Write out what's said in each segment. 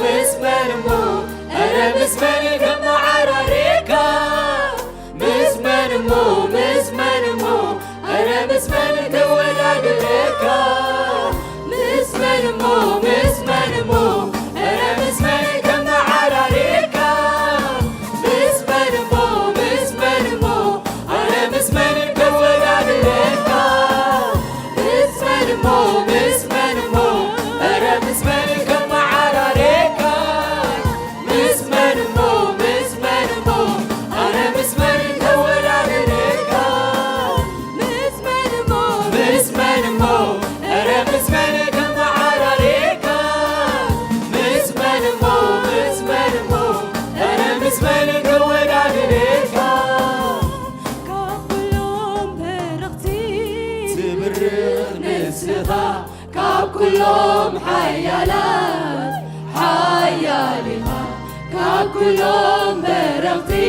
مسمنمو أنا مسمن كم عراريكا مسمنمو أنا مسمن كولاد ليكا مسمنمو أنا مسمن كم عراريكا مسمنمو أنا مسمن كولاد ليكا مسمنمو أنا مسمن كم عراريكا مسمنمو أنا مسمن كولاد ليكا مسمنمو أنا مسمن كم عراريكا مسمنمو أنا مسمن كولاد ليكا كلهم برغتي تبرر نسخة كاب كلهم حيالات حيالها كاب كلهم برغتي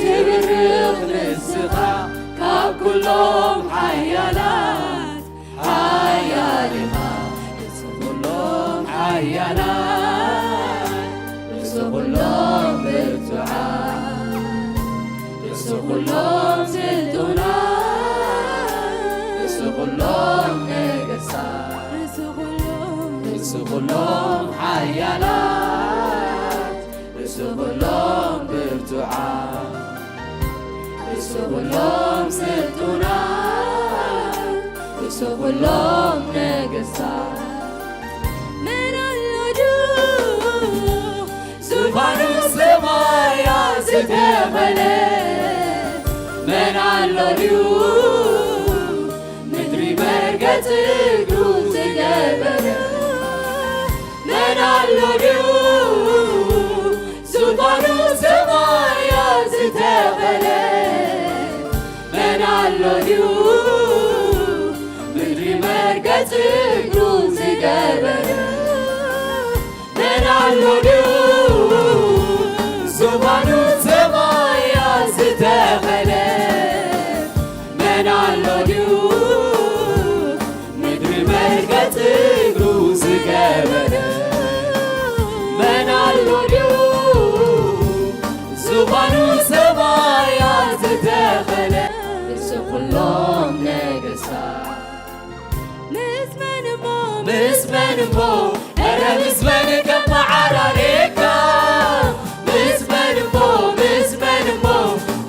تبرر نسخة كاب كلهم حيالات حيالها كلهم حيالات كلهم برتعال كلهم زيتونات كلهم نقصات كلهم حيالات كلهم برتعال كلهم زيتونات كلهم نقصات من الوجوه زبان السمايا ستغلب من الوجوه مدري مرقة قروز قبل من الوجوه زبان السمايا ستغلب من الوجوه مدري مرقة قروز قبل من الوجوه زبان السمايا ستغلب من الوجوه مدري مرقة قروز قبل من الوجوه زبان السمايا ستغلب كلهم نقصات مسمنمو أنا مسمن كم عراريكا مسمنمو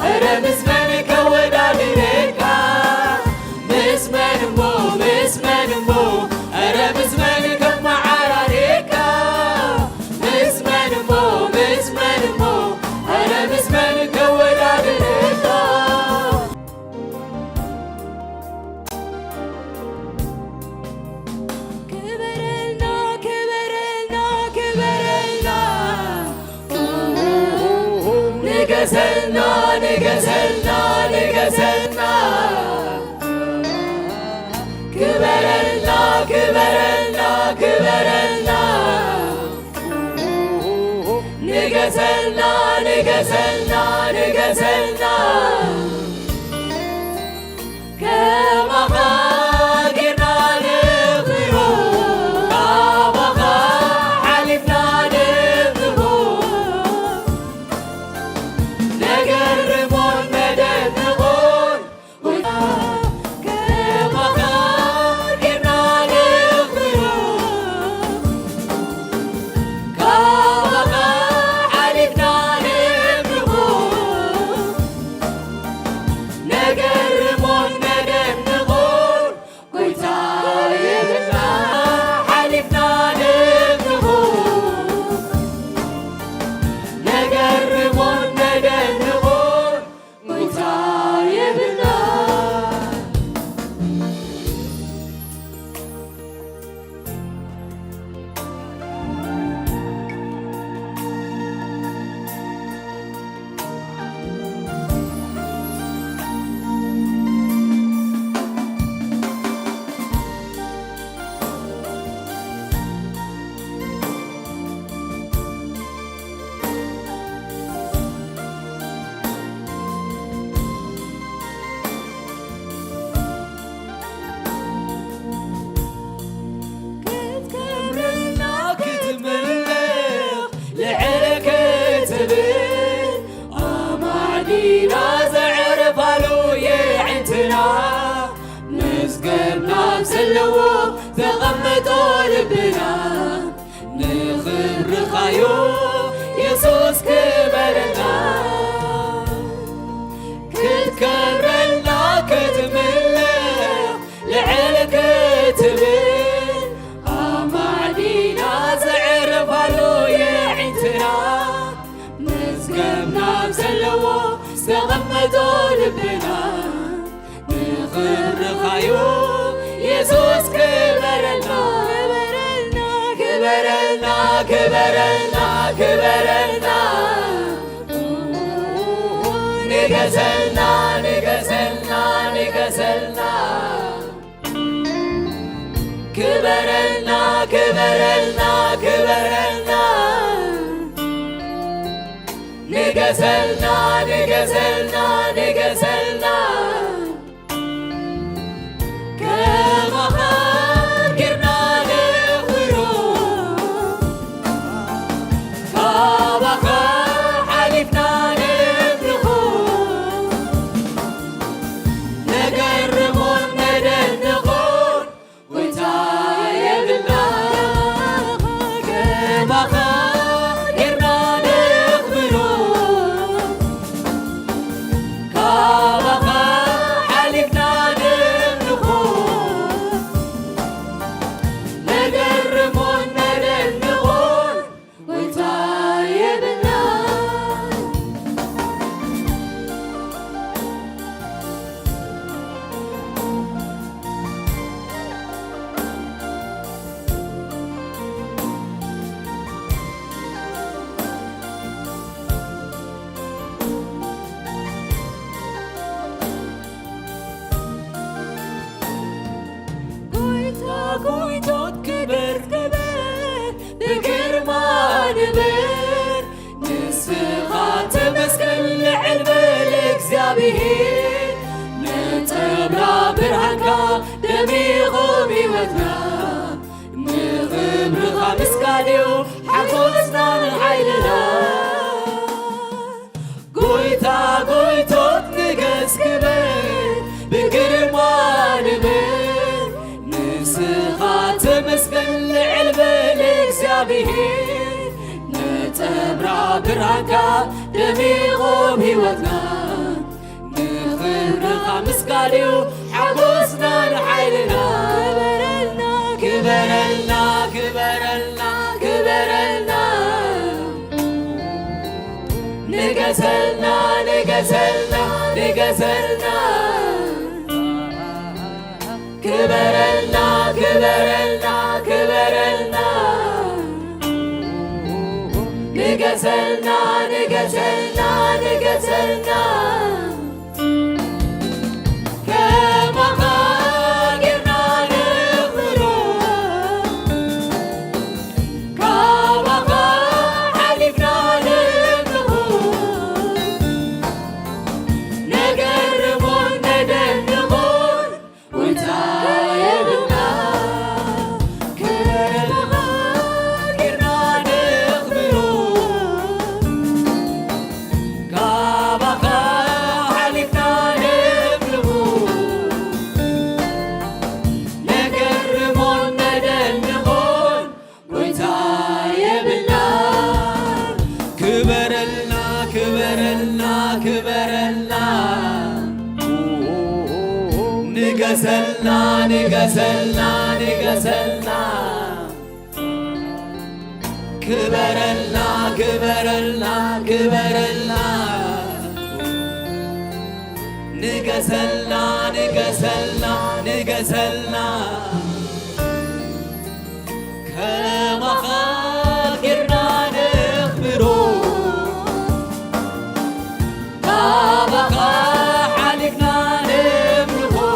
أنا مسمن كولاد ليكا مسمنمو أنا مسمن كم عراريكا مسمنمو أنا مسمن كولاد ليكا نقزلنا كبرلنا نقزلنا كما قدرنا نظهر كما حلفنا نظهر نقرب المدد نقول كما قدرنا نظهر كما حلفنا نظهر مزقبنا بزلو تغمتو لبنا نخبر خايو يسوس كبرنا كتكبرنا كتملى لعلك تبين أمعدينا زعر فالو يعينتنا مزقبنا بزلو تغمتو لبنا نخبر خايو يسوس كبرنا كبرنا كبرنا كبرنا نقزلنا نقزلنا نقزلنا كبرنا كبرنا كبرنا نقزلنا نقزلنا نقزلنا كما فكرنا نخبرو فبقى حلفنا نملكو نقربون مدن نقول وتايبنا كما فكرنا نخبرو فبقى حلفنا نملكو نقربون مدن نقول وتايبنا قويتوت كبر كبر بكرما نبر نسخات مسكن لعلم الإكزابيه نتبرا برهنكا دمي غوبي وتنا نغبر خامس كاليو حفظنا نحيلنا قويتوت نقس كبر بكرما نبر نسخات مسكن لعلم الإكزابيه نتبرع برهنكا دمي غوم هيوتنا نخبر خامس كاليو حبسنا نحيلنا كبرنا كبرنا كبرنا نقزلنا نقزلنا نقزلنا كبرنا كبرنا كبرنا نقزلنا نقزلنا نقزلنا كما قدرنا نخبرو كما حلفنا نملكو نقربون ندن نقول وتايبنا كما قدرنا نخبرو كما حلفنا نملكو نقربون ندن نقول وتايبنا كبرنا كبرنا كبرنا نقزلنا نقزلنا نقزلنا كبرنا كبرنا كبرنا نقزلنا نقزلنا نقزلنا كما فكرنا نخبرو فبقى حلفنا نملكو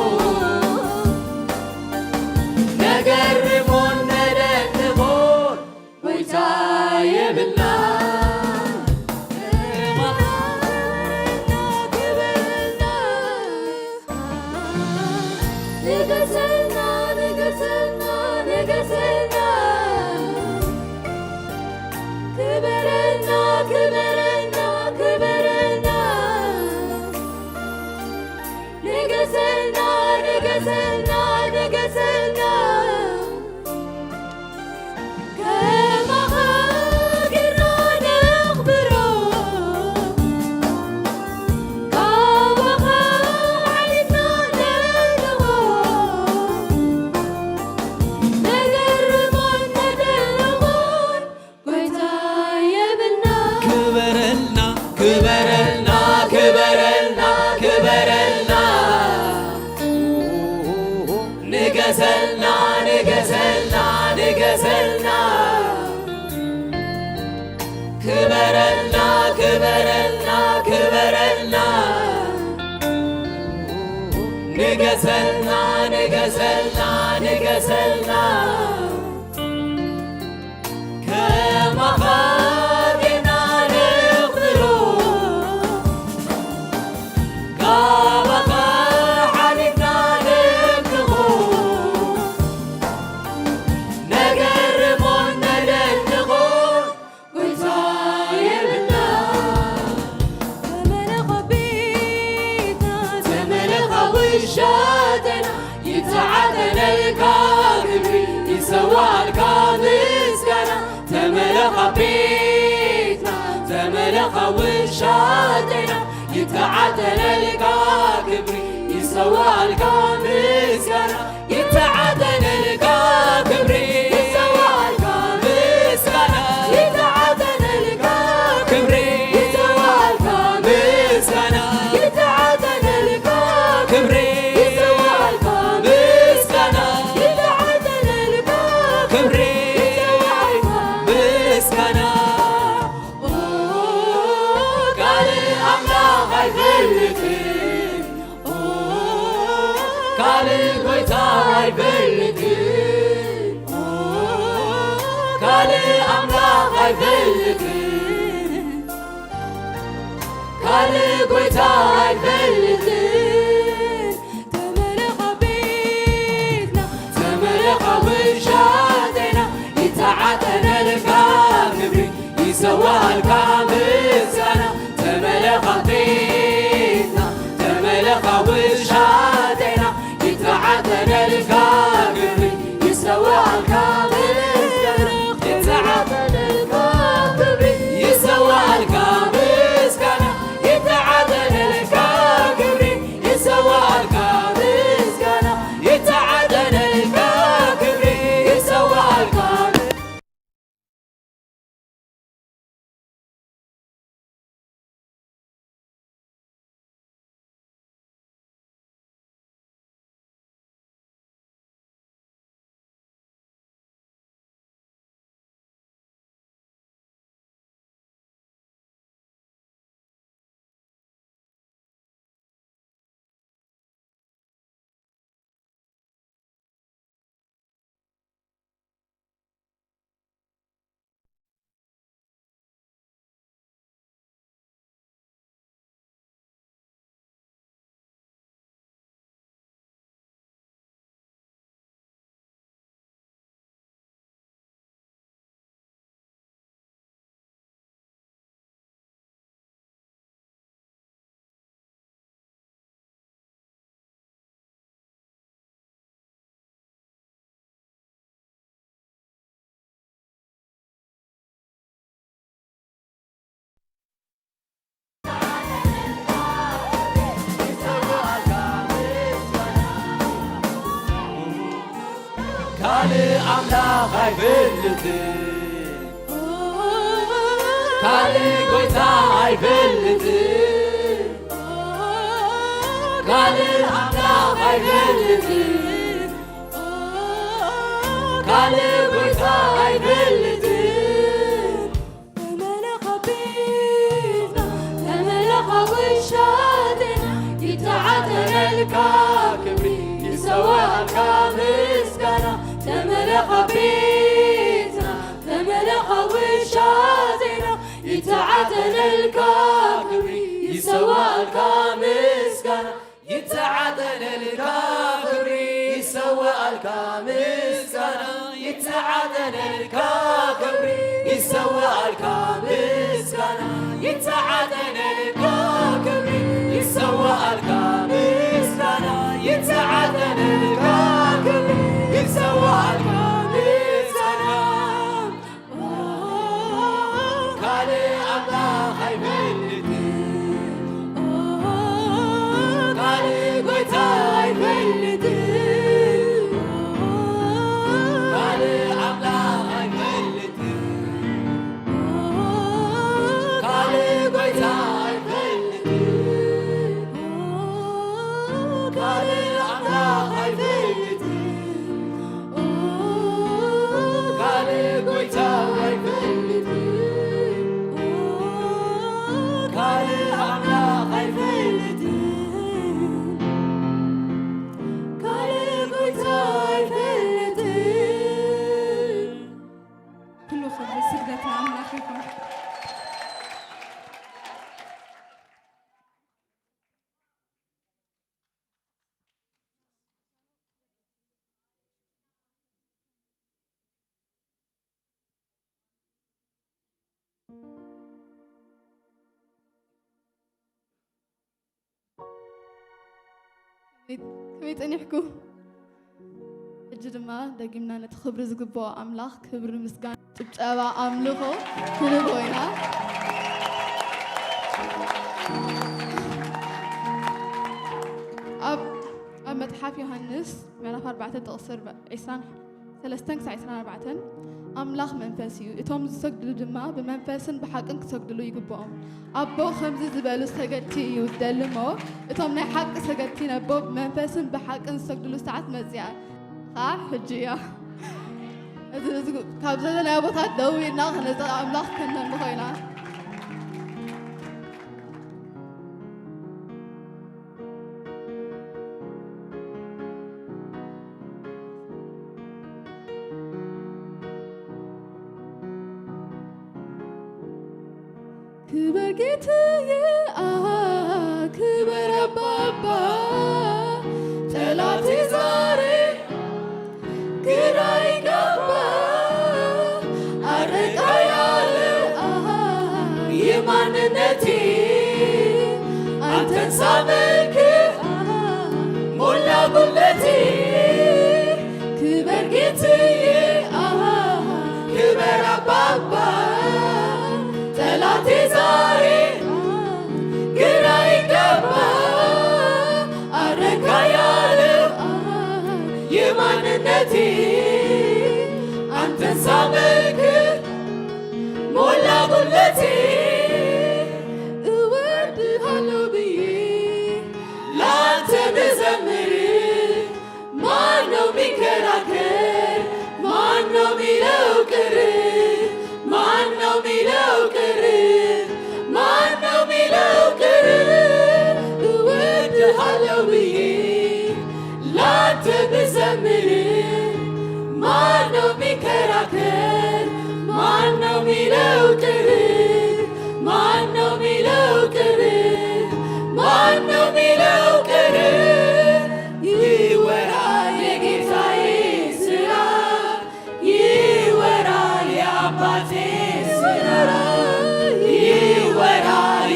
نقربون ندن نقول وتايبنا نقزلنا ንገሰልና ንገሰልና ንገሰልና ክበረልና ክበረልና ክበረልና ንገሰልና ንገሰልና ንገሰልና ከማኻርና ንኽብሮ ጋባኻ ሓሊፍና ነግርኾ ነገርሞን ነደንኾ ጎይታ የብልና ተመለኸ ቤትና ተመለኸ ውሻተና ይተዓተነልካ ግብሪ ይሰዋልካ ምስጋና ተመለኸ ቤትና ተመለኸ ውሻተና ይተዓተነልካ ግብሪ ይሰዋልካ ምስጋና ይተዓተነልካ ግብሪ ይሰዋልካ ምስጋና ይተዓተነልካ ግብሪ ይሰዋልካ ምስጋና ይተዓተነልካ ግብሪ ይሰዋልካ ምስጋና ይተዓተነልካ ግብሪ ይሰዋልካ ምስጋና ቃል አምላክ አይፈልግም ቃል ጎይታ አይፈልግም ቃል አምላክ አይፈልግም ቃል ጎይታ አይፈልግም ተመለኸ ቤትና ተመለኸ ውሻተና ይተዓተነልካ ግብሪ ይሰዋልካ ምስጋና ተመለኸ ቤትና ተመለኸ ውሻተና ይተዓተነልካ ግብሪ ይሰዋልካ ምስጋና ይተዓተነልካ ግብሪ ይሰዋልካ ምስጋና ይተዓተነልካ ግብሪ ይሰዋልካ ምስጋና ይተዓተነልካ ግብሪ ይሰዋልካ ቃል አምላክ አይፈልግም ቃል ጎይታ አይፈልግም ቃል አምላክ አይፈልግም ቃል ጎይታ አይፈልግም ተመለኸ ቤትና ተመለኸ ውሻተና ይተዓተነልካ ክብሪ ይሰዋልካ ምስጋና ተመለኸ ቤትና ተመለኸ ውሻተና ይተዓተነልካ ክብሪ ይሰዋልካ ምስጋና ይተዓተነልካ ክብሪ ይሰዋልካ ምስጋና ይተዓተነልካ ክብሪ ይሰዋልካ ምስጋና ይተዓተነልካ ክብሪ ይሰዋልካ ምስጋና ይተዓተነልካ ክብሪ ይሰዋልካ ምስጋና ቃል አምላክ አይፈልግም ቃል ጎይታ አይፈልግም ቃል አምላክ አይፈልግም كميت أنيحكو الجدما دقيمنا نتخبر زقبوا أملاخ كبر مسكان تبتابع أملوخو كنبوينا أب متحف يوحنس معرف 4 تقصر عيسان 3-4 أملاخ منفسيو إتهم سجدوا دما بمنفسن بحقن سجدوا يجبوهم أبو خمس زبالو سجدتي يودلمو إتهم نحق سجدتي نبو بمنفسن بحقن سجدوا ساعات مزيا حجية كابزة أنا أبو تدوي ناخ نزل أملاخ كنا مخينا كبر جيتي كبر بابا تلاتي زاري كراي جابا أرك عيال يمان نتي أنت سامك مولا قلتي كبر جيتي كبر بابا تلاتي زاري كراي جابا أرك عيال يمان نتي أنت سامك مولا قلتي እወድሃለሁ ብዬ ላንተ ብዘምር ማነው ሚከራከር? ማነው ሚለው ቅር? ማነው ሚለው ቅር? ማነው ሚለው ቅር? እወድሃለሁ ብዬ ላንተ ብዘምር ማነው ሚከራከር? ማነው ሚለው ቅር? ማነው ሚለው ቅር? ማነው ሚለው ቅር? ይወራ የጌታዬ ሥራ፣ ይወራ የአባቴ ሥራ፣ ይወራ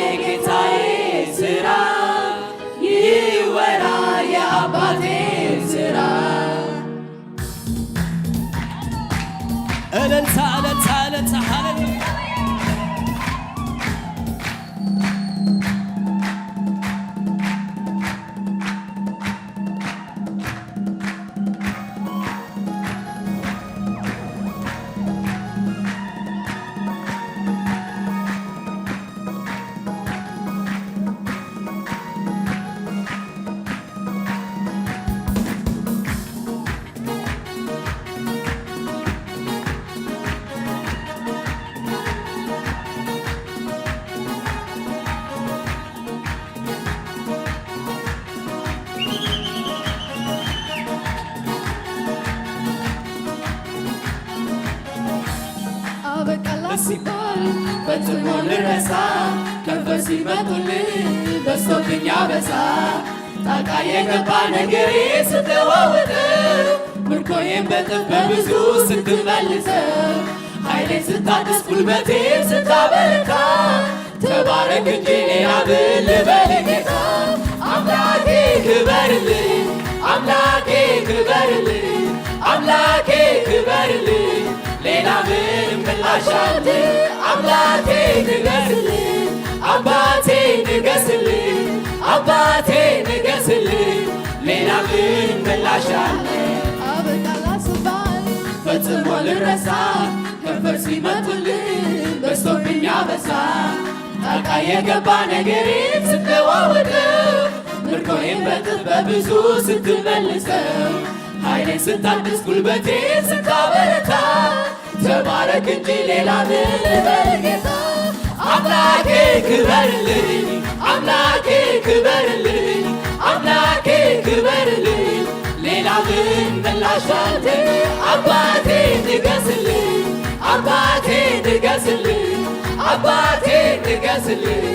የጌታዬ ሥራ፣ ይወራ የአባቴ ሥራ። እልልታ እልልታ እልልታ ሃሌሉያ ሲባል ፈጽሞ ልረሳ ከንፈር ሲመጡልኝ በዝቶብኝ አበሳ ጣልቃ የገባ ነገሬ ስትለዋውጠው ምርኮዬን በጥፍ በብዙ ስትመልሰው ኃይሌን ስታድስ ጉልበቴን ስታበረታ ተባረክ እንጂ ሌላ ምን ልበል ጌታ አምላኬ ክበርልኝ አምላኬ ክበርልኝ አምላኬ ክበርልኝ ሌላ ምንም ምላሽ አለ አምላኬ ንገስልኝ አባቴ ንገስልኝ አባቴ ንገስልኝ ሌላ ምንም ምላሽ አለ አበቃላ ስባል ፈጽሞ ልረሳ ከንፈር ሲመጡልኝ በዝቶብኝ አበሳ ጣልቃ የገባ ነገሬን ስትለዋውጠው ምርኮዬን በጥፍ በብዙ ስትመልሰው ኃይሌን ስታድስ ጉልበቴን ስታበረታ ተባረክ እንጂ ሌላ ምን ልበል ጌታ አምላኬ ክበርልኝ አምላኬ ክበርልኝ አምላኬ ክበርልኝ ሌላ ምን ምላሽ አለ አባቴ ንገስልኝ አባቴ ንገስልኝ ንገስልኝ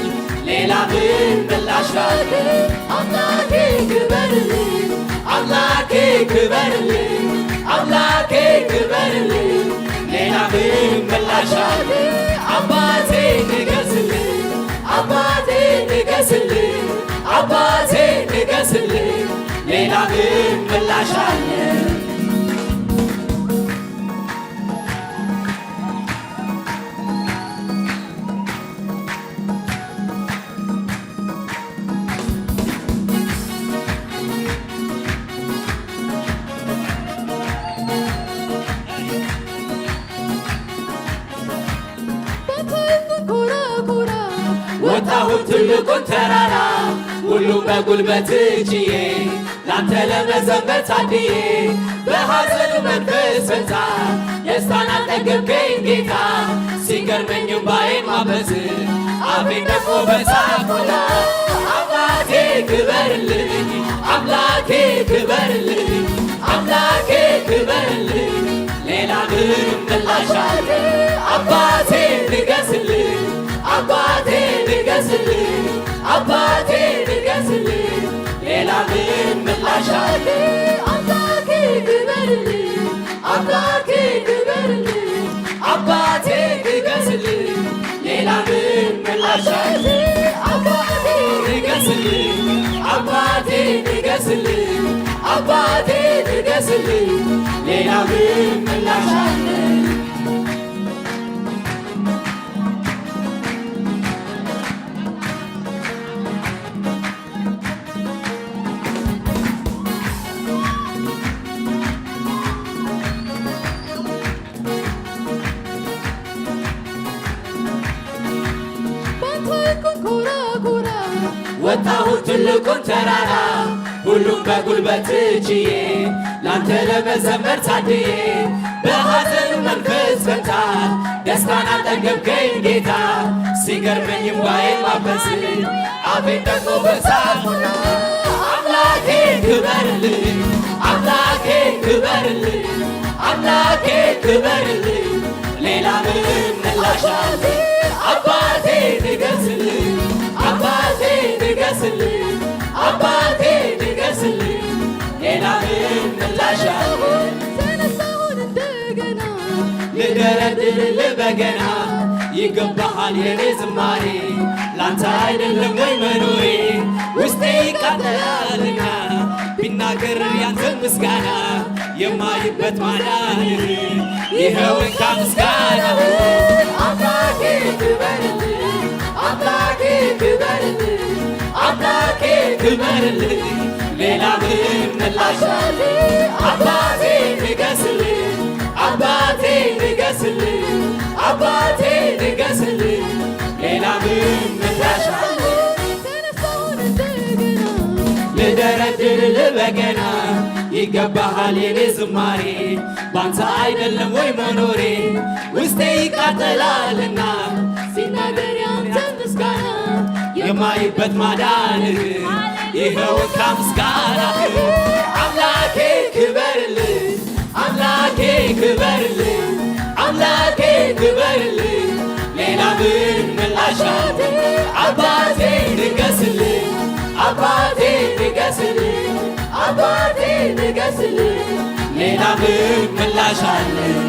ሌላ ምን ምላሽ አለኝ አምላኬ ክበርልኝ አምላኬ ክበርልኝ አምላኬ ክበርልኝ ሌላ ምን ምላሽ አለኝ አባቴ ንገስልኝ አባቴ ንገስልኝ አባቴ ንገስልኝ ሌላ ምን ምላሽ አለኝ ወጣሁት ትልቁን ተራራ ሁሉም በጉልበት ችዬ ላንተ ለመዘመር ታድዬ በሐዘኑ መንፈስ ፈንታ ደስታን አጠገብከኝ ጌታ ሲገርመኝ እምባዬን ማበስ አፌን ደግሞ በሳቅ ሞላ አምላኬ ክበርልኝ አምላኬ ክበርልኝ አምላኬ ክበርልኝ ሌላ ምን ምላሽ አለኝ አባቴ ንገስልኝ አባቴ ንገስልኝ አባቴ ንገስልኝ ሌላ ምን ምላሽ አለኝ አምላኬ ክበርልኝ አምላኬ ክበርልኝ አባቴ ንገስልኝ ሌላ ምን ምላሽ አለኝ አባቴ ንገስልኝ አባቴ ንገስልኝ አባቴ ንገስልኝ ሌላ ምን ምላሽ አለኝ ወጣሁት ትልቁን ተራራ ሁሉም በጉልበት ችዬ ላንተ ለመዘመር ታድዬ በሐዘኑ መንፈስ ፈንታ ደስታን አጠገብከኝ ጌታ ሲገርመኝ እምባዬን ማበስ አፌን ደግሞ በሳቅ ሞላ አምላኬ ክበርልኝ አምላኬ ክበርልኝ አምላኬ ክበርልኝ ሌላ ምን ምላሽ አለኝ አባቴ ንገስልኝ አባቴ ንገስልኝ አባቴ ንገስልኝ ሌላ ምን ምላሽ አለኝ ተነሳሁን እንደገና ልደረድርልህ በገና ይገባሃል የኔ ዝማሬ ላንተ አይደለም ወይ መኖሬ ውስጤ ይቃጠላልና ቢናገር ያንተን ምስጋና የማይበት ማዳንህ ይኸው እንካ ምስጋና አምላኬ ክበርልኝ አምላኬ ክበርልኝ አምላኬ ክበርልኝ ሌላ ምን ምላሽ አለኝ አባቴ ንገስልኝ አባቴ ንገስልኝ አባቴ ንገስልኝ ሌላ ምን ምላሽ አለኝ ተነሳሁን እንደገና ልደረድርልህ በገና ይገባሃል የኔ ዝማሬ ባንተ አይደለም ወይ መኖሬ ውስጤ ይቃጠላልና ሲናገር ያንተን ምስጋና የማይበት ማዳንህ ይኸው እንካ ምስጋናህ አምላኬ ክበርልኝ አምላኬ ክበርልኝ አምላኬ ክበርልኝ ሌላ ምን ምላሽ አለኝ አባቴ ንገስልኝ አባቴ ንገስልኝ አባቴ ንገስልኝ ሌላ ምን ምላሽ አለኝ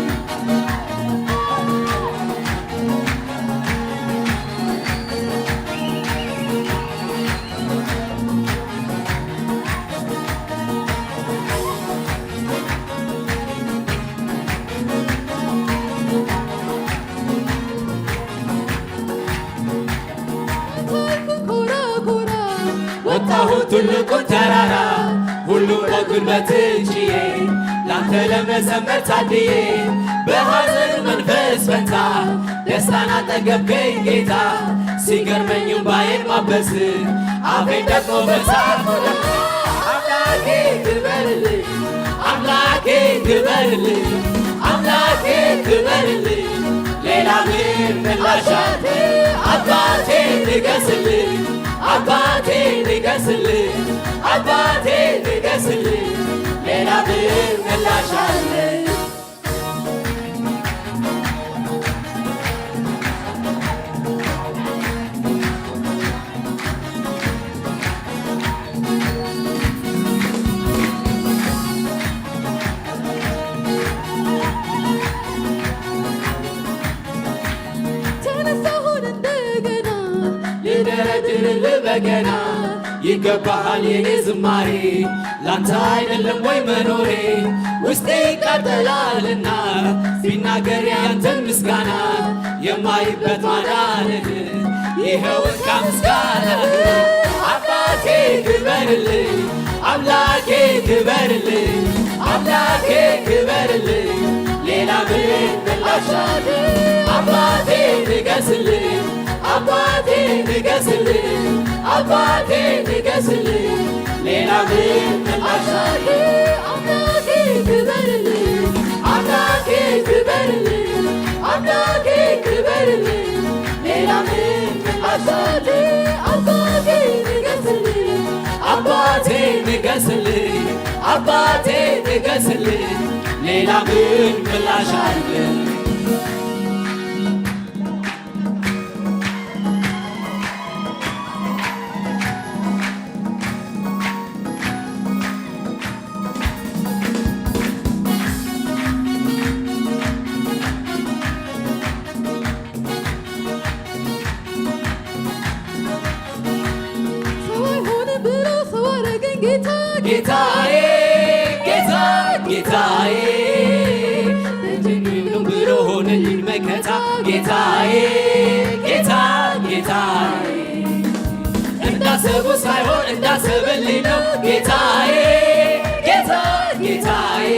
ወጣሁት ትልቁን ተራራ ሁሉም በጉልበት ችዬ ላንተ ለመዘመር ታድዬ በሐዘኑ መንፈስ ፈንታ ደስታን አጠገብከኝ ጌታ ሲገርመኝ እምባዬን ማበስ አፌን ደግሞ በሳቅ ሞላ አምላኬ ክበርልኝ አምላኬ ክበርልኝ አምላኬ ክበርልኝ ሌላ ምን ምላሽ አለኝ አባቴ ንገስልኝ አባቴ ንገስልኝ አባቴ ንገስልኝ ሌላ ምን ምላሽ አለኝ እንደገና ይገባሃል የኔ ዝማሬ ላንተ አይደለም ወይ መኖሬ ውስጤ ይቃጠላልና ሲናገር ያንተን ምስጋና የማይበት ማዳንህ ይኸው እንካ ምስጋናህ አባቴ ክበርልኝ አምላኬ ክበርልኝ አምላኬ ክበርልኝ ሌላ ምን ምላሻል አባቴ ንገስልኝ አባቴ ንገስልኝ አባቴ ንገስልኝ ሌላ ምን ምላሻል አምላኬ ክበርልኝ አምላኬ ክበርልኝ አምላኬ ክበርልኝ ሌላ ምን ምላሻል አባቴ ንገስልኝ አባቴ ንገስልኝ አባቴ ንገስልኝ ሌላ ምን ምላሻል ጌታዬ ጌታ ጌታዬ ደጀኔም ብሎ ሆነልኝ መከታ ጌታዬ ጌታ ጌታዬ እንዳሰቡ ሳይሆን እንዳሰበልኝ ነው ጌታዬ ጌታ ጌታዬ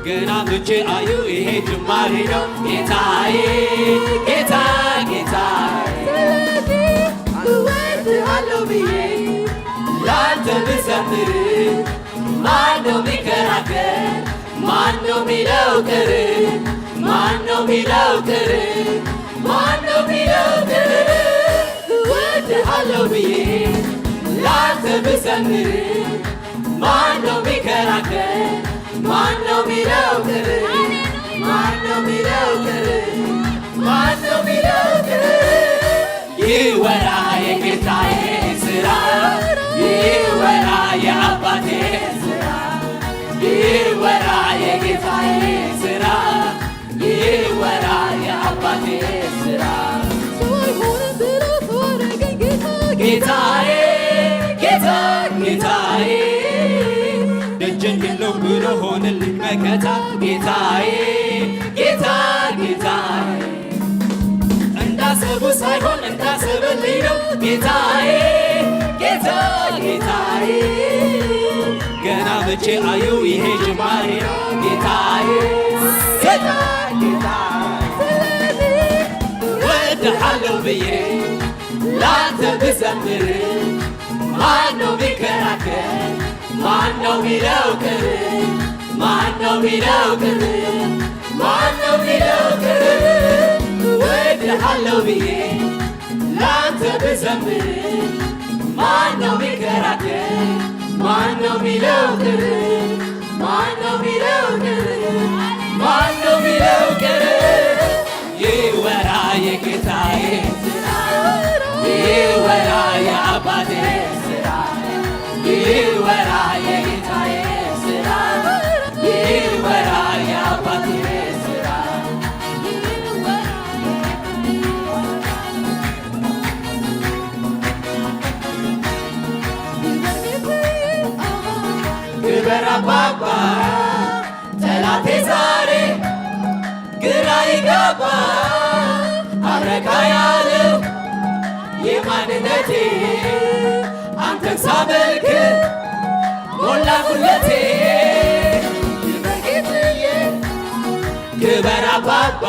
ገና መቼ አዩ ይሄ ጅማሬ ነው ጌታዬ ጌታ ጌታዬ እወድሃለሁ ብዬ ላንተ ብዘምር ማነው ሚከራከር ማነው ሚለው ቅር ማነው ሚለው ቅር ማነው ሚለው ቅር እወድሃለሁ ብዬ ላንተ ብዘምር ማነው ሚከራከር ማነው ሚለው ቅር ማነው ሚለው ቅር ማነው ሚለው ቅር ይወራ የጌታዬ ሥራ ይወራ የአባቴ ሥራ ይወራ የጌታዬ ሥራ ይወራ የአባቴ ሥራ ጌታዬ ጌታ ጌታዬ ደጀን የለው ብሎ ሆነልኝ መከታ ጌታዬ ጌታ ጌታዬ እንዳሰቡ ሳይሆን እንዳሰበልኝ ነው ጌታዬ ጌታ ጌታዬ ገና መቼ አዩ ይሄ ጅማሬ ነው ጌታዬ ጌታ ጌታዬ እወድሃለሁ ብዬ ላንተ ብዘምር ማነው ሚከራከር ማነው ሚለው ቅር ማነው ሚለው ቅር ማነው ሚለው ቅር እወድሃለሁ ብዬ ላንተ ብዘምር ማነው ሚከራከር ማነው ሚለው ቅር ማነው ሚለው ቅር ማነው ሚለው ቅር ይወራ የጌታዬ ሥራ ይወራ የአባቴ ሥራ ይወራ የጌታዬ ሥራ ይወራ የአባቴ ሥራ ክበር አባባ ጠላቴ ዛሬ ግራ ይገባ አረካ ያለው የማንነቴ አንተን ሳመልክ ሞላ ጉለቴ ክበር አባባ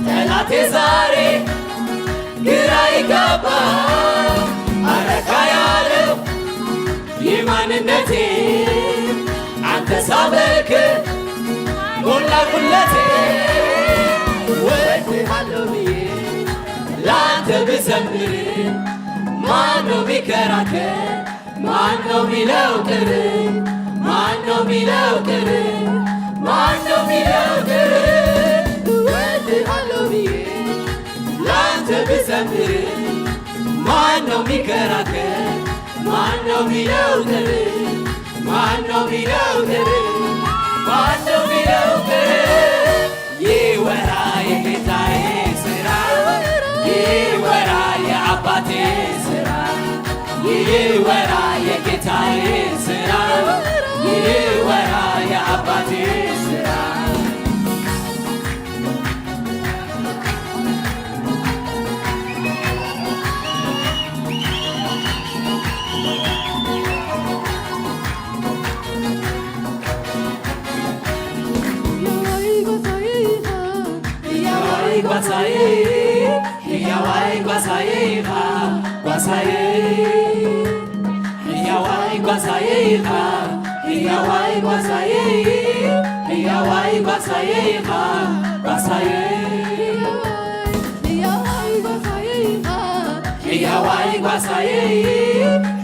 ጠላቴ ዛሬ ግራ ይገባ አረካ ያለው የማንነቴ አንተ ሳመልክ ሞላ ጉለቴ እወድሃለሁ ብዬ ላንተ ብዘምር ማነው ሚከራከር ማነው ሚለው ቅር ማነው ሚለው ቅር ማነው ሚለው ቅር እወድሃለሁ ብዬ ላንተ ብዘምር ማነው ሚከራከር ማነው ሚለው ቅር ማነው ሚለው ቅር ማነው ሚለው ቅር ይወራ የጌታዬ ሥራ ይወራ የአባቴ ጓሳዬ ሕያዋይ ጓሳዬ ኢኻ ጓሳዬ ሕያዋይ ጓሳዬ ኢኻ ሕያዋይ ጓሳዬ ሕያዋይ ጓሳዬ ኢኻ ጓሳዬ ሕያዋይ ጓሳዬ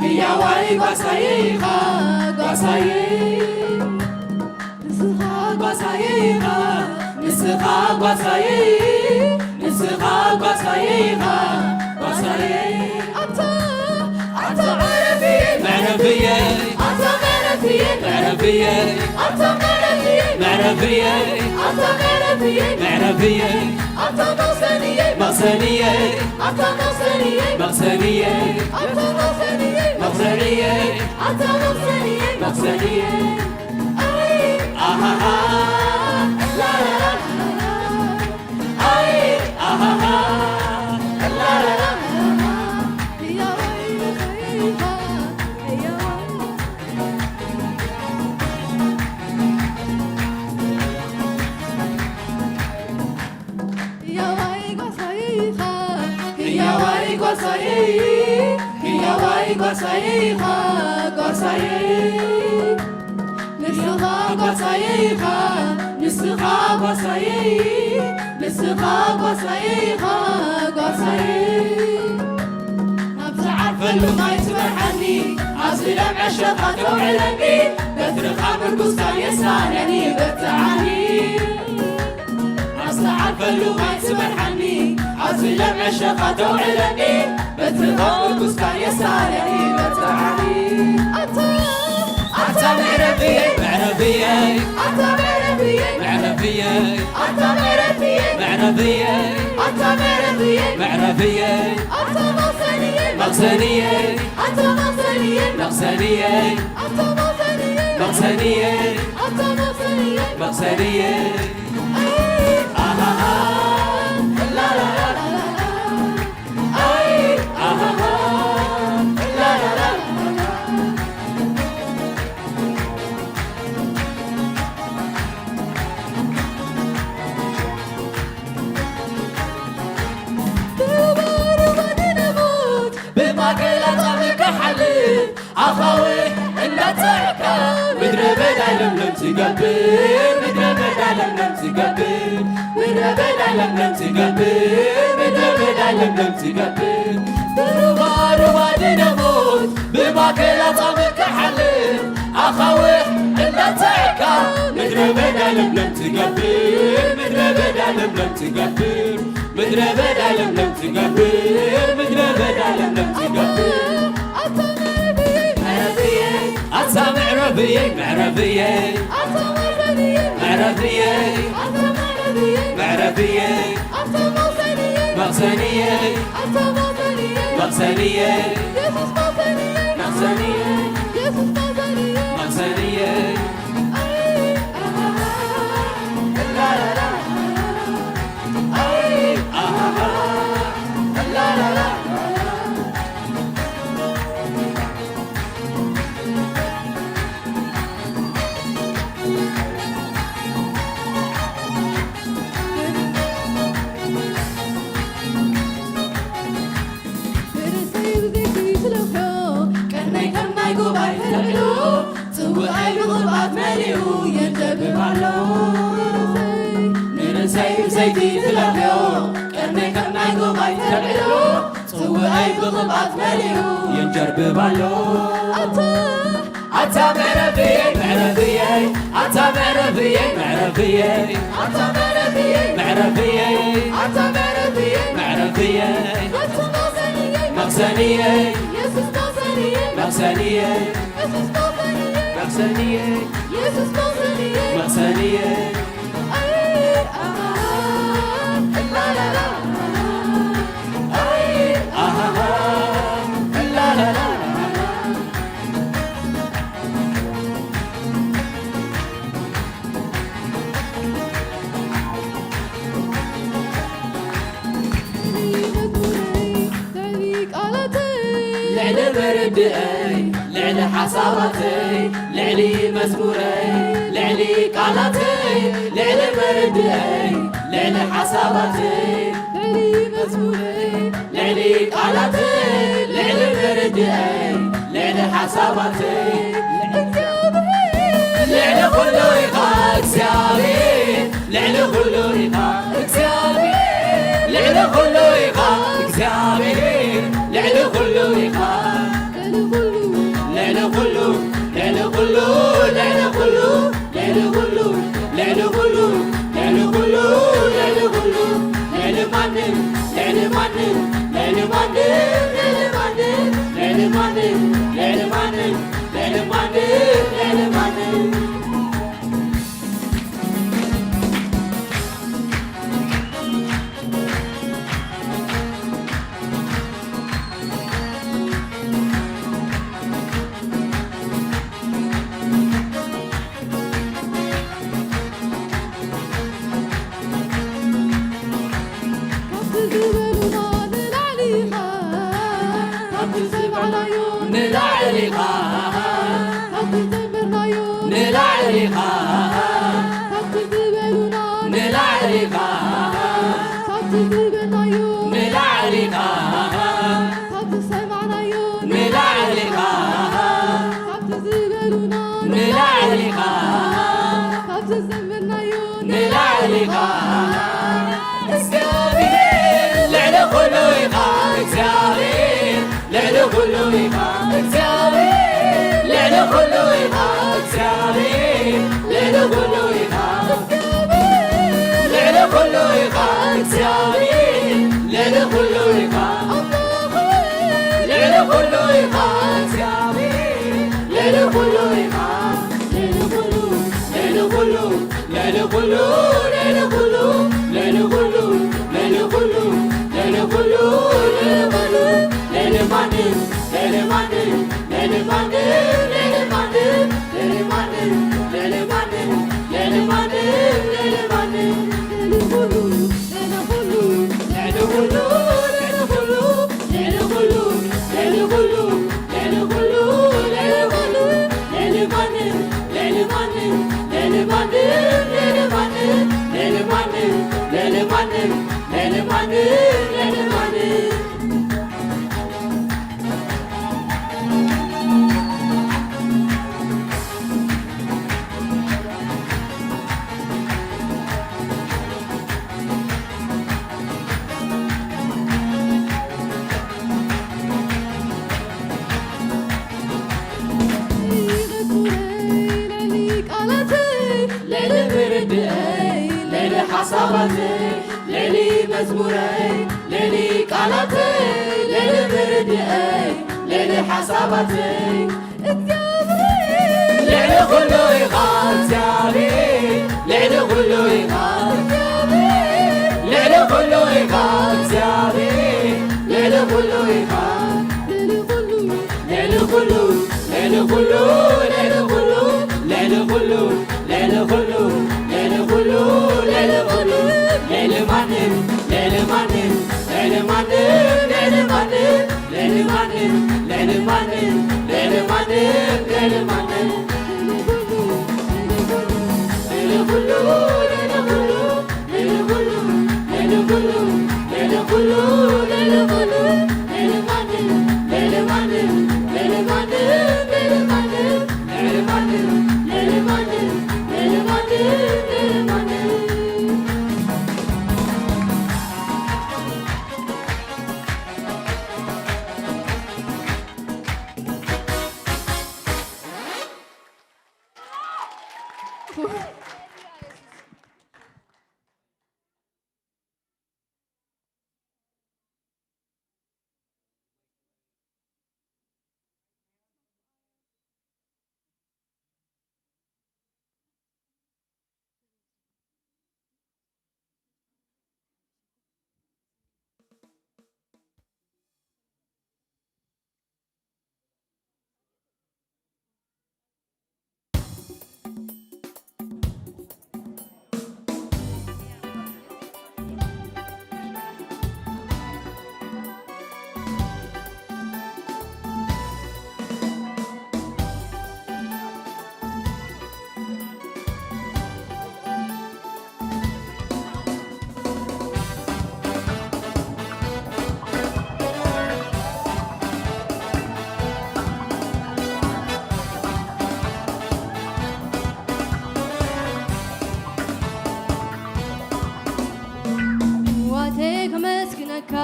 ሕያዋይ ጓሳዬ ኢኻ ጓሳዬ ንስኻ ጓሳዬ ኢኻ ንስኻ ጓሳዬ ንስኻ ጓሳዬ ኢኻ ጓሳዬ ኣንተ መዕረፍየ ኣንተ መዕረፍየ መዕረፍየ ኣንተ መዕረፍየ መዕረፍየ ኣንተ መዕረፍየ መዕረፍየ ኣንተ መቕሰንየ መቕሰንየ ኣንተ መቕሰንየ መቕሰንየ ኣንተ መቕሰንየ መቕሰንየ ኣንተ መቕሰንየ መቕሰንየ አሃሃ ላላላ አይ አሃሃ ላላላ ሕያዋይ ጓሳዬ ሕያዋይ ጓሳዬ ኢኻ ጓሳዬ ንስኻ ጓሳዬ ኢኻ ንስኻ ጓሳዬ ንስኻ ጓሳዬ ኢኻ ጓሳዬ ናብ ዝዓርፈሉ ማይ ትመርሐኒ ኣብ ዝለምዐ ሸኻ ተውዕለኒ በትርኻ ምርኩስካ የሳነኒ በትዓኒ ኣብ ዝዓርፈሉ ማይ ትመርሐኒ ኣብ ዝለምዐ ሸኻ ተውዕለኒ በትርኻ ምርኩስካ የሳነኒ በትዓኒ أنت معرفية معرفية أنت معرفية معرفية أنت معرفية معرفية أنت معرفية معرفية أنت مقصنية مقصنية أنت مقصنية مقصنية أنت مقصنية مقصنية أنت مقصنية مقصنية لا لا لا أي لا لا لا أخوي إلا تعكا مدري بدا لملم تقبل مدري بدا لملم تقبل مدري بدا لملم تقبل مدري بدا لملم تقبل بروبار وادنا موت بما كلا طابك حلل أخوي إلا تعكا مدري بدا لملم تقبل مدري بدا لملم تقبل مدري بدا لملم تقبل مدري بدا لملم تقبل أنت معرفية معرفية أنت معرفية معرفية أنت مقصنية مقصنية أنت مقصنية مقصنية مقصنية مقصنية لا لا لا أي لا لا لا زيتي تلهيو كأني كنا يقومي تلعلو صوعي بغبات مليو ينجرب بالو أنت معرفية معرفية أنت معرفية معرفية أنت معرفية معرفية أنت معرفية معرفية مقصنية يسوس مقصنية مقصنية يسوس مقصنية مقصنية يسوس مقصنية مقصنية لا لا لا أي لا لا لا لعل برد أي لعل حساباتي لعلي مزموري لعلي قالاتي لعل مردئي لعل حساباتي لعلي مزموري لعلي قالاتي لعل مردئي لعل حساباتي لعل كله يقال اكسيابي لعل كله يقال اكسيابي لعل كله يقال اكسيابي لعل كله يقال لعل كله لعل كله لعل كله لعل كله لعل كله لعل كله لعل كله لعل مانن لعل مانن لعل مانن لعل مانن لعل مانن لعل مانن لعل مانن حساباتي ليلي مزموري ليلي قالاتي ليلي مردئي ليلي حساباتي ليلي كله يقال سيابي ليلي كله يقال ليلي كله يقال سيابي ليلي كله يقال ليلي كله ليلي كله ليلي كله ليلي كله ليلي كله ليلي كله ليلي كله ليلي مانن ليلي مانن ليلي مانن ليلي مانن ليلي مانن ليلي مانن ليلي مانن ليلي مانن ليلي كله ليلي كله ليلي كله ليلي كله ليلي كله ليلي كله ليلي مانن ليلي مانن ليلي مانن ليلي مانن ليلي مانن ليلي مانن ليلي مانن ليلي مانن ከመስግነካ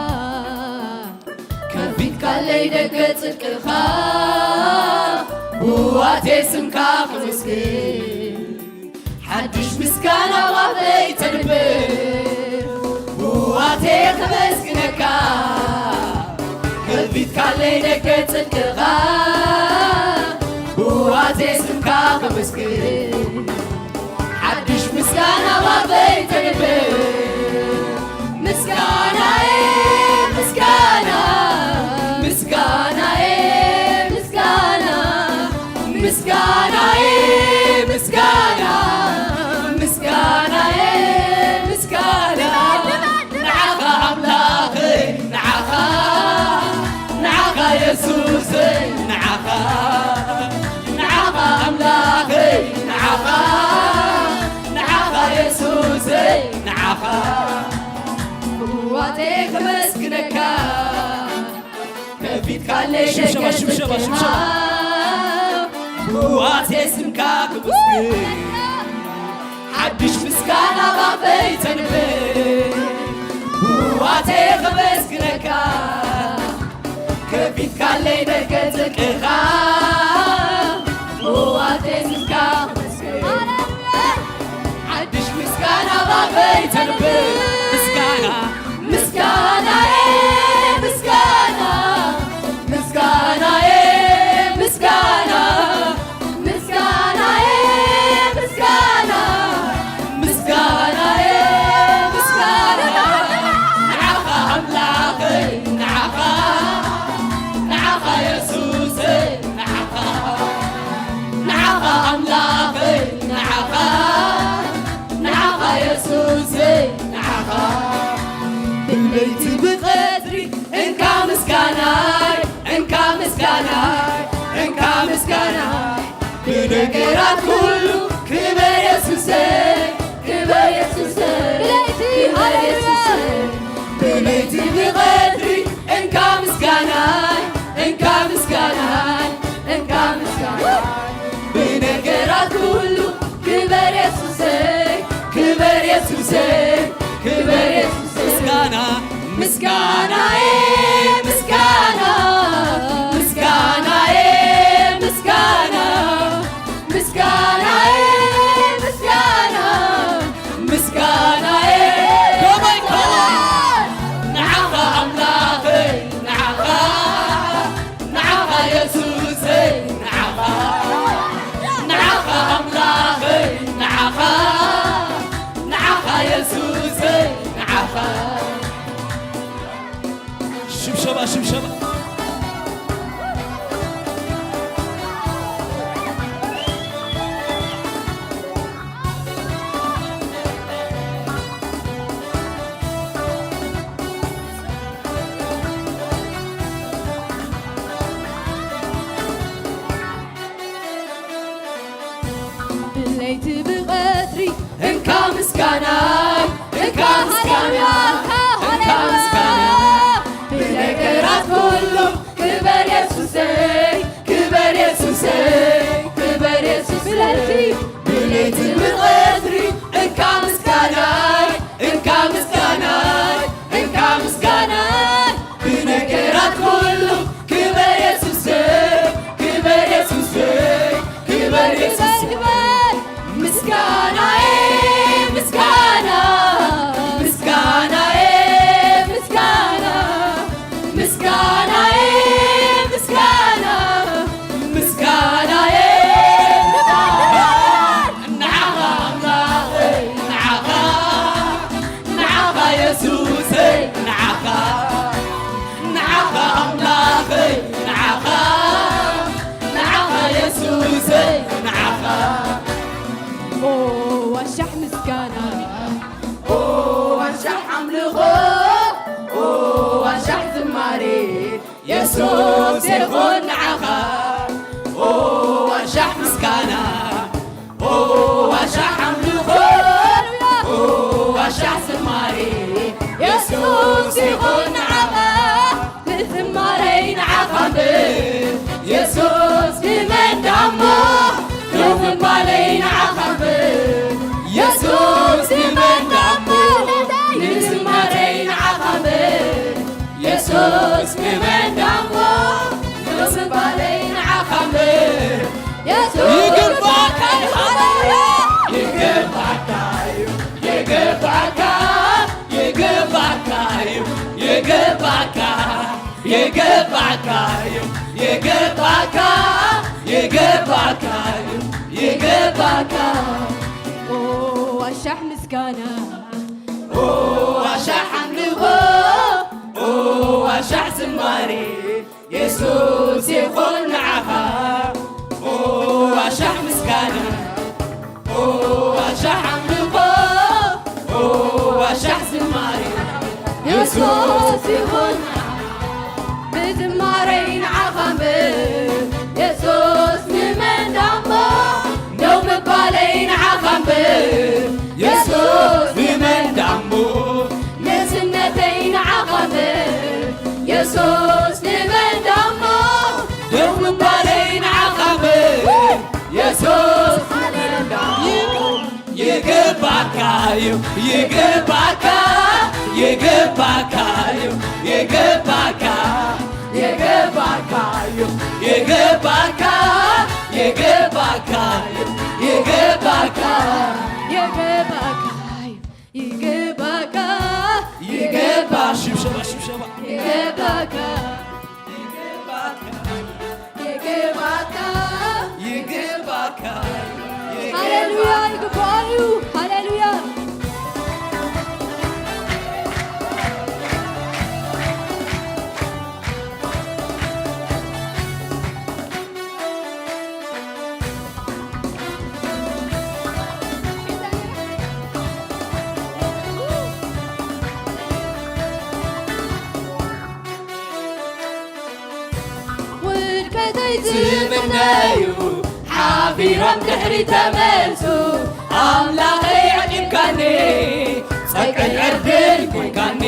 ከፊት ካለይ ደገ ጽድቅኻ ብዋቴ ስምካ ከመስግን ሓድሽ ምስጋና ዋፈይ ተንብር ብዋቴ ከመስግነካ ከፊት ካለይ ደገ ጽድቅኻ ብዋቴ ስምካ ከመስግን ሓድሽ ምስጋና ዋፈይ ተንብር ምስጋናዬ ምስጋና ምስጋናዬ ምስጋና ምስጋናዬ ምስጋና ምስጋናዬ ምስጋና ንዓኻ ኣምላኸይ ንዓኻ ንዓኻ የሱሰይ ንዓኻ ንዓኻ ኣምላኸይ ንዓኻ ንዓኻ የሱሰይ ንዓኻ ብዋቴ ከመስግነካ ከፊት ካለይ ደገ ብዋቴ ስምካ ከመስግን ሓድሽ ምስጋና ባፈይ ተንብር ብዋቴ ከመስግነካ ከፊት ካለይ ደገ ጽድቅኻ ብዋቴ ስምካ ከመስግን ሓድሽ ምስጋና ባፈይ ተንብር ምስጋና ምስጋናዬ ምስጋና ምስጋናዬ ምስጋና ምስጋናዬ ምስጋና ምስጋናዬ ምስጋና ንዓኻ ኣምላኸይ ንዓኻ ንዓኻ የሱሰይ ንዓኻ ንዓኻ ኣምላኸይ ንዓኻ ንዓኻ የሱሰይ ንዓኻ ብለይቲ ብቐድሪ እንካ ምስጋናይ እንካ ምስጋናይ እንካ ምስጋናይ ብነገራት ኩሉ ክበር የሱሰይ ክበር የሱሰይ ክበር የሱሰይ ብለይቲ ብቐድሪ እንካ ምስጋናይ እንካ ምስጋናይ እንካ ምስጋናይ ብነገራት ኩሉ ክበር የሱሰይ ክበር የሱሰይ ክበር የሱሰይ ምስጋና ምስጋናዬ ምስጋና ምስጋናዬ ምስጋና ምስጋናዬ ምስጋና ምስጋናዬ ከመይ ንዓኻ ኣምላኸይ ንዓኻ ንዓኻ የሱሰይ ንዓኻ ንዓኻ ኣምላኸይ ንዓኻ ንዓኻ የሱሰይ ንዓኻ ሽብሸባ ሽብሸባ ብለይቲ ብቐድሪ እንካ ምስጋናይ እንካ ምስጋናይ እንካ ምስጋናይ ብነገራት ኩሉ ክበር የሱሰይ ክበር የሱሰይ ክበር የሱሰይ ብለይቲ ብቐድሪ እንካ ምስጋናይ እንካ ምስጋናይ እንካ ምስጋናይ ብነገራት ኩሉ ክበር የሱሰይ ክበር የሱሰይ ክበር የሱሰይ ምስጋናዬ ምስጋና ምስጋናዬ ምስጋና ምስጋናዬ ምስጋና ምስጋናዬ ንዓኻ ኣምላኸይ ንዓኻ ንዓኻ የሱሰይ ንዓኻ ንዓኻ ኣምላኸይ ንዓኻ ንዓኻ የሱሰይ ንዓኻ ዋሻሕ ምስጋና ዋሻሕ ኣምልኾ ዋሻሕ ዝማሬ የሱስ ይኹን ንዓኻ ዋሻሕ ምስጋና ዋሻሕ ኣምልኾ ዋሻሕ ዝማሬ የሱስ ይኹን ንዓኻ ንዝማረይ ንዓኻ የሱስ ንመንዳሞ ንዝማረይ ንዓኻ يسوع زمان دمو نسمع رين عقبه ይገባካዩ ይገባካ ይገባካዩ ይገባካ ዋሻሕ ምስጋና ዋሻሕ አምልኾ ዋሻሕ ዝማሬ ኢየሱስ ይኹን ንዓኻ ዋሻሕ ምስጋና ዋሻሕ አምልኾ ዋሻሕ ዝማሬ ኢየሱስ ይኹን ብዝማረይ ንዓኻ ኢየሱስ ንመንዳሞ ደው ምባለይ ንዓኻ ኢየሱስ ንመንዳሞ ንስነተይ ንዓኻ ኢየሱስ ንመንዳሞ ደው ምባለይ ንዓኻ ኢየሱስ ይገባካዩ ይገባካ ይገባካዩ ይገባካ ይገባካዩ ይገባካ ይገባካዩ ይገባካ ይገባካዩ ይገባካ ይገባ ሽብሸባ ሽብሸባ ይገባካ ይገባካ ይገባካ ሃሌሉያ ይግባዩ ሃሌሉያ ዝምነዩ ሓቢሮም ድሕሪ ተመልሱ ኣምላኸይ ዓቂብካኒ ፀቀኝ ዕርድን ኮይንካኒ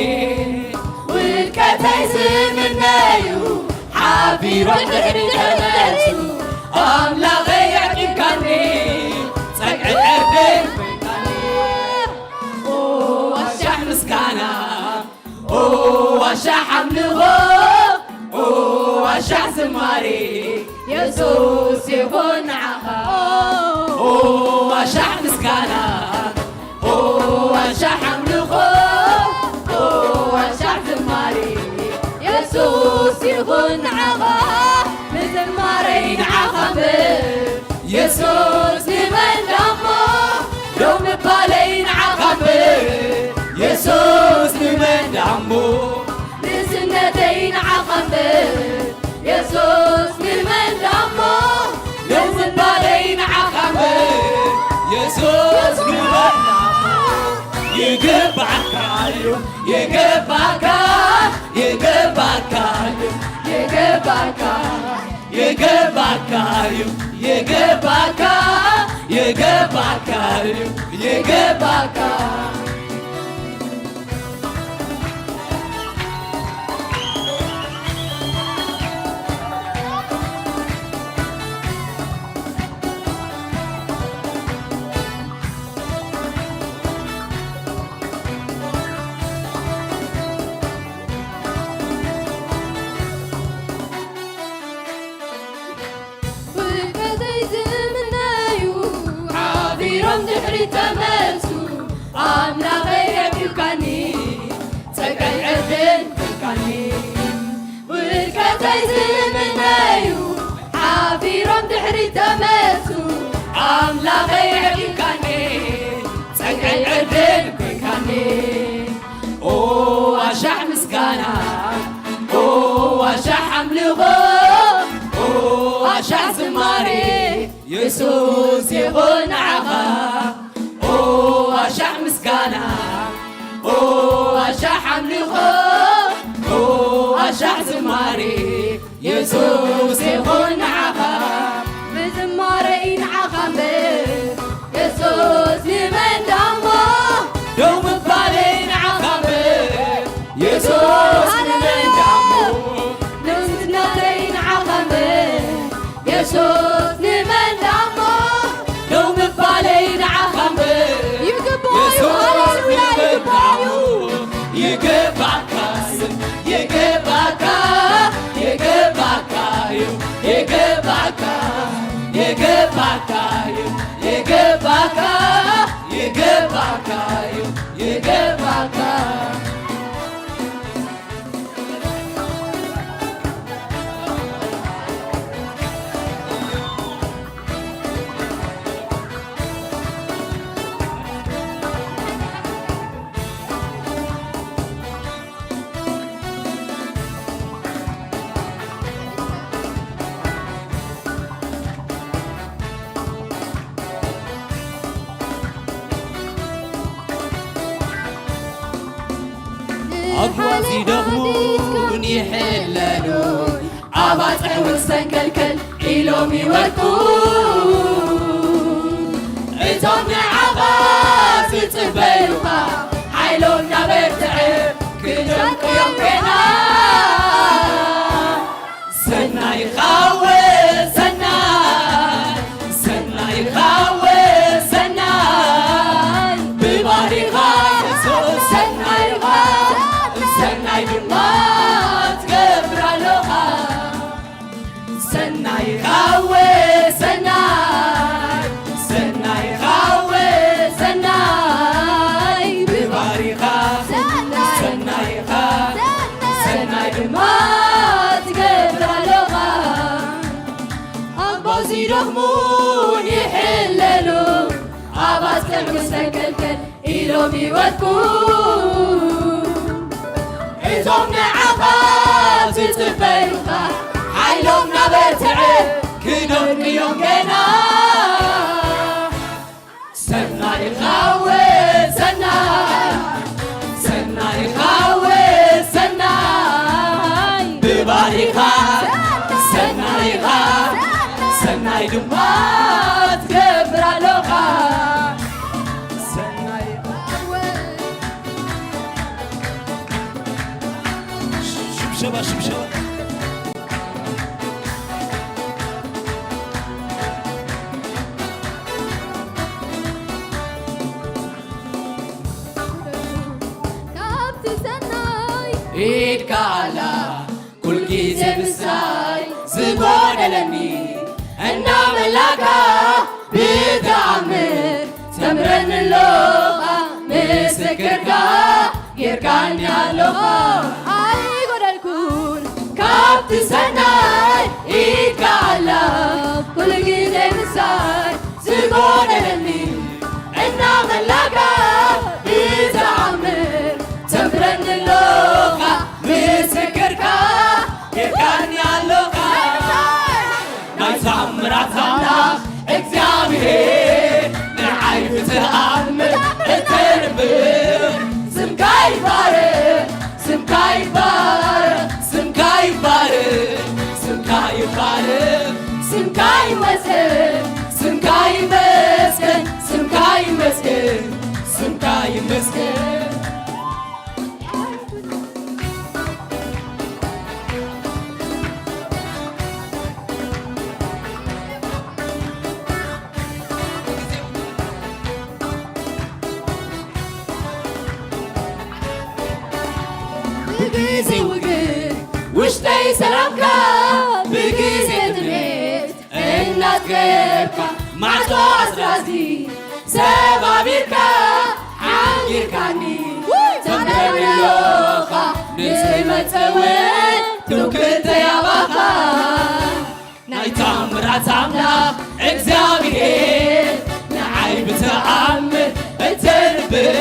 ውድቀተይ ዝምነዩ ሓቢሮም ድሕሪ ተመልሱ ኣምላኸይ ዓቂብካኒ ፀቀኝ ዕርድን ኮይንካኒ ዋሻሕ ምስጋና ዋሻሕ አምልኾ ዋሻሕ ዝማሬ ኢየሱስ ይኹን ንዓኻ ዋሻሕ ምስጋና ዋሻሕ አምልኾ ዋሻሕ ዝማሬ ኢየሱስ ይኹን ንዓኻ ብዝማረይ ንዓኻ ኢየሱስ ንመንዳሞ ደው ምባለይ ንዓኻ ኢየሱስ ንመንዳሞ ንስነተይ ንዓኻ ኢየሱስ ንመንዳሞ ደው ምባለይ ንዓኻ ኢየሱስ ንመንዳሞ ይገባካዩ ይገባካ ይገባካዩ ይገባካ ይገባካዩ ይገባካ ይገባካዩ ይገባካ ድሕሪ ተመልሱ ኣምላኸይ ዓቂብካኒ ፀቀኝ ዕርድን ኮይንካኒ ውድቀተይ ዝምነዩ ሓቢሮም ድሕሪ ተመልሱ ኣምላኸይ ዓቂብካኒ ፀቀኝ ዕርድን ኮይንካኒ ዋሻሕ ምስጋና ዋሻሕ አምልኾ ዋሻሕ ዝማሬ ኢየሱስ ይኹን ንዓኻ ዋሻሕ ምስጋና ዋሻሕ አምልኾ ዋሻሕ ዝማሬ ኢየሱስ ይኹን ንዓኻ ብዝማረይ ንዓኻ ኢየሱስ ንመንዳሞ ደው ምባለይ ንዓኻ ኢየሱስ ንመንዳሞ ንስነተይ ንዓኻ ኢየሱስ ንመንዳሞ ደው ምባለይ ንዓኻ ይግባዩ ሃሌሉያ ይግባዩ ይገባካ ይገባካ ይገባካዩ ይገባካ ይገባካዩ ይገባካ ይገባካዩ ይገባካ أبوازي دخمون يحللون أباطح والسنكلكل إلهم يوركون إتهم عباس يتبيلوها حيلون نبرتعب كدوك يوم كنا سنة يخاوي سنة سنة يخاوي سنة بباريخا سنة يخاوي سنة يدمات قبر اللغة سنة يخاوي سنة سنة يخاوي سنة بباريخا سنة يخاوي سنة يدمات قبر اللغة أبازي رغمون يحللون أباز كالمستكلكل إلهم يودكون إذهم نعباز يتبيلوها حيلهم نبرتعب كدوك يوم كنا سنة يخاوي سنة سنة يخاوي سنة بباريخا سنة يخاوي سنة يدمات كبر اللغة سنة يخاوي شبشبة شبشبة إيدك على كل جيزة بالساي زبون لني أنا ملاكا بتعمر تمرن اللغة مسكركا يركاني اللغة أي قد الكون كابت سناي إيدك على كل جيزة بالساي زبون لني أنا ملاكا بتعمر تمرن اللغة مسكركا يركاني اللغة نايس عمرات عملاق እግዚአብሔር ንዓይብ ተኣምር እተንብር ስምካ ይባረክ ስምካ ይባረክ ስምካ ይባረክ ስምካ ይባረክ ስምካ ይመስገን ስምካ ይመስገን ስምካ ይመስገን ስምካ ይመስገን بجيزي وجد وشتاي سلامكا بجيزي تميت إنك غيركا معتو عزرازي سبابيركا حنجيركاني تمرن اللغة نسمة سوين توكلت يا بابا ناي تامرات عملاق እግዚአብሔር نعيب تأمر التنبر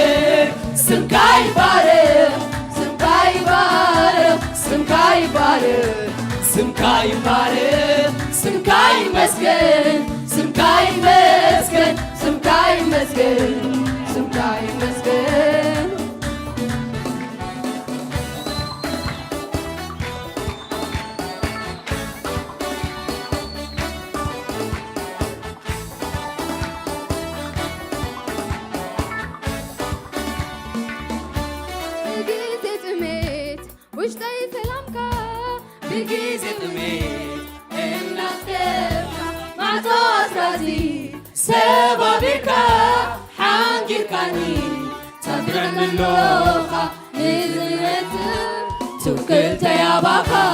سمكا يبارك سمكا يبارك سمكا يبارك سمكا يبارك سمكا يمسكن سمكا يمسكن سمكا يمسكن سمكا يمسكن وشتاي سلامكا بجيزة تميت إنك تبكى مع توسرازي سبابيركا حنجيركاني تمرن اللغة نزلت توكلت يا بابا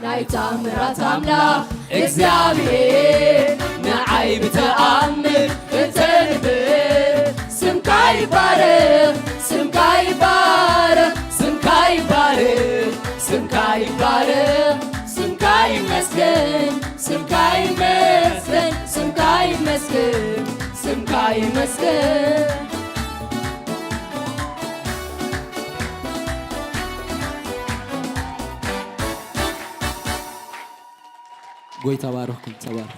ناي تامرات عملاق እግዚአብሔር نعيب تأمر التنبر سمكا يبارك سمكا يبارك سمكا يبارك سمكا يبارك سمكا يمسكن سمكا يمسكن سمكا يمسكن سمكا يمسكن ጎይ ተባረኩ ተባረኩ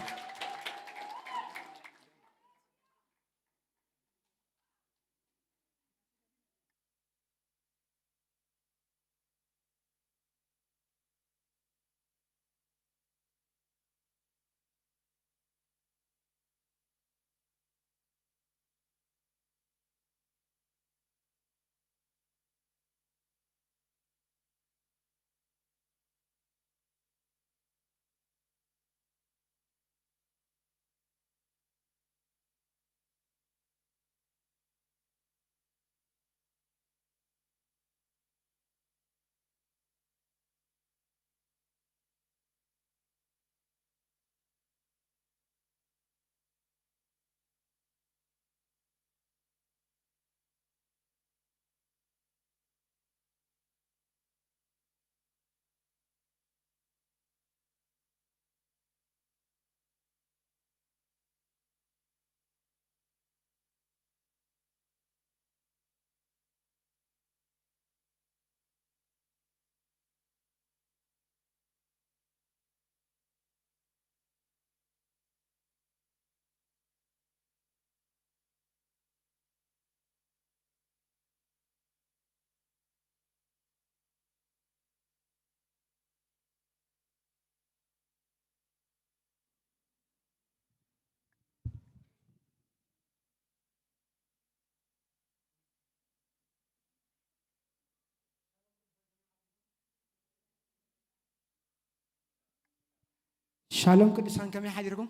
ሻሎም ቅዱሳን ከመይ ሓዲርኩም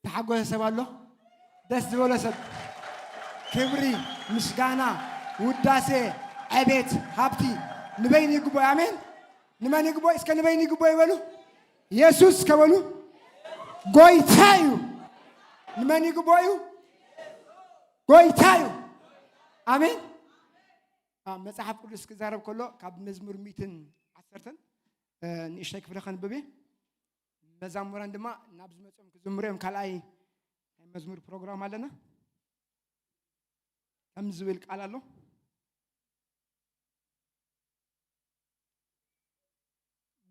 ተሓጎሰ ሰብ ኣሎ ደስ ዝበሎ ሰብ ክብሪ ምስጋና ውዳሴ ዕቤት ሃብቲ ንበይን ይግባእ አሜን ንመን ይግባእ እስከ ንበይን ይግባእ ይበሉ ኢየሱስ ከበሉ ጎይታ እዩ ንመን ይግባእ እዩ ጎይታ እዩ አሜን መጽሐፍ ቅዱስ ክዛረብ ከሎ ካብ መዝሙር 110 ንእሽተይ ክፍለ ከንብቤ መዛሙራን ድማ ናብ ዝመጾም ክዝምሩም ካልኣይ መዝሙር ፕሮግራም ኣለና ከም ዝብል ቃል ኣሎ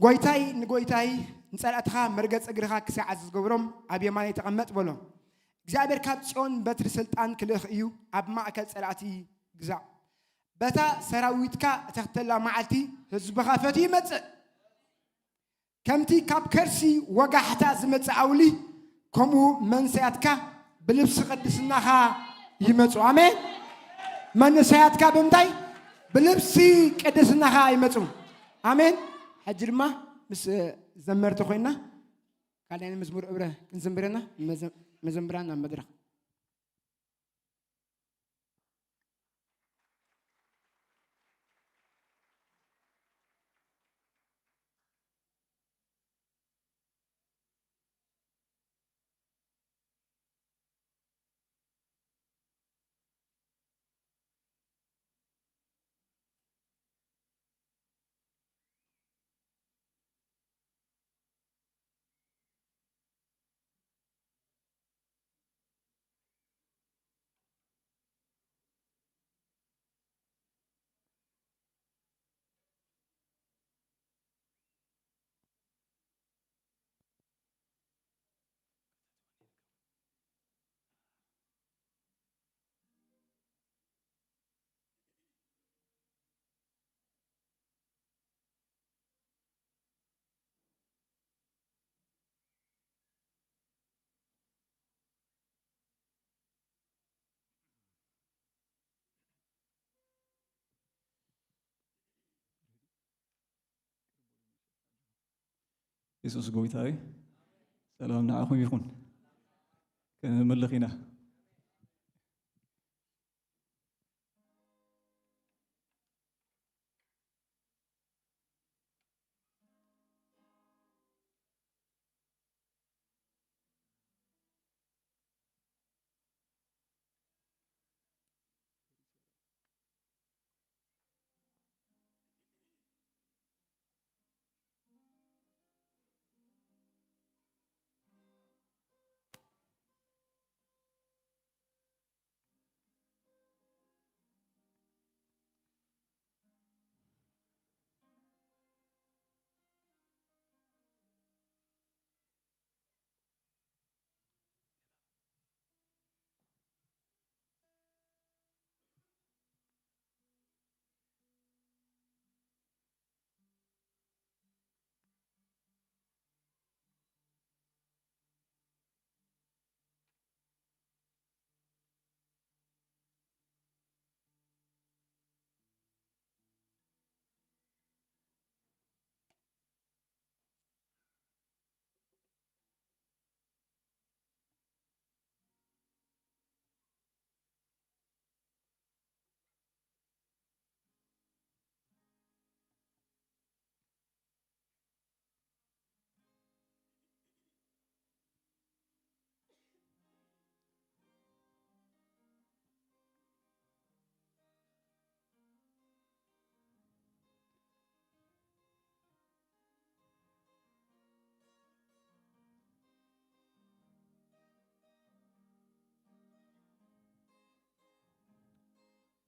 ጎይታይ ንጎይታይ ንጸላእትኻ መርገጽ እግርኻ ክሳዓዝ ዝገብሮም ኣብ የማን ተቐመጥ በሎ እግዚአብሔር ካብ ጽዮን በትሪ ስልጣን ክልኽ እዩ ኣብ ማእከል ጸላእቲ ግዛእ በታ ሰራዊትካ ተኽተላ መዓልቲ ህዝብኻ ፈቲ ይመጽእ ከምቲ ካብ ከርሲ ወጋሕታ ዝመጽእ ኣውሊ ከምኡ መንሰያትካ ብልብሲ ቅድስናኻ ይመጹ አሜን መንሰያትካ ብምንታይ ብልብሲ ቅድስናኻ ይመጹ አሜን ሕጂ ድማ ምስ ዘመርተ ኮይና ካልኣይ መዝሙር እብረ ክንዘምረና መዘምራን ኣብ መድረኽ ኢየሱስ ጎይታዬ ሰላም ንዓኹም ይኹን ክንምልኽ ኢና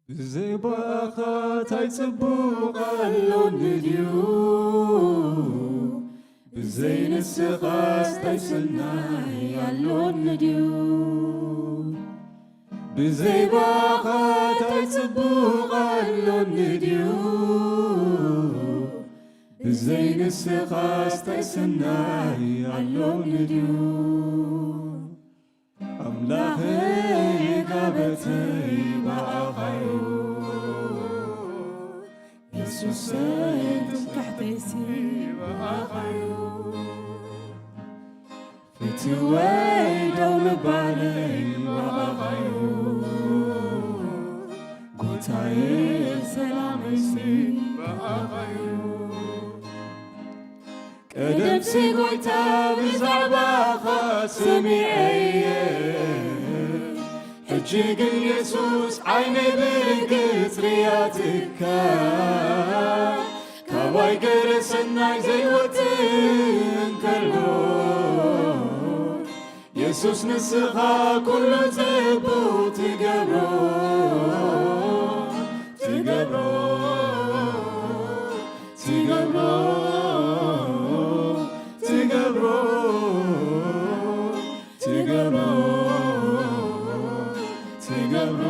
بزيباخا تايصبوق اللون نديو بزين السخاس تايسلناي اللون نديو بزيباخا تايصبوق اللون نديو بزين السخاس تايسلناي اللون نديو أملاخي قابتي بأخيو يسوس تحتيسي بأخيو እትወደው ልባለይ ባኻዩ ጎይታዬ ሰላመሲ ባኻዩ ቀደምሲ ጎይታ ብዛዕባኻ ሰሚዐየ ሕጂ ግን ኢየሱስ ዓይነይ ብርግጽ ርያትካ ካባይ ገረ ሰናይ ዘይወትን ከሎ ኢየሱስ ንስኻ ኩሉ ጽቡቕ ትገብሮ ትገብሮ ትገብሮ ትገብሮ ትገብሮ ትገብሮ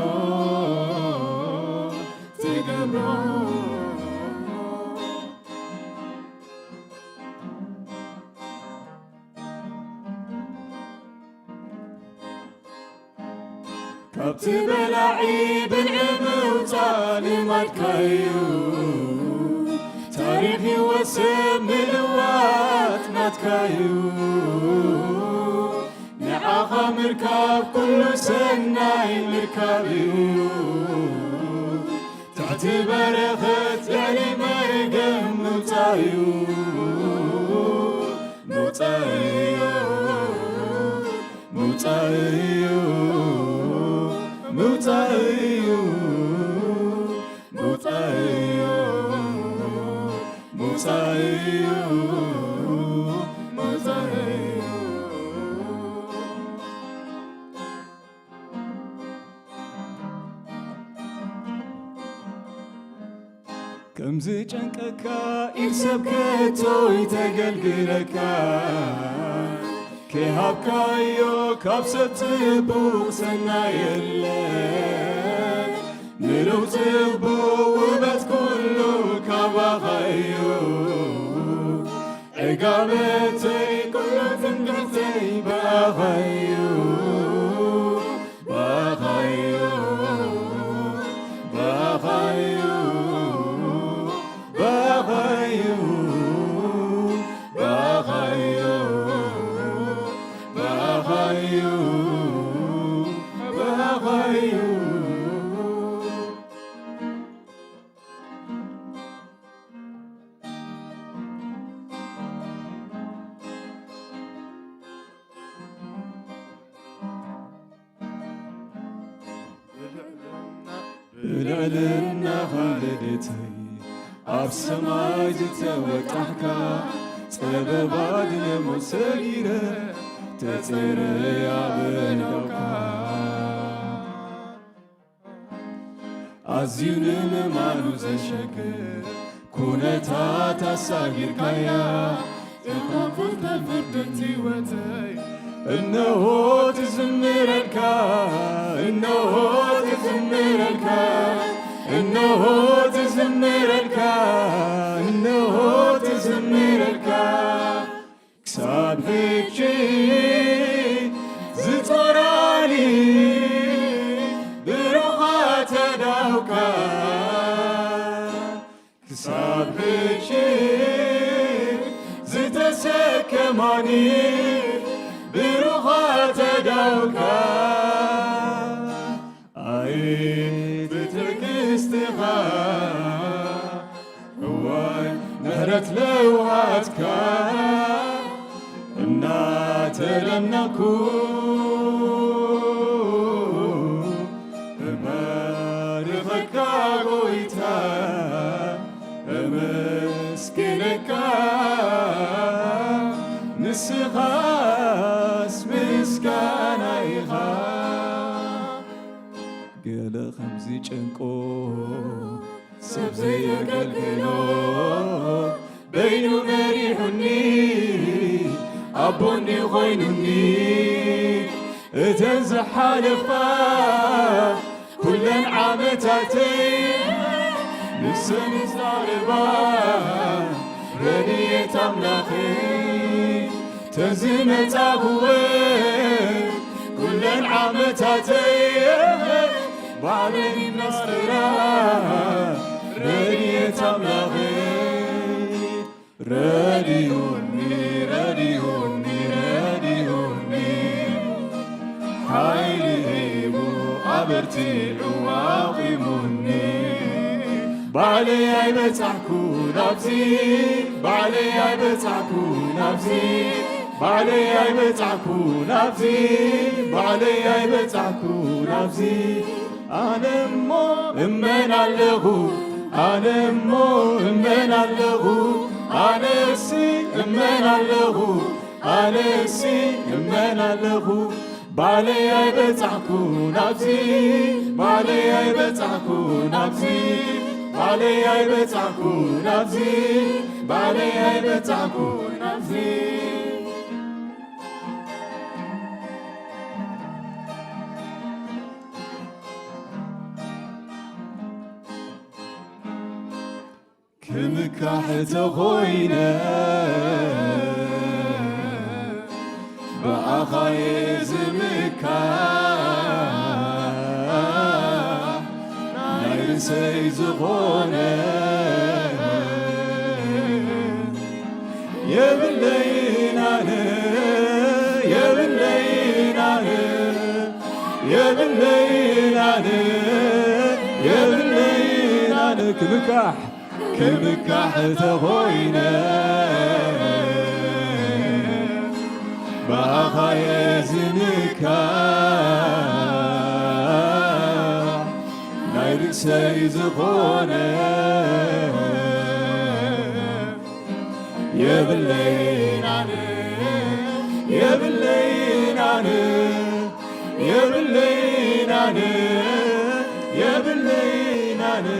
ትገብሮ ካብቲ በላዒ ብልዒ ምውፃእ ልማድካዩ ታሪኽ ህይወት ሰብ ምልዋጥ ናትካዩ ንዓኻ ምርካብ ኩሉ ሰናይ ምርካብ እዩ ታሕቲ በረኸት ልዕሊ መርገም ምውፃእ እዩ ምውፃእ እዩ ምውፃእ እዩ ምውፃእ እዩ ምውፃእ እዩ ምውፃእ እዩ ምውፃእ እዩ ከምዚ ጨንቀካ ኢድ ሰብ ከቶ ይተገልግለካ ከሃብካዮ ካብ ሰብ ጽቡቕ ሰናይ የለን ምሉእ ጽቡቕ ውበት ኩሉ ካባኻ እዩ ዕጋበተይ ኩሉ ትንቢተይ ባኻ እዩ ባኻ እዩ ባኻ እዩ ባኻ እዩ ባኻ እዩ ባኻዩ ባኻዩ ብልዕልና ኻልደተይ ኣብ ሰማይ ዝተወጣሕካ ፀበባት ንሞት ሰጊረ ተጽረያ በናውካ ኣዝዩ ንምማኑ ዘሸግር ኩነታት ኣሳጊርካያ እኳፉት ፍርደት ሕይወተይ እነሆ ትዝምረልካ እነሆ ትዝምረልካ እነሆ ትዝምረልካ እነሆ ትዝምረልካ ክሳብ ሕጂ ዝጦራኒ ብሩኻት ኣእዳውካ ክሳብ ሕጂ ዝተሰከማኒ ብሩኻት ኣእዳውካ ኣይ ብትዕግስትኻ እዋይ ምሕረት ለውሃትካ እናተለምናኩ እባርኸካ ጎይታ እመስግነካ ንስኻስ ምስጋና ኢኻ ገለ ከምዚ ጨንቆ ሰብ ዘየገልግሎ በይኑ መሪሑኒ ኣቦኒ ኾይኑኒ እተን ዝሓለፋ ኩለን ዓመታተይ ንሰን ዛረባ ረድኤት ኣምላኸይ ተዝመጻኽወ ኩለን ዓመታተይ ባዕለኒ መስራ ረድኤት ኣምላኸይ ረድዩኒ ረድዩኒ ረድዩኒ بعلي يبتعكو نفسي بعلي يبتعكو نفسي بعلي يبتعكو نفسي بعلي يبتعكو نفسي أنا مو إمن اللغو أنا مو إمن اللغو أنا سي إمن اللغو أنا سي إمن اللغو بعلي يبتعكو نفسي بعلي يبتعكو نفسي بعلي يبتعكو نفسي بعلي يبتعكو نفسي كمكحت خوينا بأخايز مكاح نايرسي زغونا يا بالليل أنا يا بالليل أنا يا بالليل أنا يا بالليل أنا كمكح كمكح تغوينا بأخايز نكاح نايرك سيزقونا يا بالليل أنا يا بالليل أنا يا بالليل أنا يا بالليل أنا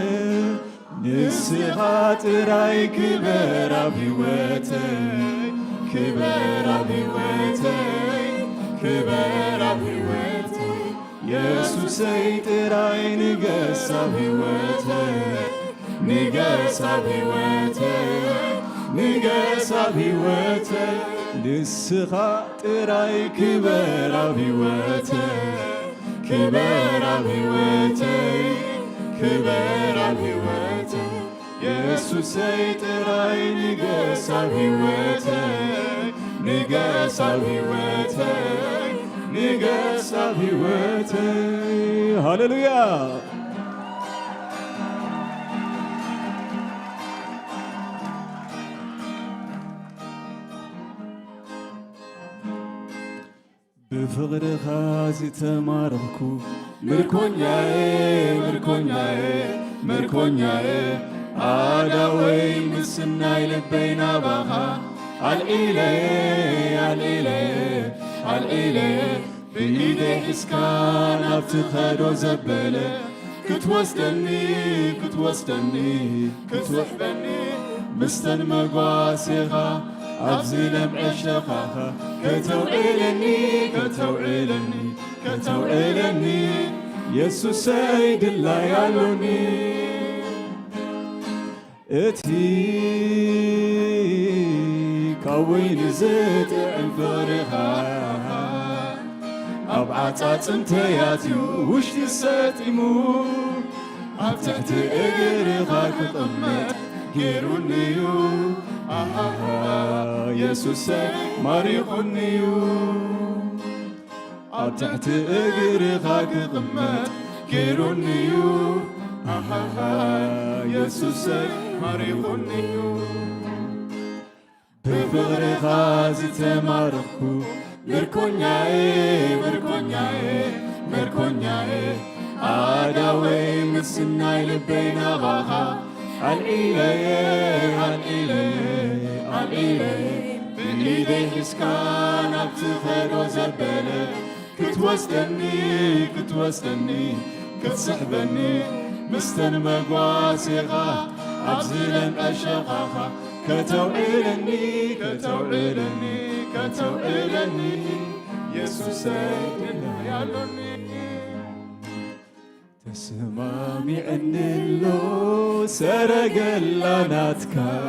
نسخات راي كبر بيوتي كبر بيوتي كبر بيوتي يسوع راي نقص بيوتي نقص بيوتي نقص بيوتي نسخات راي كبر بيوتي كبر بيوتي كبر بيوتي يسوع سيطراي نقص بيوتي نقص بيوتي نقص بيوتي هاليلويا بفقر خازي تماركو مركونياي مركونياي مركونياي عداوي مسناي لبينا بها عالإلي عالإلي عالإلي بإيدي حسكان أبتخدو زبالة كتوستني كتوستني كتوحبني مستن مقواسيها أبزلم عشقها كتوعلني كتوعلني كتوعلني يسوع سيد الله يعلوني اتي كوين زيت انفرها أبعات انتياتي وشتي ساتيمو أبتحت اقرها كطمت كيرونيو يسوع مريقنيو أبتحت اقرها كطمت كيرونيو يسوع مريقنيو بفغر غازي تماركو مركونياي مركونياي مركونياي عداوي مسناي لبينا غاها عالإلي عالإلي عالإلي بإيدي حسكان أبتخدو زبالة كتوستني كتوستني كتسحبني مستن مقواسيغا أبزلن أشقاها كتوعلني كتوعلني كتوعلني يسوع سيدنا يعلوني تسمامي عنلو سرق اللاناتكا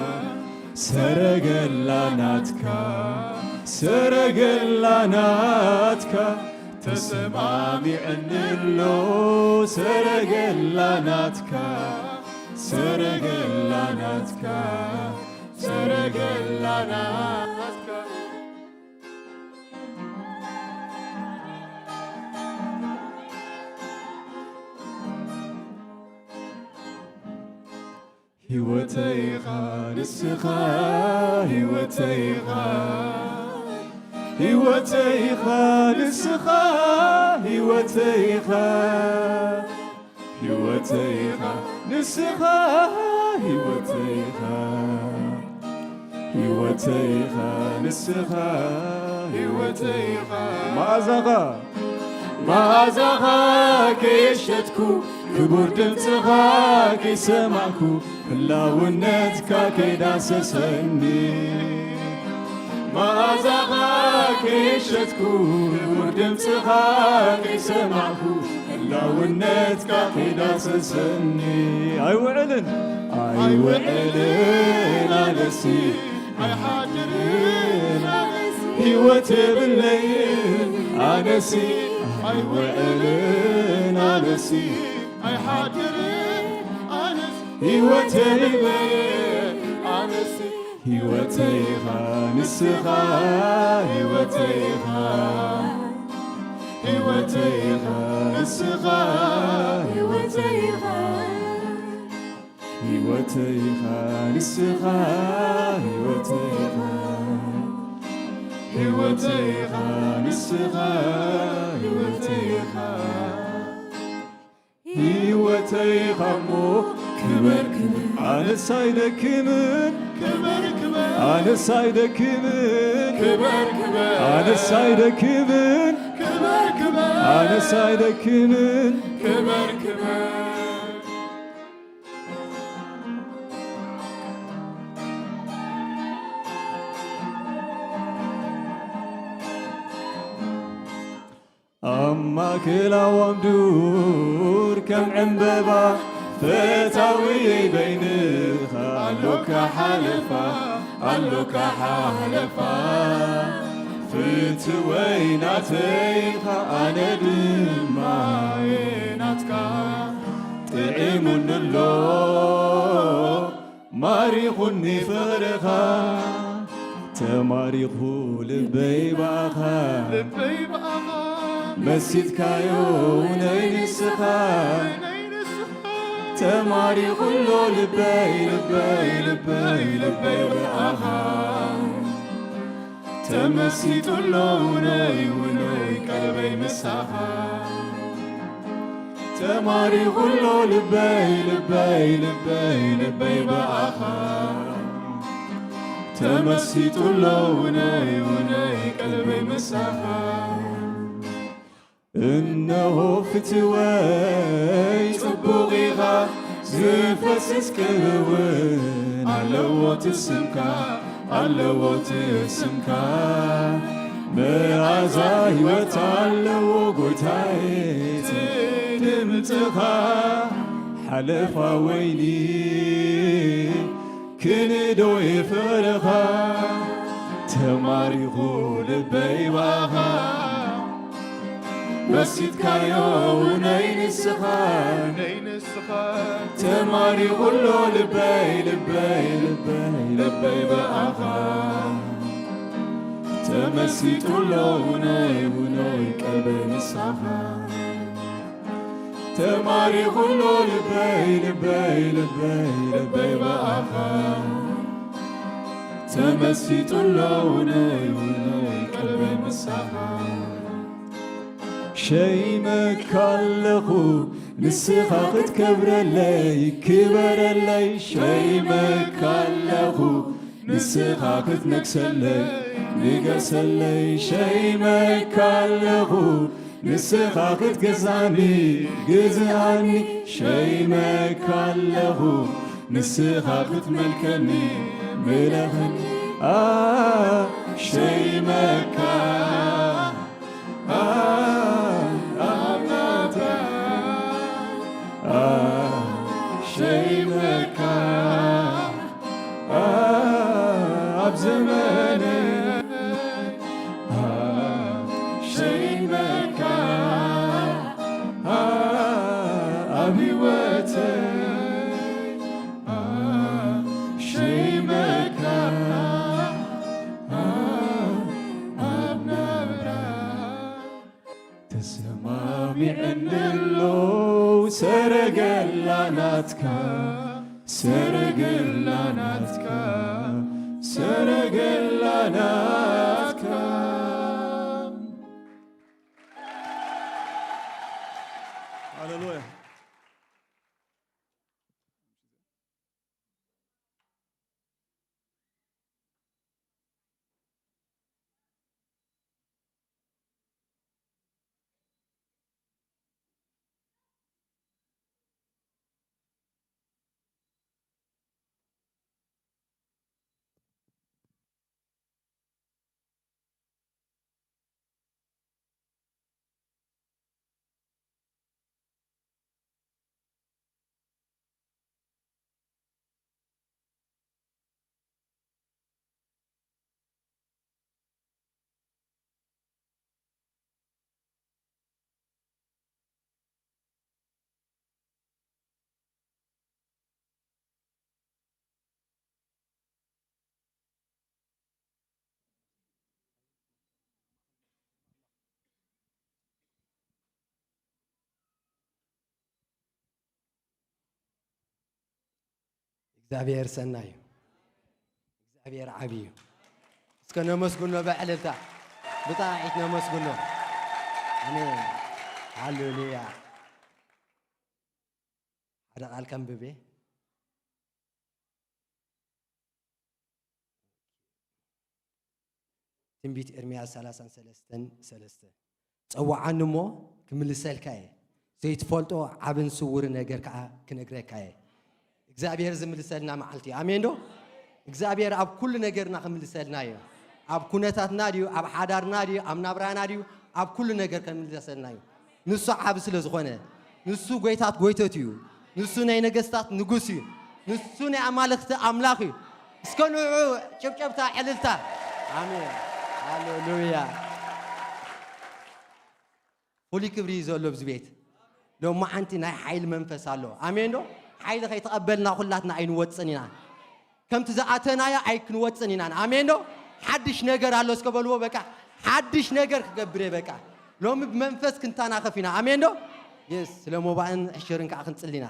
سرق اللاناتكا سرق اللاناتكا تسمامي عنلو سرق اللاناتكا سرق اللاناتكا سرق اللاناتكا هيوتيخا نسخا هيوتيخا هيوتيخا نسخا هيوتيخا هيوتيخا نسخا هيوتيخا هيوتيخا نسخا هيوتيخا ما زغا كيشتكو كبر دمتغا كيسمعكو هلاونتكا كيداسسني ما زغا كيشتكو كبر دمتغا كيسمعكو هلاونتكا كيداسسني اي وعلن انسي اي حاضرين هيوتي بالليل انسي اي وعلن انسي اي حاضرين انسي هيوتي بالليل انسي هيوتيخا نسخا هيوتيخا هيوتيخا نسخا هيوتيخا هيوتيخا نسخا هيوتيخا هيوتيخا نسخا هيوتيخا هيوتيخا مو كبر كبر على سايدك من كبر كبر على سايدك من كبر كبر على سايدك من كبر كبر على سايدك من كبر كبر أما كلا ومدور كم عنببا فتاوي بينها اللوك حلفا اللوك حلفا فتويناتيها أنا دمايناتك تعيمون اللو ماريخني فرخا تماريخو لبي باخا لبي باخا مسيد كايو نين السخا تماري كله لبي لبي لبي لبي بآخا تمسيت اللوني ونوي قلبي مساخا تماري كله لبي لبي لبي لبي بآخا تمسيت اللوني ونوي قلبي مساخا إنه فتوي صبغيها زفسس كلون علوت السمكة علوت السمكة بعزاي وتعلو قوتاي دمتها حلفا ويني كندو يفرخا تماريخو لبيباها مسيد كايو نين السخان تماري غلو لبي لبي لبي لبي بآخا تمسيت اللوني ونوي قلبي مساخا تماري غلو لبي لبي لبي لبي بآخا تمسيت اللوني ونوي قلبي مساخا شي مكالخو نسخاخت كبر اللي كبر اللي شي مكالخو نسخاخت نكس اللي نقس اللي شي مكالخو نسخاخت قزاني قزاني شي مكالخو نسخاخت ملكني ملخني شي مكالخو شي مكا بزماني شي مكا بهواتي شي مكا بنبرا تسمامي عند اللو سرق اللعناتك سرق እግዚአብሔር ሰናይ እግዚአብሔር ዓብይ እስከ ነመስግኖ በዕለታ ብጣዕት ነመስግኖ አሜን ሃሌሉያ ሓደ ቃል ከንብቤ ትንቢት ኤርምያስ 33:3 ፀዋዓኒ እሞ ክምልሰልካ እየ ዘይትፈልጦ ዓብን ስውር ነገር ከዓ ክነግረካ እየ እግዚአብሔር ዝምልሰልና መዓልቲ አሜን ዶ እግዚአብሔር ኣብ ኩሉ ነገርና ክምልሰልና እዩ ኣብ ኩነታትና ድዩ ኣብ ሓዳርና ድዩ ኣብ ናብራና ድዩ ኣብ ኩሉ ነገር ክምልሰልና እዩ ንሱ ዓብ ስለ ዝኾነ ንሱ ጎይታት ጎይተት እዩ ንሱ ናይ ነገስታት ንጉስ እዩ ንሱ ናይ ኣማልክቲ ኣምላኽ እዩ እስከ ንዑ ጭብጨብታ ዕልልታ አሜን ሃሌሉያ ፍሉይ ክብሪ ዘሎ ብዚ ቤት ሎማ ሓንቲ ናይ ሓይሊ መንፈስ ኣሎ አሜን ዶ ሓይሊ ከይተቐበልና ኩላትና ኣይንወፅን ኢና ከምቲ ዝኣተናዮ ኣይክንወፅን ኢና አሜን ዶ ሓድሽ ነገር ኣሎ እስከበልዎ በቃ ሓድሽ ነገር ክገብር በቃ ሎሚ ብመንፈስ ክንተናኸፍ ኢና አሜን ዶ የስ ስለሞባእን ሕሽርን ከዓ ክንፅሊና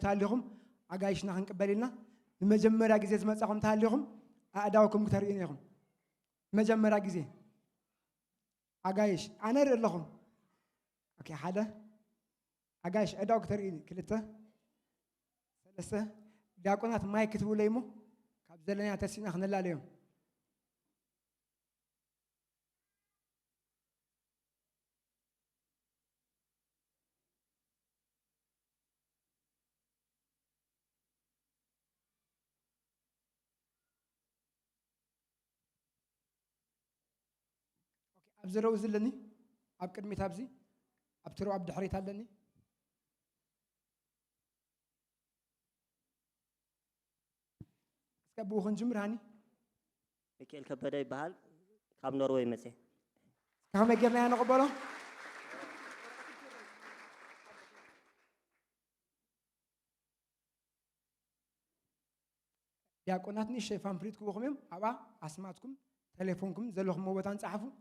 ታሊኹም ኣጋይሽና ክንቅበልና ንመጀመርያ ግዜ ዝመጻኹም ታሊኹም ኣእዳውኩም ክተርእዩን ኢኹም መጀመርያ ግዜ ኣጋይሽ ኣነ ርኢ ኣለኹም ኦኬ ሓደ ኣጋይሽ ኣእዳው ክተርእዩኒ ክልተ ሰለስተ ዲያቆናት ማይ ክትብለይ እሞ ካብ ዘለና ተሲና ክንላለዮም أبزروا زلني أبكر ميتابزي أبتروا أبد حريت علني سكبوا خنجم راني ሚካኤል ከበደ ይባላል ካብ ኖርዌይ መጽ كم جرنا أنا قبله يا كوناتني شايفان فريدكم وخميم أبا أسمعتكم تليفونكم زلهم موبتان صحفوا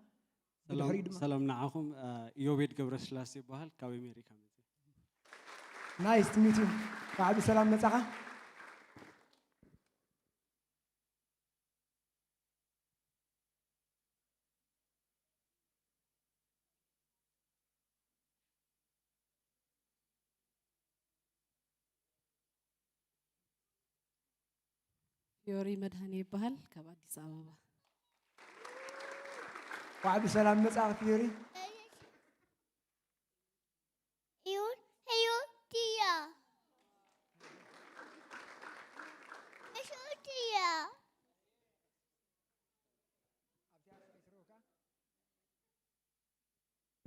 سلام نعاكم يوبيد قبرس لاسي بحال كاوي أمريكا نايس تو ميت يو بعد سلام مزاحة يوري مدهني بحال كاب أديس أبابا بعد سلام مزاحة فيوري تيا تيا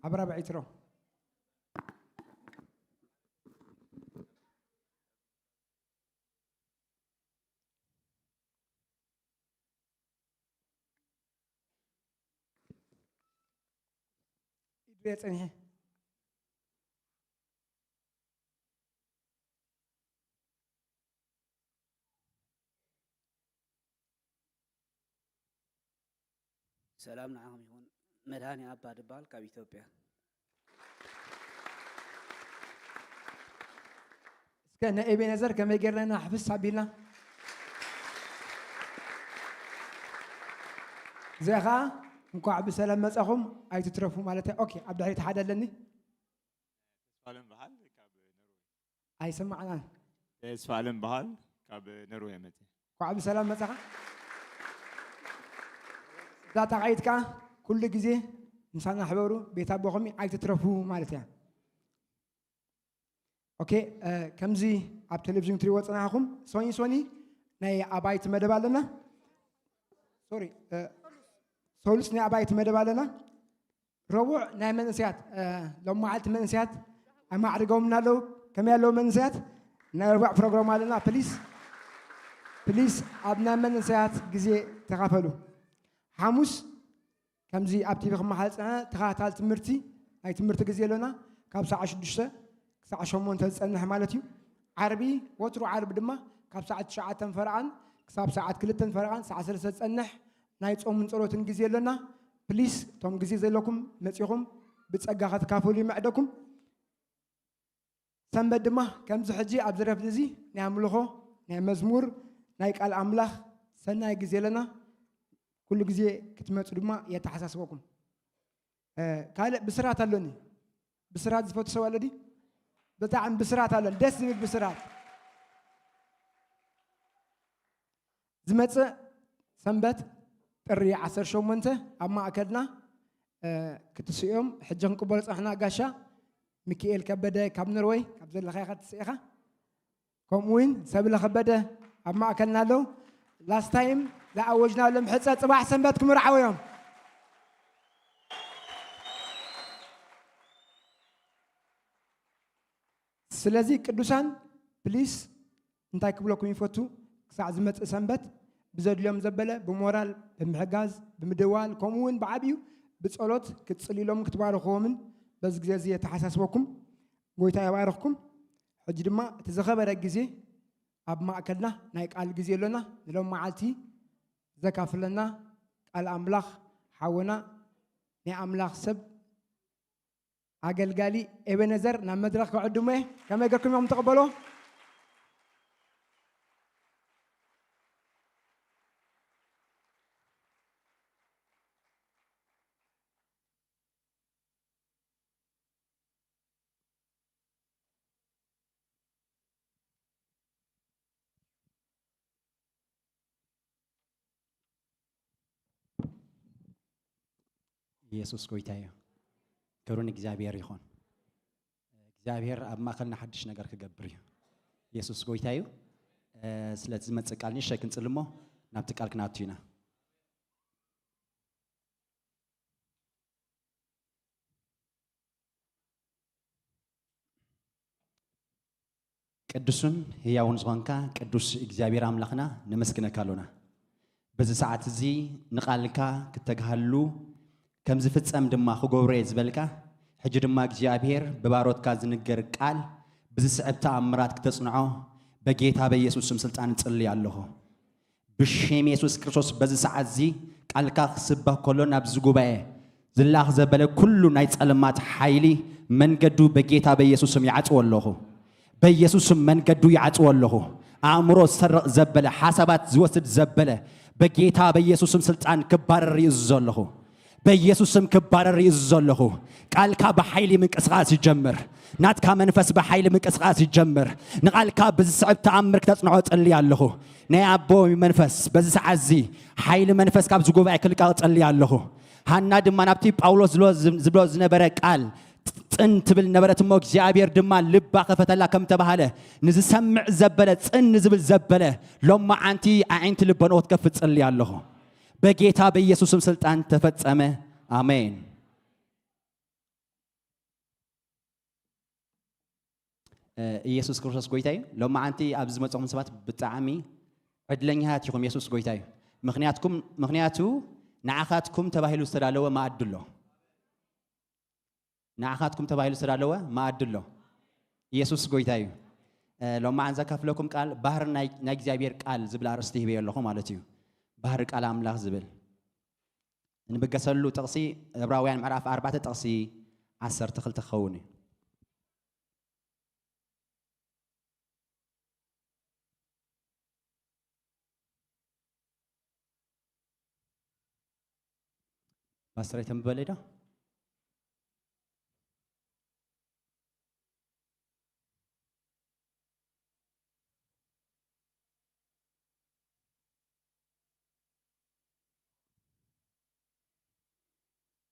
عبر بعيترو يدريت أنهي سلام نعم يكون مدهاني أبا دبال كاب إثيوبيا كان ابن نزر كما يقرنا حفظ سبيلنا زيها نكو عبد السلام مسخهم اي تترفوا مالته اوكي عبد الحي تحدلني سفالن بحال كاب نروي اي سمعنا سفالن بحال كاب نروي متي كو عبد السلام مسخ لا تقعيدك كل جزء مسانا حبرو بيت ابوخمي اي تترفوا مالته اوكي كمزي اب تلفزيون تري وصناكم سوني ناي ابايت مدب علينا سوري سولس ناي ابايت مدب علينا ربع ناي منسيات لما عالت منسيات اما عرقوم نالو كم يالو منسيات ناي ربع بروجرام علينا بليز ابنا منسيات جزي تغافلوا حموس كمزي اب تي بخم حالتنا تخاتال تمرتي اي تمرت جزي لنا كاب ساعه 6 ساعة شمون تزنح مالتيو عربي وترو عرب دما كاب ساعة 9 فرعان كساب ساعة 2 فرعان ساعة 3 تزنح ناي ጾም ምን ጸሎትን ጊዜ ለና ፕሊስ ቶም ጊዜ ዘለኩም መጽኹም ብጸጋ ከተካፈሉ ይማዕደኩም ሰንበት ድማ ከምዚ ሕጂ ኣብ ዝረፍት እዚ ናይ ኣምልኾ ናይ መዝሙር ናይ ቃል ኣምላኽ ሰናይ ጊዜ ለና ኩሉ ጊዜ ክትመጹ ድማ የተሓሳስበኩም ካልእ ብስራት ኣለኒ ብስራት ዝፈቱ ሰብ ኣለዲ بتاعن بسرات على دسمي بسرات زمت سنبت الري عصر شو منته أما أكلنا كتسيوم حجن قبلت إحنا قاشا ميكائيل كبده كابنروي كابزل لخيخة تسيخة كوموين سبلا خبده أما أكلنا له last time لا أوجنا لهم حتى صباح سنبتكم رعويهم سلازي قدوسان بليس انتاي كبلكم يفوتو ساعة زمت سنبت بزاد اليوم زبلة بمورال بمحجاز بمدوال كومون بعبيو بتصلوت كتصلي لهم كتبارخوا من بس جزازية تحسسوكم قويتا يبارخكم حج دما تزخبر الجزي أب ما أكلنا نايك على الجزي لنا لهم معالتي زكاف لنا الأملاخ حونا ني أملاخ سب عقل قالي ابن نزر نام مدرخ قعدومه كما يقولكم يوم تقبلوا ኢየሱስ ጎይታዬ كرون እግዚአብሔር ይሆን እግዚአብሔር ኣብ ማእከልና ሓድሽ ነገር ክገብር እዩ ኢየሱስ ጎይታዩ ስለዚ ዝመጽእ ቃል ንእሽተይ ክንጽልሞ ናብቲ ቃል ክናቱ ኢና ቅዱስን ሕያውን ዝኾንካ ቅዱስ እግዚአብሔር አምላኽና ነመስግነካ ኣለና በዚ ሰዓት እዚ ንቓልካ ክትተግሃሉ ከም ዝፍጸም ድማ ክገብሮ ዝበልካ ሕጂ ድማ እግዚአብሔር ብባሮትካ ዝንገር ቃል ብዝስዕብ ተኣምራት ክተጽንዖ በጌታ በኢየሱስ ስም ስልጣን ጽልይ ኣለኹ ብሽም ኢየሱስ ክርስቶስ በዚ ሰዓት እዚ ቃልካ ክስበኽ ከሎ ናብ ዝጉባኤ ዝላኽ ዘበለ ኩሉ ናይ ጸልማት ሓይሊ መንገዱ በጌታ በኢየሱስ ስም ይዓጽው ኣለኹ በኢየሱስ ስም መንገዱ ይዓጽው ኣለኹ አእምሮ ሰርቕ ዘበለ ሓሳባት ዝወስድ ዘበለ በጌታ በኢየሱስ ስም ስልጣን ክባረር ይእዝዝ ኣለኹ በኢየሱስ ስም ክባረር ይእዝዝ ኣለኹ ቃልካ በኃይሊ ምንቅስቃስ ይጀምር ናትካ መንፈስ በኃይሊ ምንቅስቃስ ይጀምር ንቃልካ ብዝስዕብ ተኣምር ክተጽንዖ ጸልይ ኣለኹ ናይ አቦ መንፈስ በዚ ሰዓት እዚ ኃይሊ መንፈስ ካብ ዝጉባኤ ክልቃ ጸልይ ኣለኹ ሃና ድማ ናብቲ ጳውሎስ ዝብሎ ዝነበረ ቃል ጽን ትብል ነበረት እሞ እግዚአብሔር ድማ ልባ ከፈተላ ከም ተባሃለ ንዝሰምዕ ዘበለ ጽን ዝብል ዘበለ ሎማ አንቲ አዒንቲ ልበኖት ከፍት ጸልይ ኣለኹ በጌታ በኢየሱስ ስም ስልጣን ተፈጸመ አሜን ኢየሱስ ክርስቶስ ጎይታ እዩ ሎማ አንቲ ኣብዚ መጽኦም ሰባት ብጣዕሚ ዕድለኛታት ኢኹም ኢየሱስ ጎይታ እዩ ምክንያቱ ንዓኻትኩም ተባሂሉ ዝተዳለወ ማዕድ ኣሎ ንዓኻትኩም ተባሂሉ ዝተዳለወ ማዕድ ኣሎ ኢየሱስ ጎይታ እዩ ሎማ አንዛ ከፍለኩም ቃል ባህር ናይ እግዚአብሔር ቃል ዝብል አርእስቲ ሂበ ኣለኹ ማለት እዩ ባህር ቃል አምላኽ ዝብል እንብገሰሉ ጥቕሲ ዕብራውያን ምዕራፍ 4 ጥቕሲ 12 ክኸውን እዩ ባስራይ ተንበለዳ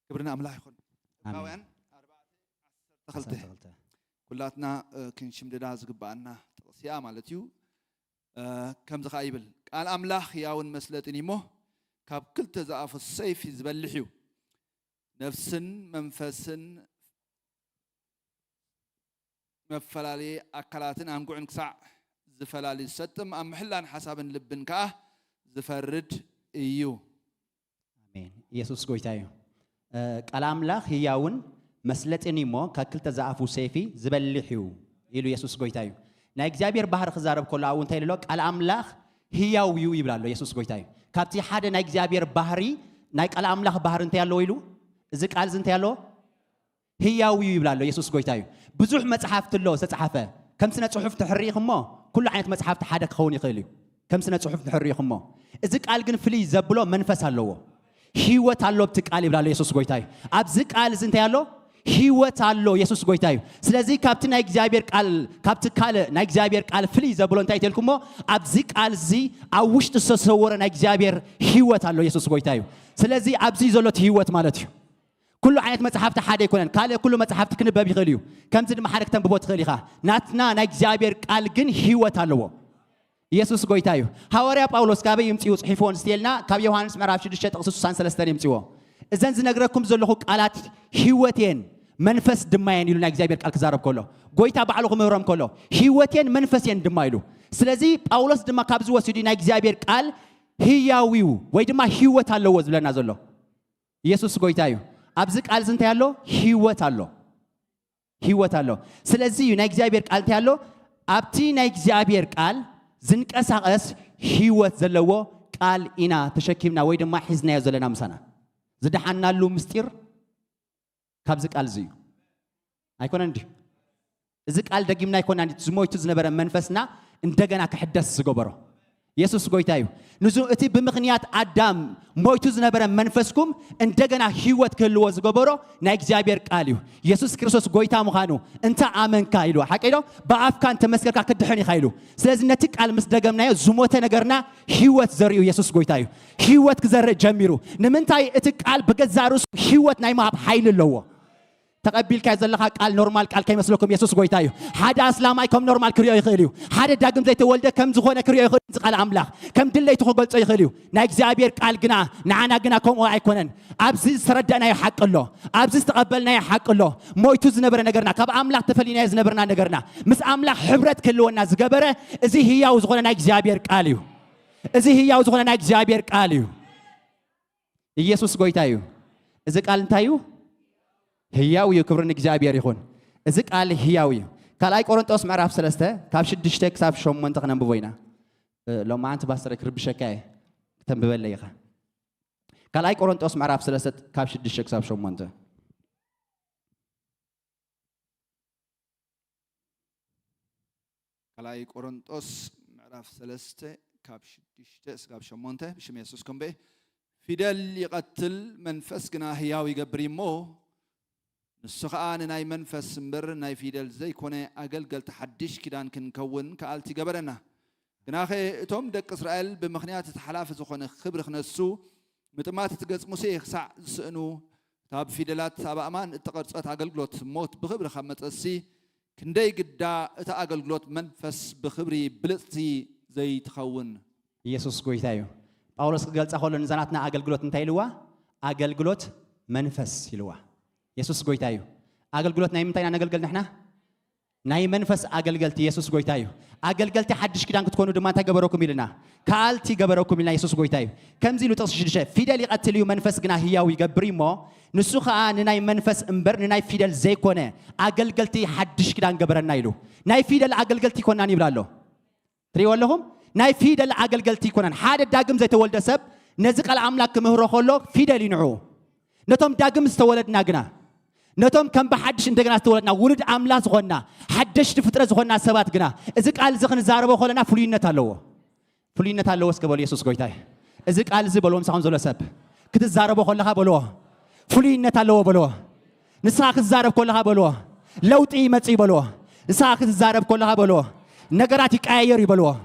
كبرنا أملاح يخون كاوين 4:12 كلاتنا كنشم داز قبعنا تقصيا مالتيو كم زخايبل قال أملاح ياون مسلتني مو كاب كل تزعف السيف يزبلحيو نفسن منفسن مفلالي أكلاتن أنقعن كسع زفلالي ستم أم حلان حسابن لبن كاه زفرد إيو آمين يسوع قويتايو ቃል አምላኽ ሕያውን መስለጥኒ ሞ ከክልተ ዘአፉ ሰይፊ ዝበልሕዩ ኢሉ ኢየሱስ ጎይታ እዩ ናይ እግዚአብሔር ባህር ክዛረብ ከሎ አው እንታይ ኢሉ ቃል አምላኽ ሕያው እዩ ይብላሎ ኢየሱስ ጎይታ እዩ ካብቲ ሓደ ናይ እግዚአብሔር ባህሪ ናይ ቃል አምላኽ ባህር እንታይ ያለው ኢሉ እዚ ቃል እንታይ ያለው ሕያው እዩ ይብላሎ ኢየሱስ ጎይታ እዩ ብዙሕ መጽሐፍት ሎ ዝተጻሐፈ ከም ስነ ጽሑፍ ትሕሪኽሞ ኩሉ ዓይነት መጽሐፍት ሓደ ክኸውን ይኽእል እዩ ከም ስነ ጽሑፍ ትሕሪኽሞ እዚ ቃል ግን ፍልይ ዘብሎ መንፈስ ኣለዎ ህይወት አለው በትቃል ይብላል ኢየሱስ ጎይታ እዩ ኣብዚ ቃል ዝንተ ያለው ህይወት አለው ኢየሱስ ጎይታ እዩ ስለዚህ ካብቲ ናይ እግዚአብሔር ቃል ካብቲ ካለ ናይ እግዚአብሔር ቃል ፍልይ ዘብሎ እንታይ ተልኩሞ ኣብዚ ቃል እዚ ኣብ ውሽጢ ዝተሰወረ ናይ እግዚአብሔር ህይወት አለው ኢየሱስ ጎይታ እዩ ስለዚህ ኣብዚ ዘሎት ህይወት ማለት እዩ ኩሉ ዓይነት መጽሐፍቲ ሓደ ይኮነን ካለ ኩሉ መጽሐፍቲ ክንበብ ይኽእል እዩ ከምዚ ድማ ሓደ ከተንብቦ ትኽእል ኢኻ ናትና ናይ እግዚአብሔር ቃል ግን ህይወት ኣለዎ ኢየሱስ ጎይታ እዩ ሐዋርያ ጳውሎስ ካበይ ይምጽኡ ጽሒፎን ስቴልና ካብ ዮሐንስ ምዕራፍ 6 ጥቅስ 63 ይምጽኡ እዘን ዝነግረኩም ዘለኹ ቃላት ህይወቴን መንፈስ ድማየን ኢሉ ናይ እግዚአብሔር ቃል ክዛረብ ከሎ ጎይታ ባዕሉ ክምሮም ከሎ ህይወቴን መንፈሴን ድማ ኢሉ ስለዚህ ጳውሎስ ድማ ካብ ዝወስዱ ናይ እግዚአብሔር ቃል ህያዊው ወይ ድማ ህይወት ኣለዎ ዝብለና ዘሎ ኢየሱስ ጎይታ እዩ ኣብዚ ቃል ዝንተ ያሎ ህይወት ኣሎ ስለዚህ ናይ እግዚአብሔር ቃል እንተ ያሎ ኣብቲ ናይ እግዚአብሔር ቃል ዝንቀሳቀስ ህይወት ዘለዎ ቃል ኢና ተሸኪምና ወይ ድማ ሒዝናዮ ዘለና ምሳና ዝደሓናሉ ምስጢር ካብዚ ቃል እዩ ኣይኮነን እንዲ እዚ ቃል ደጊምና ይኮና እንዲ ዝሞይቱ ዝነበረ መንፈስና እንደገና ክሕደስ ዝገበሮ ኢየሱስ ጎይታ እዩ ንዙ እቲ ብምኽንያት አዳም ሞይቱ ዝነበረ መንፈስኩም እንደገና ህይወት ክህልዎ ዝገበሮ ናይ እግዚአብሔር ቃል እዩ ኢየሱስ ክርስቶስ ጎይታ ምዃኑ እንተ አመንካ ኢሉ ሓቂዶ በአፍካ ተመስከርካ ክድሕን ይኻ ኢሉ ስለዚህ ነቲ ቃል ምስ ደገምናዮ ዝሞተ ነገርና ህይወት ዘርዩ ኢየሱስ ጎይታ እዩ ህይወት ክዘርእ ጀሚሩ ንምንታይ እቲ ቃል በገዛ ርእሱ ህይወት ናይ ማሃብ ኃይል ኣለዎ ተቀቢልካ ዘለኻ ቃል ኖርማል ቃል ከይመስለኩም ኢየሱስ ጎይታ እዩ ሓደ እስላማይ ከም ኖርማል ክሪኦ ይኽእል እዩ ሓደ ዳግም ዘይተወልደ ከም ዝኾነ ክሪኦ ይኽእል قال أملاخ كم دلي تقول تيخليو نايجزابير قال جنا نعنا جنا كم أيكونن أبزيز سردنا يحق الله أبزيز تقبلنا يحق الله مويتوز نبرنا نجرنا كاب أملاخ تفلينا يز نبرنا نجرنا مس أملاخ حبرت كله الناس جبره إزي هي وزغنا نايجزابير قاليو إزي هي وزغنا نايجزابير قاليو يسوع قويتايو إزك قال نتايو هياوي يكبر نايجزابير يخون إزك قال هياوي كلاي كورنثوس معرف سلسته كابش دشتك ساف شو منطقنا بوينا لو ما أنت بس ركب شكاية تنبه ليها كلاي كورنثوس معرف سلسته كابش دشتك ساف شو منطقة كلاي كورنثوس معرف سلسته كابش دشتك ساف شو منطقة بشم يسوع كم به فيدل يقتل منفس جنا هياوي جبريمو نسخان ناي منفس مبر ناي فيدل زي كونه أقل قل تحدش كدان كنكون كالتي جبرنا جناخي توم دك إسرائيل بمخنيات تحلاف زخون خبر خنسو متمات تجز مسيح سع سأنو تاب فيدلات تاب أمان التقرص أتعقل قلوت موت بخبر خمت السي كندي قدا أتعقل قلوت منفس بخبري بلتي زي تخون يسوع قويتايو باولس قال تأخذ نزاناتنا أقل قلوت نتايلوا أقل قلوت منفس يلوا يسوع قويتايو أقل قلوت نايم تاينا نقل قل نحنا ناي منفس أقل قلتي يسوع قويتايو أقل قلتي حدش كده أنك تكونوا دمان تجبروكم إلنا كالتي جبروكم إلنا يسوع قويتايو كم زيلو تصشير شيء فيدل يقتليو منفس جنا هي ويجبريمو نسخة ناي منفس إمبر ناي فيدل زي كونه أقل قلتي حدش كده أنجبرنا يلو ناي فيدل أقل قلتي كنا نبرالو تري واللهم ناي فيدل أقل قلتي كنا حاد الداقم زي تولد سب نزق العملاك مهرو خلو فيدل ينعو نتوم داقم استولد ناقنا نتوم كم بحدش عندنا استولدنا ولد عملاس غنا حدش تفترة غنا سبات جنا إذا قال زخن زاربو خلنا فلين تالو سكبول يسوع قويتاي إذا قال زبلوم سام زول سب كده زاربو خلها بلوه فلين تالو بلوه نساق الزارب كلها بلوه لو تقيمة بلوه نساق الزارب كلها بلوه نجاراتك أيري بلوه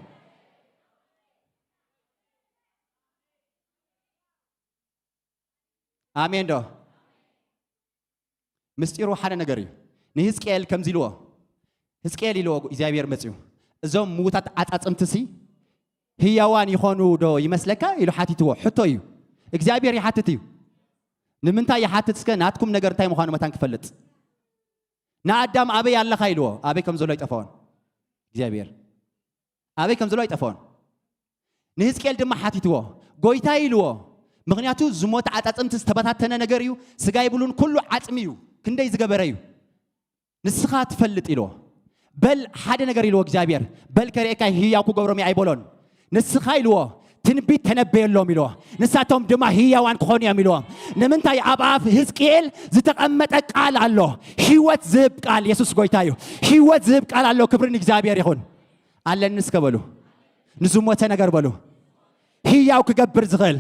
آمين ده مستيرو حدا نجاري نهزكيل كم زلوا هزكيل يلوا إزابير مسيو زوم موتات أتأمتسي هي وان يخونو دو يمسلكا يلو حاتيتو حتويو إزابير يحاتتيو نمنتا يحاتتسك ناتكم نجار تاي مخانو متان كفلت نادم أبي الله خيلوا أبي كم زلوا يتفون إزابير أبي كم زلوا يتفون نهزكيل دم حاتيتو قويتاي يلوا مغنياتو زموت أتأمتس تبتاتنا نجاريو سجاي بلون كله عتميو كندا يزجبريو نسخات فلت إلو بل حدا نجاري لو إجابير بل كريكا هي أكو جبرمي عيبولون نسخة إلو تنبي تنبي اللهم إلو نساتهم دما هي وان كوني أميلو نمنتاي عباف هزكيل زتق أمتك على الله هيوت زب قال يسوع قويتايو هيوت زب قال الله كبرني إجابير يخون على النسكبلو نزوموت نجار بلو هي أكو جبر زغل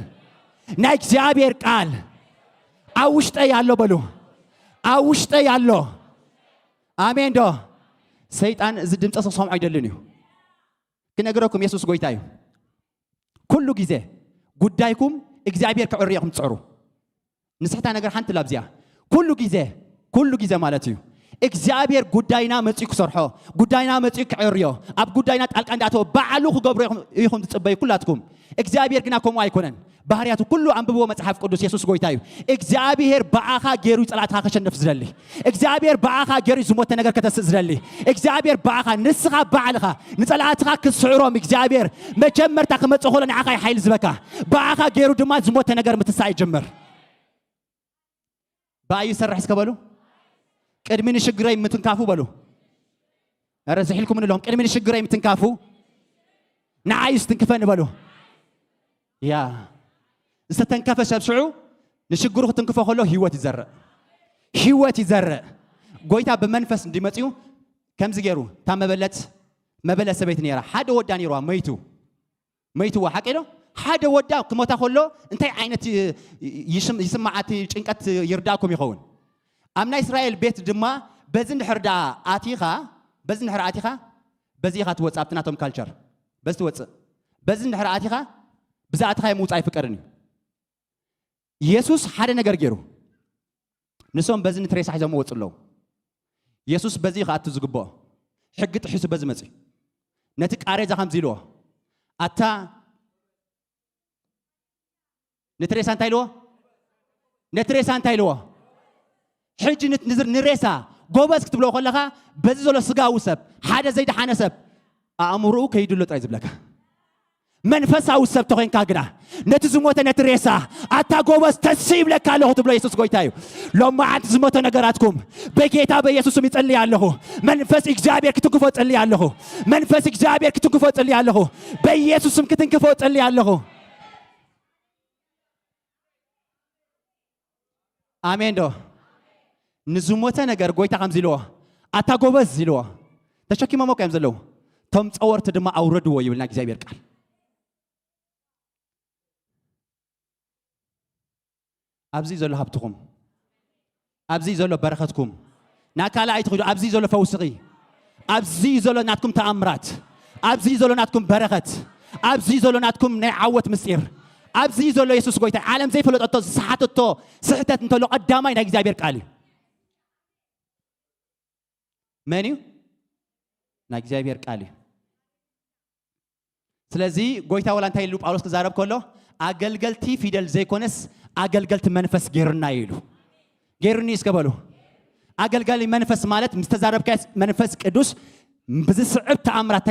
نايك إجابير قال أوشت أي الله بلو أوشت أي الله آمين ده سيدان زدم تصصم عيدلنيو كنا نقولكم يسوع قويتايو كل جزء قدايكم إجابير كعريكم تصعروا نصحت أنا قرحان تلابزيا كل جزء مالتيو إجابير قداينا متيك صرحه قداينا متيك عريو أب قداينا الكنداتو بعلوه قبرهم يخون تصبي كلاتكم إجابير كنا كم وايكونن بحرياته كله عم ببوا متحف قدوس يسوع قويتايو إجابير بعاها جيرو طلعتها خشن نفزللي إجابير بعاها جيرو زموت نجار كتسزللي إجابير بعاها نسخة بعلها نطلعتها كسعورهم إجابير ما جمر تقمت أخونا عقاي حيل زبكة بعاها جيرو دمات زموت نجار متساعي جمر باي سرح سكبلو كرمين الشجرين متنكافو بلو أرزحلكم من لهم كرمين الشجرين متنكافو نعايز تنكفن بلو يا استنكفش بسعو نشجره تنكفه خلوه هيوت يزرع قويتا بمنفس دمتيو كم زجرو تام مبلت سبيت نيرا حدا وداني روا ميتو وحكيلو حدا ودا كما تخلو انتي عينت يسمعاتي ጭንቀት يرداكم يخون امنا اسرائيل بيت دما بزن حردا اتيخا بزن حر اتيخا بزيخا توصابتناتهم كالتشر بس توص بزن حر اتيخا بزاتها يموت اي فكرني يسوس حدا نجار جيرو نسوم بزن تريس حزم وصلو يسوس بزيخا اتزغبو حق تحس بزمصي نتي قاريزا خمزيلو أتا نتريسا እንታይ ኢልዎ ነትሬሳ እንታይ ኢልዎ ሕጂ ንሬሳ ጎበዝ ክትብሎ ከለኻ በዚ ዘሎ ስጋዊ ሰብ ሓደ ዘይድሓነ ሰብ ኣእምሮኡ ከይድሎ ጥራይ ዝብለካ መንፈሳዊ ሰብ ተኾይንካ ግና ነቲ ዝሞተ ነትሬሳ ኣታ ጎበዝ ተሲ ይብለካ ኣለኹ ትብሎ ኢየሱስ ጎይታ እዩ ሎማዓንቲ ዝሞተ ነገራትኩም በጌታ በኢየሱስም ይጸልይ ኣለኹ መንፈስ እግዚአብሔር ክትክፎ ጸልይ ኣለኹ መንፈስ እግዚአብሔር ክትክፎ ጸልይ ኣለኹ በኢየሱስም ክትንክፎ ጸልይ ኣለኹ አሜን ዶ ንዝሞተ ነገር ጎይታ ከምዚ ኢልዎ ኣታ ጎበዝ ኢልዎ ተሸኪሞሞ ከም ዘለው ቶም ጸወርቲ ድማ ኣውረድዎ ይብልና እግዚአብሔር ቃል ኣብዚ ዘሎ ሃብትኩም ኣብዚ ዘሎ በረኸትኩም ናካልኣይ ትኽዱ ኣብዚ ዘሎ ፈውስኺ ኣብዚ ዘሎ ናትኩም ተኣምራት ኣብዚ ዘሎ ናትኩም በረኸት ኣብዚ ዘሎ ናትኩም ናይ ዓወት ምስጢር ኣብዚ ዘሎ ኢየሱስ ጎይታ ዓለም ዘይፈለጠቶ ዝሰሓተቶ ስሕተት እንተሎ ቀዳማይ ናይ እግዚአብሔር ቃል እዩ መን እዩ ናይ እግዚአብሔር ቃል እዩ ስለዚ ጎይታ ወላ እንታይ ኢሉ ጳውሎስ ክዛረብ ከሎ ኣገልገልቲ ፊደል ዘይኮነስ ኣገልገልቲ መንፈስ ጌርና ኢሉ ጌርኒ እስከበሉ ኣገልጋሊ መንፈስ ማለት ምስተዛረብካ መንፈስ ቅዱስ ብዝስዕብ ተኣምራት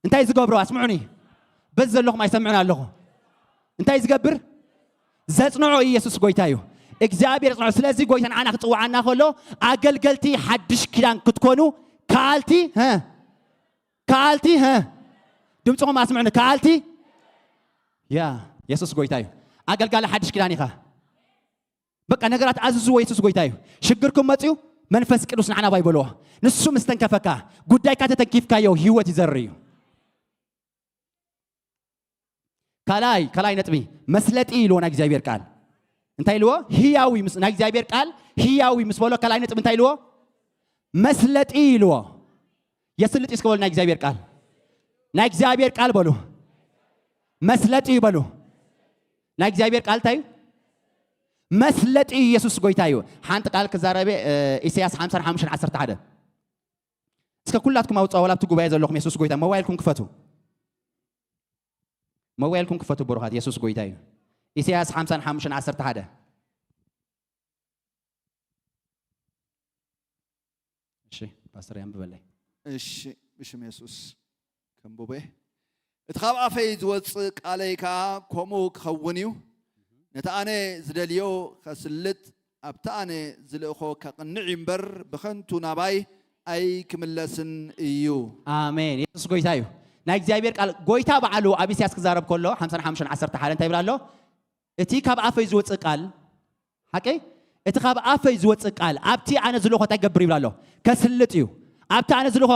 እንታይ ዝገብሮ ኣስምዑኒ በዚ ዘለኹም ኣይሰምዑን ኣለኹ እንታይ ዝገብር ዘጽንዖ ኢየሱስ ጎይታ እዩ እግዚአብሔር ጽንዖ ስለዚ ጎይታን ኣና ክጽዋዓና ከሎ ኣገልገልቲ ሓድሽ ኪዳን ክትኮኑ ከአልቲ ድምጽኹም ኣስምዑኒ ከአልቲ ያ ኢየሱስ ጎይታ እዩ ኣገልጋሊ ሓድሽ ኪዳን ኢኻ በቃ ነገራት ኣዝዝዎ ኢየሱስ ጎይታ እዩ ሽግርኩም መጽዩ መንፈስ ቅዱስ ንዓና ባይበልዎ ንሱ ምስተንከፈካ ጉዳይካ ተተንኪፍካዮ ህይወት ይዘር እዩ ከላይ ነጥቢ መስለጢ ኢልዎ ናይ እግዚአብሔር ቃል እንታይ ኢልዎ ህያዊ ምስ ናይ እግዚአብሔር ቃል ህያዊ ምስ በሎ ከላይ ነጥቢ እንታይ ኢልዎ መስለጢ ኢልዎ የስልጥ እስከበሉ ናይ እግዚአብሔር ቃል ናይ እግዚአብሔር ቃል በሉ መስለጢ ይበሉ ናይ እግዚአብሔር ቃል እንታይ መስለጢ ኢየሱስ ጎይታ እዩ ሓንቲ ቃል ክዛረበ ኢሳይያስ 55:11 እስከ ኩላትኩም ኣውጻእ ወላብቲ ጉባኤ ዘለኹም ኢየሱስ ጎይታ ሞባይልኩም ክፈቱ موبايلكم كفتوا بروحات يسوع قويتاي إسياس 55:11 እሺ ፓስተር ያንብበልኝ እሺ ብሽም ኢየሱስ ከምቦበ እትኻብ ኣፈይ ዝወፅእ ቃለይካ ከምኡ ክኸውን እዩ ነቲ ኣነ ዝደልዮ ከስልጥ ኣብቲ ኣነ ዝልእኾ ከቕንዕ እምበር ብኸንቱ ናባይ ኣይክምለስን እዩ ኣሜን ኢየሱስ ጎይታ እዩ ናይ እግዚአብሔር ቃል ጎይታ በዓሉ ኣብ ኢሳይያስ ክዛረብ ከሎ 55:11 እንታይ ይብላ ኣሎ እቲ ካብ ኣፈይ ዝወፅእ ቃል ሓቂ እቲ ካብ ኣፈይ ዝወፅእ ቃል ኣብቲ ኣነ ዝልእኾ እንታይ ይገብር ይብላ ኣሎ ከስልጥ እዩ ኣብቲ ኣነ ዝልእኾ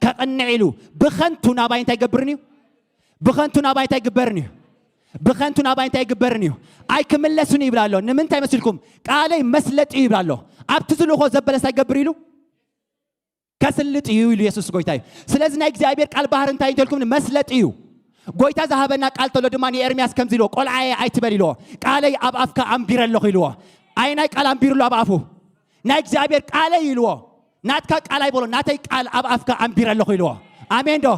ከቕንዕ ኢሉ ብኸንቱ ናባይ እንታይ ይገብርን እዩ ብኸንቱ ናባይ እንታይ ይግበርን እዩ ብኸንቱ ናባይ እንታይ ይግበርን እዩ ኣይክምለስን ይብላ ኣሎ ንምንታይ መስልኩም ቃለይ መስለጥ እዩ ይብላ ኣሎ ኣብቲ ዝልእኾ ዘበለ እንታይ ይገብር ኢሉ ከስልጥ እዩ ኢሉ ኢየሱስ ጎይታ እዩ ስለዚ ናይ እግዚአብሔር ቃል ባህር እንታይ እንተልኩም መስለጥ እዩ ጎይታ ዝሃበና ቃል ተሎ ድማ ንኤርምያስ ከምዚ ኢልዎ ቆልዓየ ኣይትበል ኢልዎ ቃለይ ኣብ ኣፍካ ኣንቢረ ኣለኹ ኢልዎ ኣይ ናይ ቃል ኣንቢሩሉ ኣብ ኣፉ ናይ እግዚአብሔር ቃለይ ኢልዎ ናትካ ቃል ኣይበሎ ናተይ ቃል ኣብ ኣፍካ ኣንቢረ ኣለኹ ኢልዎ ኣሜን ዶ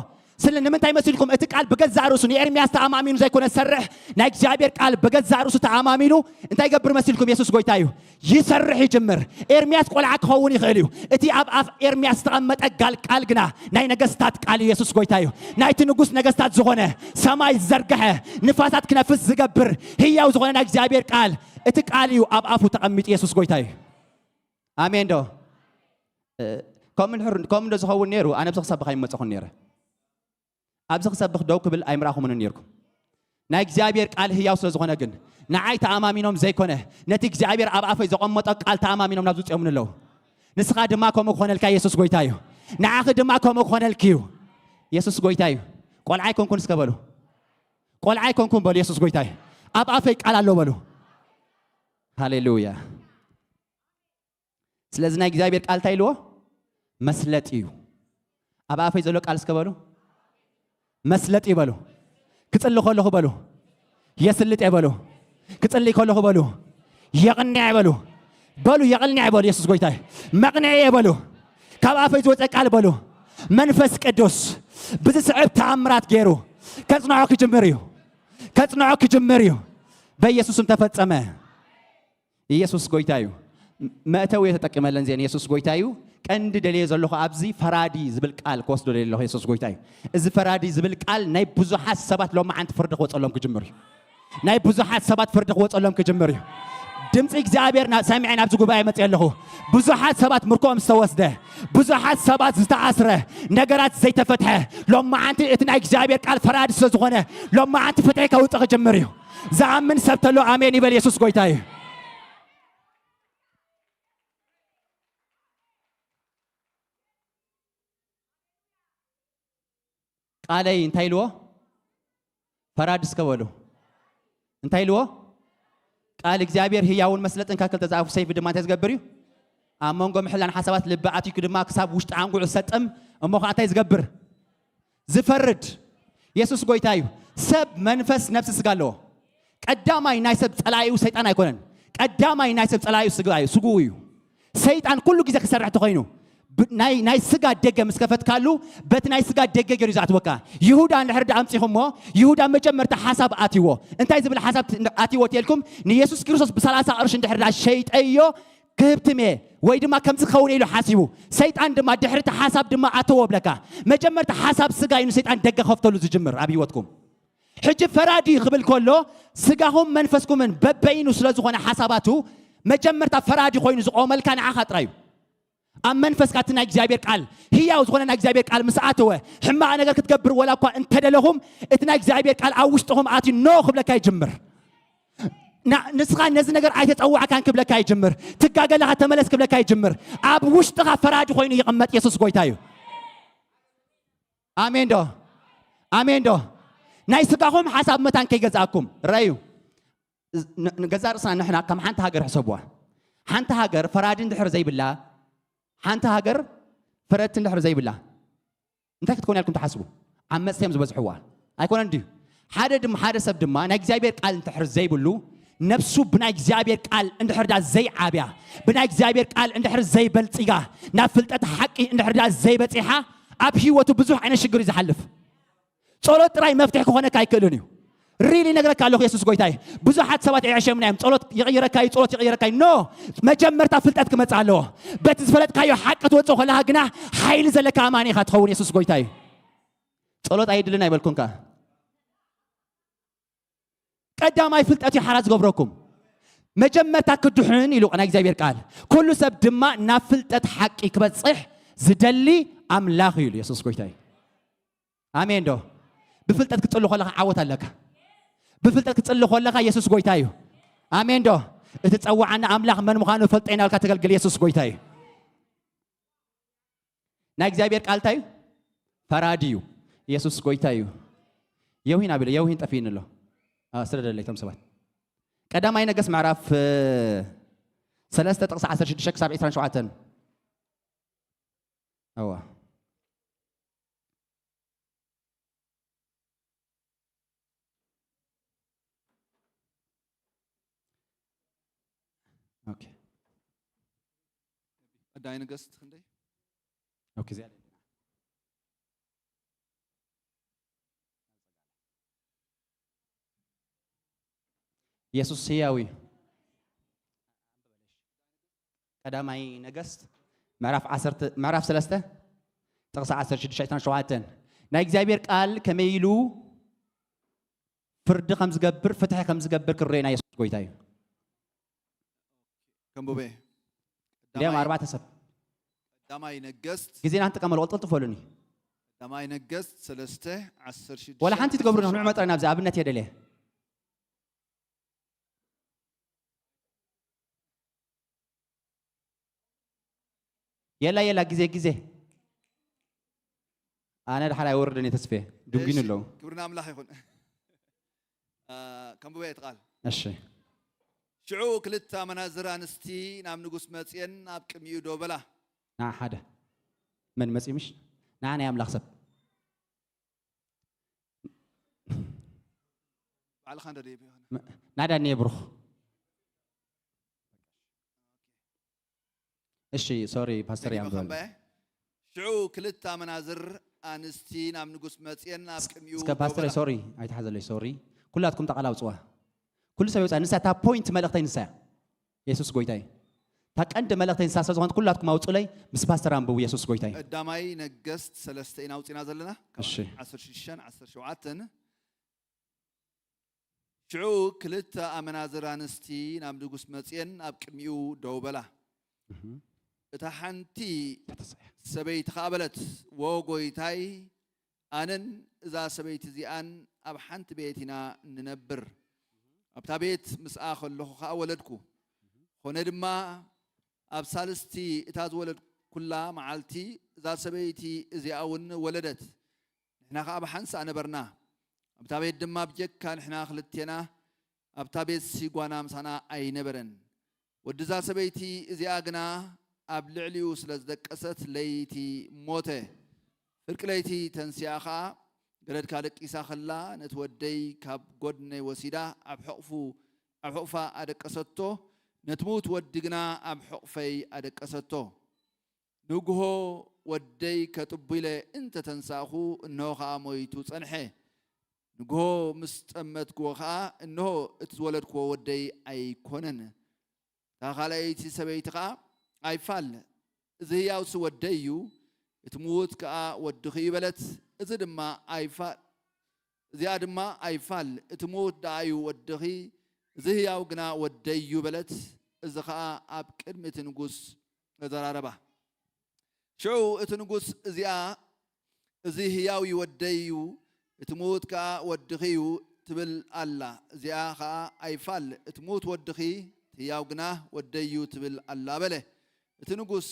ስለ ንምንታይ መስልኩም እቲ ቃል በገዛእ ርእሱ ንኤርምያስ ተኣማሚኑ ዘይኮነ ሰርሕ ናይ እግዚአብሔር ቃል በገዛእ ርእሱ ተኣማሚኑ እንታይ ይገብር መስልኩም ኢየሱስ ጎይታ እዩ ይሰርሕ ይጅምር ኤርምያስ ቆልዓ ክኸውን ይኽእል እዩ እቲ ኣብ ኣፍ ኤርምያስ ተቐመጠ ቃል ግና ናይ ነገስታት ቃል ኢየሱስ ጎይታ እዩ ናይቲ ንጉስ ነገስታት ዝኾነ ሰማይ ዝዘርግሐ ንፋሳት ክነፍስ ዝገብር ህያው ዝኾነ ናይ እግዚአብሔር ቃል እቲ ቃል እዩ ኣብ ኣፉ ተቐሚጡ ኢየሱስ ጎይታ እዩ ኣሜን ዶ ከምኡ ዝኸውን ነይሩ ኣነ ብዚ ክሰብኽ ኣይመፀኹን ነይረ ኣብዚ ክሰብኽ ደው ክብል ኣይምራኹምን ነይርኩም ናይ እግዚአብሔር ቃል ህያው ስለ ዝኾነ ግን ንዓይ ተኣማሚኖም ዘይኮነ ነቲ እግዚአብሔር ኣብ ኣፈይ ዘቐመጠ ቃል ተኣማሚኖም ናብ ዝውፅኦምን ኣለዉ ንስኻ ድማ ከምኡ ክኾነልካ ኢየሱስ ጎይታ እዩ ንዓኺ ድማ ከምኡ ክኾነልክ እዩ ኢየሱስ ጎይታ እዩ ቆልዓይ ኮንኩን እስከበሉ ቆልዓይ ኮንኩን በሉ ኢየሱስ ጎይታ እዩ ኣብ ኣፈይ ቃል ኣሎ በሉ ሃሌሉያ ስለዚ ናይ እግዚአብሔር ቃል እንታይ ኢልዎ መስለጥ እዩ ኣብ ኣፈይ ዘሎ ቃል እስከበሉ መስለጥ ይበሉ ክጽልይ ከለኹ በሉ የስልጥ ይበሉ ክጽልይ ከለኹ በሉ የቕንዕ ይበሉ የቕንዕ ይበሉ ኢየሱስ ጎይታ መቕንዕ ይበሉ ካብ ኣፈይ ዝወፀ ቃል በሉ መንፈስ ቅዱስ ብዝስዕብ ተኣምራት ገይሩ ከጽናዖ ክጅምር እዩ ከጽናዖ ክጅምር እዩ በኢየሱስም ተፈጸመ ኢየሱስ ጎይታ እዩ መእተው የተጠቀመለን ዜን ኢየሱስ ጎይታ እዩ ቀንዲ ደልየ ዘለኹ ኣብዚ ፈራዲ ዝብል ቃል ክወስዶ ደልየለኹ ኢየሱስ ጎይታ እዩ እዚ ፈራዲ ዝብል ቃል ናይ ብዙሓት ሰባት ሎማዓንቲ ፍርዲ ክወፀሎም ክጅምር እዩ ናይ ብዙሓት ሰባት ፍርዲ ክወፀሎም ክጅምር እዩ ድምፂ እግዚኣብሔር ሰሚዐን ኣብዚ ጉባኤ መፅእ ኣለኹ ብዙሓት ሰባት ምርኮኦም ዝተወስደ ብዙሓት ሰባት ዝተኣስረ ነገራት ዘይተፈትሐ ሎማዓንቲ እቲ ናይ እግዚኣብሔር ቃል ፈራዲ ስለ ዝኾነ ሎማዓንቲ ፍትሒ ከውፅእ ክጅምር እዩ ዝኣምን ሰብ ተሎ ኣሜን ይበል ኢየሱስ ጎይታ እዩ ቃለይ እንታይ ኢልዎ ፈራድስ ከበሉ እንታይ ኢልዎ ቃል እግዚአብሔር ህያውን መስለጥን ካክል ተዛፉ ሰይፍ ድማ እንታይ ዝገብር እዩ ኣብ መንጎ ምሕላን ሓሳባት ልቢ ኣትዩ ድማ ክሳብ ውሽጢ ዓንጉዕ ዝሰጥም እሞ ከዓ እንታይ ዝገብር ዝፈርድ ኢየሱስ ጎይታ እዩ ሰብ መንፈስ ነፍሲ ስጋ ኣለዎ ቀዳማይ ናይ ሰብ ጸላኢኡ ሰይጣን ኣይኮነን ቀዳማይ ናይ ሰብ ጸላኢኡ ስጉ እዩ ሰይጣን ኩሉ ግዜ ክሰርሕ ተኮይኑ ናይ ስጋ ደገ ምስ ከፈትካሉ በት ናይ ስጋ ደገ ገይሩ ዝኣትወካ ይሁዳ ንሕርዳ ኣምፂኹሞ ይሁዳ መጀመርታ ሓሳብ ኣትይዎ እንታይ ዝብል ሓሳብ ኣትይዎ ትልኩም ንኢየሱስ ክርስቶስ ብ30 ቅርሺ እንድሕርዳ ሸይጠዮ ክህብትሜ ወይ ድማ ከምዚ ክኸውን ኢሉ ሓሲቡ ሰይጣን ድማ ድሕርቲ ሓሳብ ድማ ኣተዎ ብለካ መጀመርታ ሓሳብ ስጋ እዩ ሰይጣን ደገ ከፍተሉ ዝጅምር ኣብ ህይወትኩም ሕጂ ፈራዲ ክብል ከሎ ስጋኹም መንፈስኩምን በበይኑ ስለ ዝኾነ ሓሳባቱ መጀመርታ ፈራዲ ኮይኑ ዝቆመልካ ንዓኻ ጥራዩ ኣብ መንፈስካ እቲ ናይ እግዚአብሔር ቃል ህያው ዝኾነ ናይ እግዚአብሔር ቃል ምስ ኣተወ ሕማቕ ነገር ክትገብር ወላ እኳ እንተደለኹም እቲ ናይ እግዚአብሔር ቃል ኣብ ውሽጥኹም ኣትዩ ኖ ክብለካ ይጅምር ንስኻ ነዚ ነገር ኣይተፀዋዕካን ክብለካ ይጅምር ትጋገለኻ ተመለስ ክብለካ ይጅምር ኣብ ውሽጥኻ ፈራዲ ኮይኑ ይቕመጥ ኢየሱስ ጎይታ እዩ ኣሜን ዶ ኣሜን ዶ ናይ ስጋኹም ሓሳብ መታን ከይገዛእኩም ረዩ ገዛ ርእስና ንሕና ከም ሓንቲ ሃገር ሕሰብዋ ሓንቲ ሃገር ፈራዲ እንድሕር ዘይብላ ሓንቲ ሃገር ፍረድቲ እንድሕር ዘይብላ እንታይ ክትኮን ያልኩም ተሓስቡ ዓመፅቲ እዮም ዝበዝሕዋ ኣይኮነን ድዩ ሓደ ሰብ ድማ ናይ እግዚኣብሔር ቃል እንድሕር ዘይብሉ ነፍሱ ብናይ እግዚኣብሔር ቃል እንድሕር ዳ ዘይዓብያ ብናይ እግዚኣብሔር ቃል እንድሕር ዘይበልፅጋ ናብ ፍልጠት ሓቂ እንድሕር ዳ ዘይበፂሓ ኣብ ህይወቱ ብዙሕ ዓይነት ሽግር እዩ ዝሓልፍ ጸሎት ጥራይ መፍትሒ ክኾነካ ኣይክእልን እዩ ሪሊ ነግረካ ኣለኹ ኢየሱስ ጎይታይ ብዙሓት ሰባት ይዕሸምና እዮም ጸሎት ይቕይረካ እዩ ጸሎት ይቕይረካ እዩ ኖ መጀመርታ ፍልጠት ክመጽእ ኣለዎ በቲ ዝፈለጥካዮ ሓቂ ትወፅእ ከለኻ ግና ሓይሊ ዘለካ ኣማኒ ኢኻ ትኸውን ኢየሱስ ጎይታይ ጸሎት ኣይድልን ኣይበልኩምካ ቀዳማይ ፍልጠት እዩ ሓራ ዝገብረኩም መጀመርታ ክድሕን ኢሉ ናይ እግዚኣብሔር ቃል ኩሉ ሰብ ድማ ናብ ፍልጠት ሓቂ ክበፅሕ ዝደሊ ኣምላኽ እዩ ኢየሱስ ጎይታይ ኣሜን ዶ ብፍልጠት ክትጽሊ ከለኻ ዓወት ኣለካ ብፍልጠት ክትጽሊ ከለኻ ኢየሱስ ጎይታ እዩ ኣሜን ዶ እቲ ፀዋዓና ኣምላኽ መን ምዃኑ ፈልጠና ኢልካ ተገልግል ኢየሱስ ጎይታ እዩ ናይ እግዚኣብሔር ቃል እንታይ እዩ ፈራዲ እዩ ኢየሱስ ጎይታ እዩ የውሂን ኣቢለ የውሂን ጠፊን ኣሎ ስለደለይቶም ሰባት ቀዳማይ ነገሥት ምዕራፍ 3 ጥቕሲ 16 ክሳብ 27 ኣዋ اوكي قداي نقصت خندي اوكي زياده ኢየሱስ ህያዊ ቀዳማይ ነገሥት ምዕራፍ 3 ጥቕሲ 16-17 ናይ እግዚአብሔር ቃል ከመይ ኢሉ ፍርዲ ከም ዝገብር ፍትሒ ከም ዝገብር ክሬና ኢየሱስ ጎይታ እዩ كمبوبي دام 4 سب داماي نقست جزينا انت كمل قلت فولني داماي نقست 13 ولا حنتي تقبرنا نعمه طرنا بزا ابنت يدله يلا جزي انا الحلا يوردني تسفيه دنجين له كبرنا املاح يكون كمبوبي يتقال እሺ شعو كلتا منازر انستي نام نغوس مصين اب قميو دوبلا نا حدا من مصي مش انا ياملاخ سب على خاندر دي نادا نيبروخ اشي سوري باستر يامبل شعو كلتا منازر ኣንስቲ ናብ ንጉስ መጽየን ናብ ቅድሚኡ እስከ ፓስተር ሶሪ ኣይተሓዘለይ ሶሪ ኩላትኩም ተቃላው ጽዋ ኩሉ ሰብ ይውፃ ንሳ ታ ፖይንት መልእኽተይ ንሳ ኢየሱስ ጎይታይ ታ ቀንዲ መልእኽተይ ንሳ ዝኾንት ኩላትኩም ኣውፁለይ ምስ ፓስተር አንብቡ ኢየሱስ ጎይታይ ቀዳማይ ነገስት 3 ኢና ውፅና ዘለና 16 17 ሽዑ ክልተ ኣመናዝር ኣንስቲ ናብ ንጉስ መጽየን ኣብ ቅድሚኡ ደው በላ እታ ሓንቲ ሰበይቲ ኻበለት ወጎይታይ ኣነን እዛ ሰበይቲ እዚኣን ኣብ ሓንቲ ቤት ኢና ንነብር ኣብታ ቤት ምስኣ ከለኹ ኸኣ ወለድኩ ኾነ ድማ ኣብ ሳልስቲ እታ ዝወለድ ኩላ መዓልቲ እዛ ሰበይቲ እዚኣ እውን ወለደት ንሕና ኸኣ ብሓንሳ ነበርና ኣብታ ቤት ድማ ብጀካ ንሕና ክልቴና ኣብታ ቤት ሲጓና ምሳና ኣይነበረን ወዲ እዛ ሰበይቲ እዚኣ ግና ኣብ ልዕሊኡ ስለ ዝደቀሰት ለይቲ ሞተ ፍርቂ ለይቲ ተንስያ ኸኣ ገለድካ ደቂሳ ኸላ ነቲ ወደይ ካብ ጎድነይ ወሲዳ ኣብ ሕቑፋ ኣደቀሰቶ ነቲ ሙት ወዲ ግና ኣብ ሕቑፈይ ኣደቀሰቶ ንግሆ ወደይ ከጥቡ ኢለ እንተ ተንሳእኹ እንሆ ኸኣ ሞይቱ ጸንሐ ንግሆ ምስ ጠመትክዎ ኸኣ እንሆ እቲ ዝወለድክዎ ወደይ ኣይኮነን እታ ካልአይቲ ሰበይቲ ኸኣ ኣይፋል እዚ ህያውሲ ወደይ እዩ እቲ ሙት ከዓ ወድኺ ይበለት እዚ ድማ ኣይፋል እዚኣ ድማ ኣይፋል እቲ ሙት ዳኣዩ ወድኺ እዚ ህያው ግና ወደይ እዩ በለት እዚ ከዓ ኣብ ቅድሚ እቲ ንጉስ ተዘራረባ ሽዑ እቲ ንጉስ እዚኣ እዚ ህያው ወደይ እዩ እቲ ሙት ከዓ ወድኺ እዩ ትብል ኣላ እዚኣ ከዓ ኣይፋል እቲ ሙት ወድኺ ህያው ግና ወደይ እዩ ትብል ኣላ በለ እቲ ንጉስ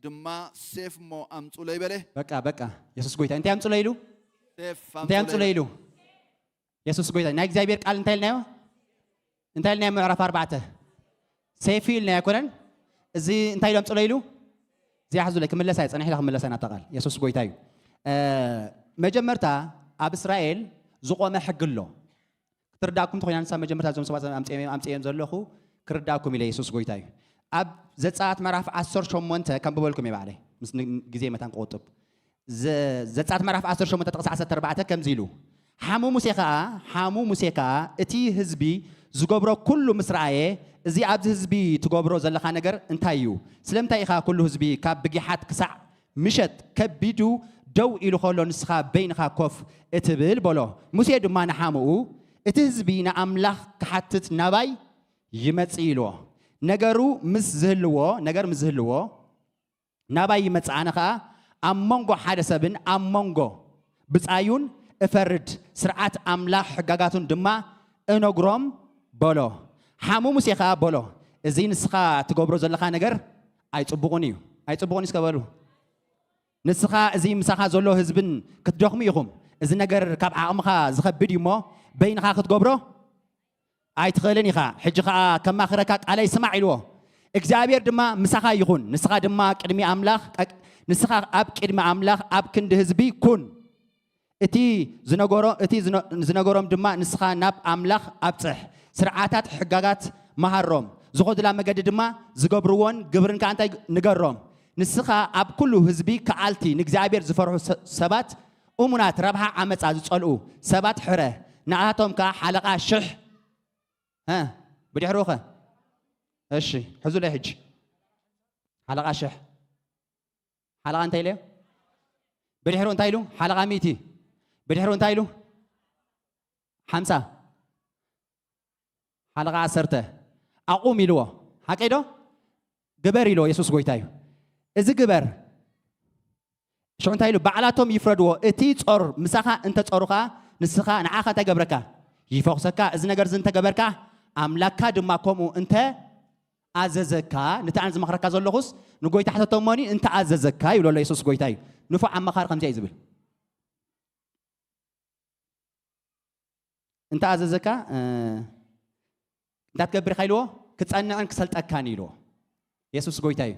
ድማ ሴፍ ሞ ኣምፁ ለይ በለ በቃ ኢየሱስ ጎይታ እንታይ ኣምፁ ለይሉ እንታይ ኣምፁ ለይሉ ኢየሱስ ጎይታ ናይ እግዚአብሔር ቃል እንታይ ልናዮ እንታይ ልናዮ ምዕራፍ 4 ሴፍ ኢልና ያኮነን እዚ እንታይ ኣምፁ ለይሉ እዚኣ ሕዙ ለይ ክምለሳ ፀኒሕ ኢላ ክምለሳ ኢና ተቃል ኢየሱስ ጎይታ እዩ መጀመርታ ኣብ እስራኤል ዝቆመ ሕጊ ኣሎ ክትርዳእኩም ተኾይና ንሳ መጀመርታ ዞም ሰባት ኣምፅኦም ዘለኹ ክርዳእኩም ኢለ ኢየሱስ ጎይታ እዩ ኣብ ዘጻት ምዕራፍ 18 ከም ብበልኩም ይባዕለ ምስ ግዜ መታን ክቁጥብ ዘጻት ምዕራፍ 18 ጥቕሲ 14 ከምዚ ኢሉ ሓሙ ሙሴ ከዓ እቲ ህዝቢ ዝገብሮ ኩሉ ምስ ረኣየ እዚ ኣብዚ ህዝቢ ትገብሮ ዘለኻ ነገር እንታይ እዩ ስለምንታይ ኢኻ ኩሉ ህዝቢ ካብ ብጊሓት ክሳዕ ምሸት ከቢዱ ደው ኢሉ ከሎ ንስኻ በይንኻ ኮፍ እትብል በሎ ሙሴ ድማ ንሓሙኡ እቲ ህዝቢ ንኣምላኽ ክሓትት ናባይ ይመጽእ ኢልዎ ነገሩ ምስ ዝህልዎ ናባይ ይመጽእ ኣነ ከዓ ኣብ መንጎ ሓደ ሰብን ኣብ መንጎ ብፃዩን እፈርድ ስርዓት ኣምላኽ ሕጋጋቱን ድማ እነግሮም በሎ ሓሙ ሙሴ ከዓ በሎ እዚ ንስኻ ትገብሮ ዘለኻ ነገር ኣይፅቡቕን እዩ እስከበሉ ንስኻ እዚ ምሳኻ ዘሎ ህዝብን ክትደኽሙ ኢኹም እዚ ነገር ካብ ዓቕምኻ ዝኸብድ እዩ እሞ በይንኻ ክትገብሮ ኣይትኽእልን ኢኻ ሕጂ ከዓ ከማኽረካ ቃለይ ስማዕ ኢልዎ እግዚኣብሔር ድማ ምሳኻ ይኹን ንስኻ ድማ ንስኻ ኣብ ቅድሚ ኣምላኽ ኣብ ክንዲ ህዝቢ ኩን እቲ ዝነገሮም ድማ ንስኻ ናብ ኣምላኽ ኣብፅሕ ስርዓታት ሕጋጋት መሃሮም ዝኸዱላ መገዲ ድማ ዝገብርዎን ግብርን ከዓ እንታይ ንገሮም ንስኻ ኣብ ኩሉ ህዝቢ ከዓልቲ ንእግዚኣብሔር ዝፈርሑ ሰባት እሙናት ረብሓ ዓመፃ ዝጸልኡ ሰባት ሕረ ንኣቶም ከዓ ሓለቓ ሽሕ بدحروخه እሺ ሕዙ ላይ ሕጅ ሓለቓ ሽሕ ሓለቓ እንታይ ኢሉ ብድሕሩ እንታይ ኢሉ ሓለቓ ሚእቲ ብድሕሩ እንታይ ኢሉ 50 ሓለቓ 10 ኣቁም ኢልዎ ሓቀይ ዶ ግበር ኢልዎ ኢየሱስ ጎይታ እዩ እዚ ግበር ሽዑ እንታይ ኢሉ ባዕላቶም ይፍረድዎ እቲ ጾር ምሳኻ እንተጸሩኻ ንስኻ ንዓኻ እንታይ ገብረካ ይፈኽሰካ እዚ ነገር እንተገበርካ ኣምላክካ ድማ ከምኡ እንተ ኣዘዘካ ንታን ዝመኽረካ ዘለኹስ ንጎይታ ሕተቶሞኒ እንተ ኣዘዘካ ይብሎ ኢየሱስ ጎይታ እዩ ንፉዕ ኣመኻር ከምዚ እዩ ዝብል እንተ ኣዘዘካ እንዳትገብር ኢልዎ ክጸንዕን ክሰልጠካን ኢልዎ ኢየሱስ ጎይታ እዩ